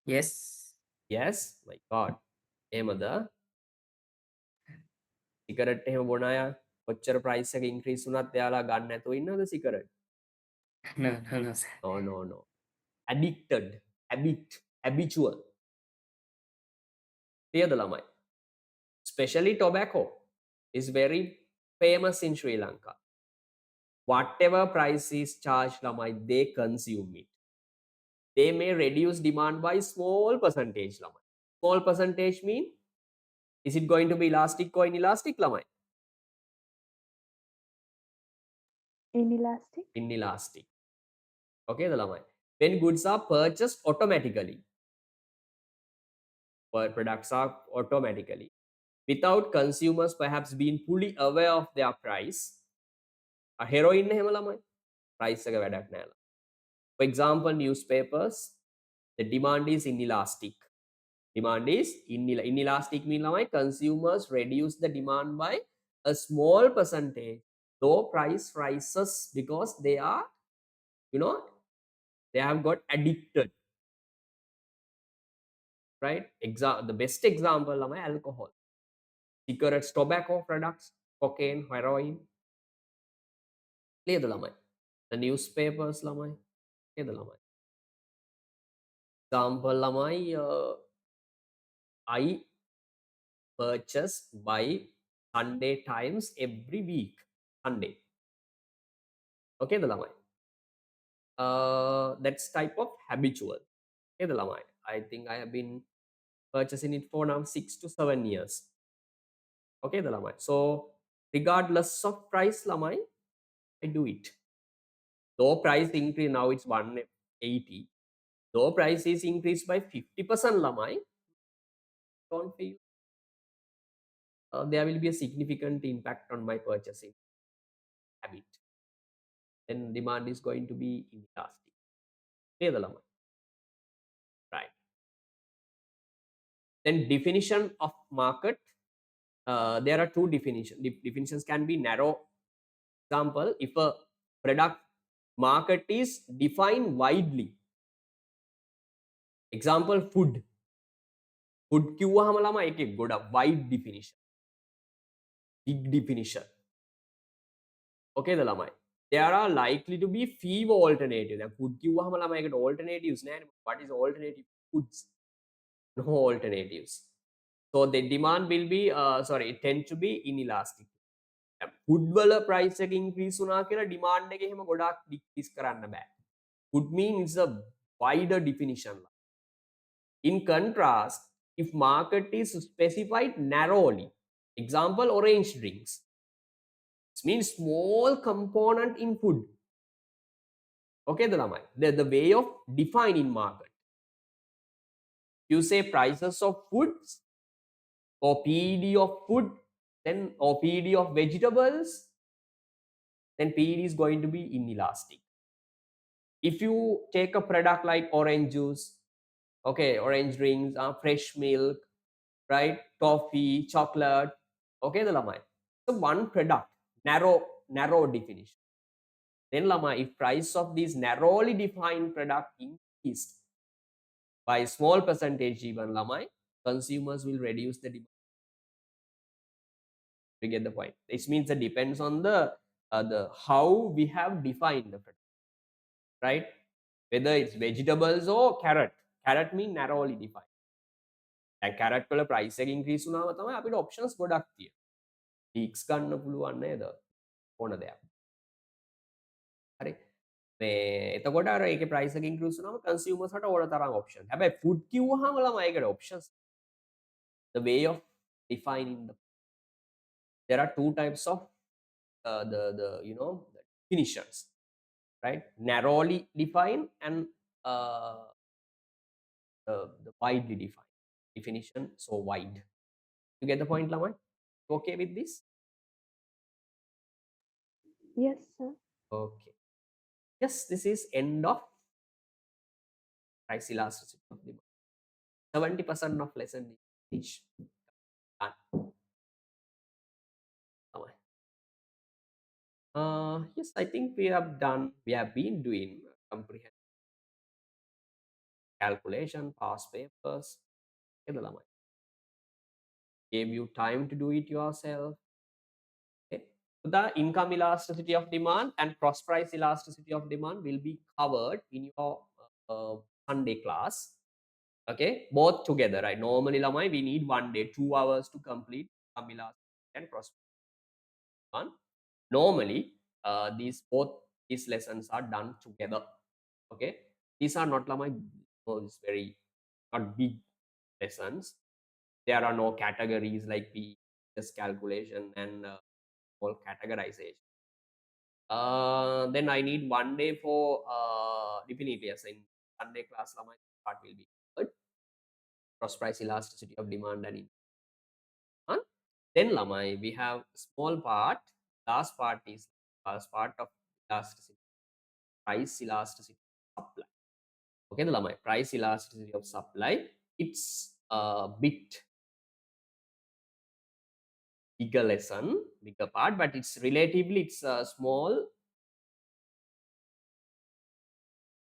Yes. Yes, my God. Emada cigarette එහෙම බොන අය කොච්චර price එක increase වුණත් එයාලා ගන්න නැතුව ඉන්නවද cigarette? No, no, no, sir. No, no, no. Addicted, habitual. Clear the lamai. Especially tobacco is very famous in Sri Lanka. Whatever price is charged lamai, they consume it. They may reduce demand by small percentage lamai. Small percentage mean, is it going to be elastic or inelastic lamai? Inelastic. Inelastic. Okay, the lamai. When goods are purchased automatically, products are automatically, without consumers perhaps being fully aware of their price. A heroin එහෙම ළමයි price එක වැඩක් නෑ. For example, newspapers, the demand is inelastic. Demand is inelastic mean ළමයි consumers reduce the demand by a small percentage, though price rises because they are, you know, they have got addicted, right? The best example ළමයි alcohol, cigarettes, tobacco products, cocaine, heroin. Clear the ළමයි. The newspapers ළමයි. Clear the ළමයි. Example ළමයි I purchase by Sunday times every week. Sunday. Okay, the ළමයි. That's type of habitual. Okay, the ළමයි. I think I have been purchasing it for now 6 to 7 years. Okay, the ළමයි. So regardless of price ළමයි, I do it. Though price increase, now it's 180. Though price is increased by 50% ළමයි, don't feel there will be a significant impact on my purchasing habit. Then demand is going to be inelastic. Clear the llama? Right. Then definition of market. There are two definitions. Definitions can be narrow. Example, if a product market is defined widely. Example, food. Food කිව්වහම ළමයි ඒකේ ගොඩක් wide definition. Big definition. Okay, the ළමයි. There are likely to be few alternatives. දැන් food කිව්වහම ළමයි ඒකට alternatives නෑනේ. What is alternative foods? No alternatives. So the demand will be it tend to be inelastic. Food වල price එක increase වුණා කියලා demand එක එහෙම ගොඩාක් decrease කරන්න බෑ. Food means a wider definition. In contrast, if market is specified narrowly, example orange drinks, it means small component in food. Okay, the way of defining market. You say prices of foods or PED of food, then or PED of vegetables, then PED is going to be inelastic. If you take a product like orange juice, okay, orange drinks, fresh milk, right, toffee, chocolate, okay, the lamai. So one product, narrow definition. Then lamai, if price of this narrowly defined product increased by small percentage even lamai, consumers will reduce the demand. You get the point. This means it depends on the how we have defined the product, right? Whether it's vegetables or carrot. Carrot mean narrowly defined. දැන් carrot වල price එක increase වුණාම තමයි අපිට options ගොඩක් තියෙන්නේ. Leeks ගන්න පුළුවන් නේද? ඕන දෙයක්. හරි. එතකොට අර ඒකේ ප්‍රයිස් එක ඉන්ක්‍රීස් වුණාම කන්සියුමර්ස්ට ඕන තරම් ඔප්ෂන්. හැබැයි ෆුඩ් කිව්වහම ළමයි ඒකට options. The way of defining there are two types of the the definitions, right? Narrowly defined and the widely defined definition. So wide. You get the point, Lamai? Okay with this? Yes, sir. Okay. Yes, this is end of price elasticity of demand. 70% of lesson is done. Lamai. Yes, I think we have done. We have been doing comprehensive calculation, past papers. Okay, Lamai. Gave you time to do it yourself. Okay. The income elasticity of demand and cross price elasticity of demand will be covered in your Sunday class. Okay, both together, right? Normally, Lamai, we need 1 day, 2 hours to complete income elasticity and cross price demand. Normally, these lessons are done together. Okay, these are not Lamai, it's very not big lessons. There are no categories like P, just calculation and all categorization. Then I need 1 day for definitely yes, in Sunday class my part will be covered. Cross price elasticity of demand and demand. Then Lamai we have small part. Last part is last part of elasticity, price elasticity of supply. Okay, the Lamai price elasticity of supply. It's a bit bigger lesson, bigger part, but it's relatively it's a small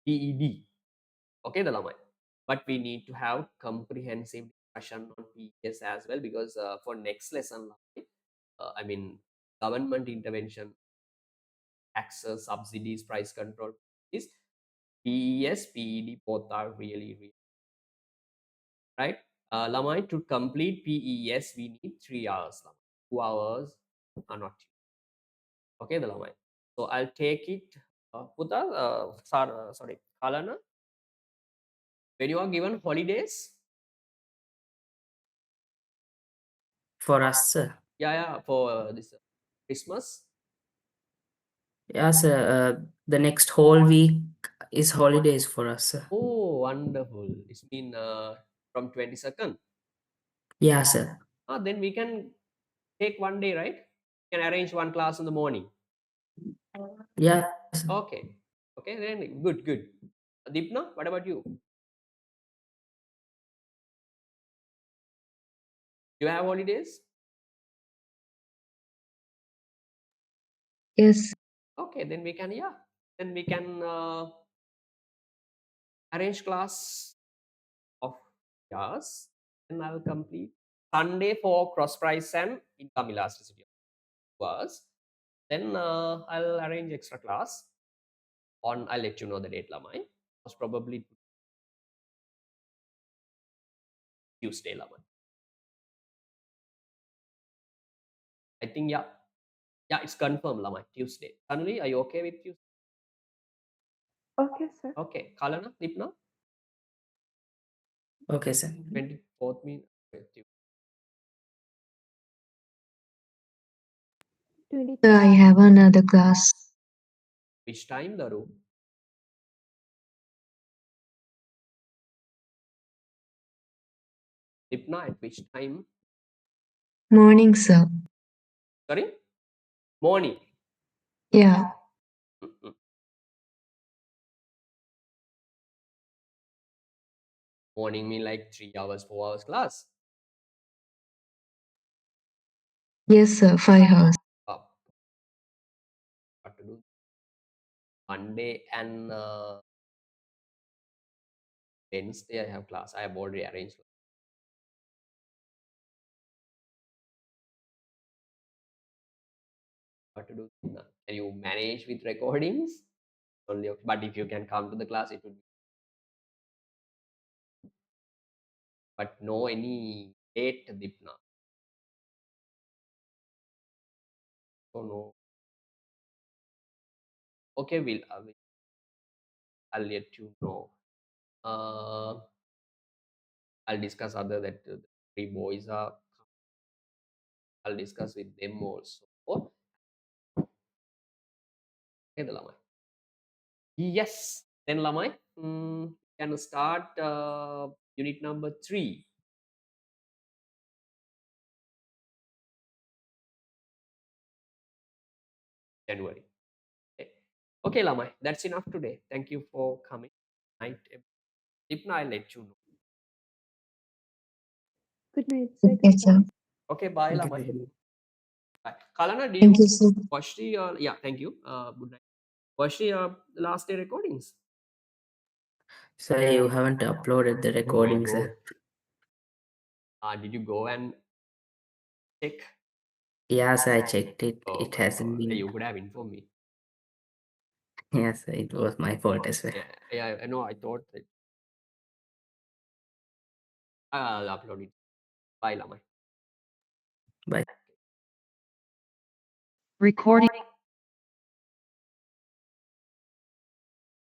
PED. Okay, the Lamai. But we need to have comprehensive discussion on PES as well because for next lesson, I mean, government intervention, access, subsidies, price control, is PES, PED both are really, really right. Lamai, to complete PES, we need 3 hours. Lamai. 2 hours are not. Okay, the Lamai. So I'll take it. Puta, sorry, Kalana, when you are given holidays, For us, sir. yeah, for this Christmas. Yeah, sir. The next whole week is holidays for us, sir. Oh, wonderful. It's been from 22nd. Yeah, sir. Then we can take 1 day, right? We can arrange one class in the morning. Yeah, sir. Okay. Okay, then good, good. Deepna, what about you? You have holidays? Yes. Okay, then we can, yeah. Then we can arrange class of yours. And I'll complete Sunday for cross price and income elasticity was. Then I'll arrange extra class on. I'll let you know the date, Lamai. Most probably Tuesday, Lamai. I think yeah, yeah, it's confirmed, Lamai. Tuesday. Suddenly, are you okay with Tuesday? Okay, sir. Okay, Kalana, Dipna, Okay, sir. 24th mean. Sir, I 23rd. have another class. Which time, Daru? Dipna, at which time? Morning, sir. Sorry, morning. Yeah. Mm-mm. Morning mean like 3 hours, 4 hours class. Yes, sir. 5 hours. Up. What to do? Monday and Wednesday I have class. I have already arranged. What to do? Can you manage with recordings? Only, okay. But if you can come to the class, it would be. But no any date, Dipna. So no. Okay, we'll I'll let you know. I'll discuss other that the 3 boys are. I'll discuss with them also. Okay, the lamai. Yes, then lamai. Can start unit number 3. January. Okay, lamai. That's enough today. Thank you for coming. Night. If not, I'll let you know. Good night, sir. Okay, sir. Goodbye. Okay, bye, Thank lamai. you. Bye. Kalana, do Thank you you, sir. watch the yeah, thank you. Good night. Watch the last day recordings. Sir, you haven't uploaded the recording, Go. sir. Did you go and check? Yes, I checked it. Oh It my hasn't god. Hey, been. you could have informed me. Yes, sir, it was my fault as well. Yeah, I know. I thought that I'll upload it. Bye, lamai. Bye. Recording.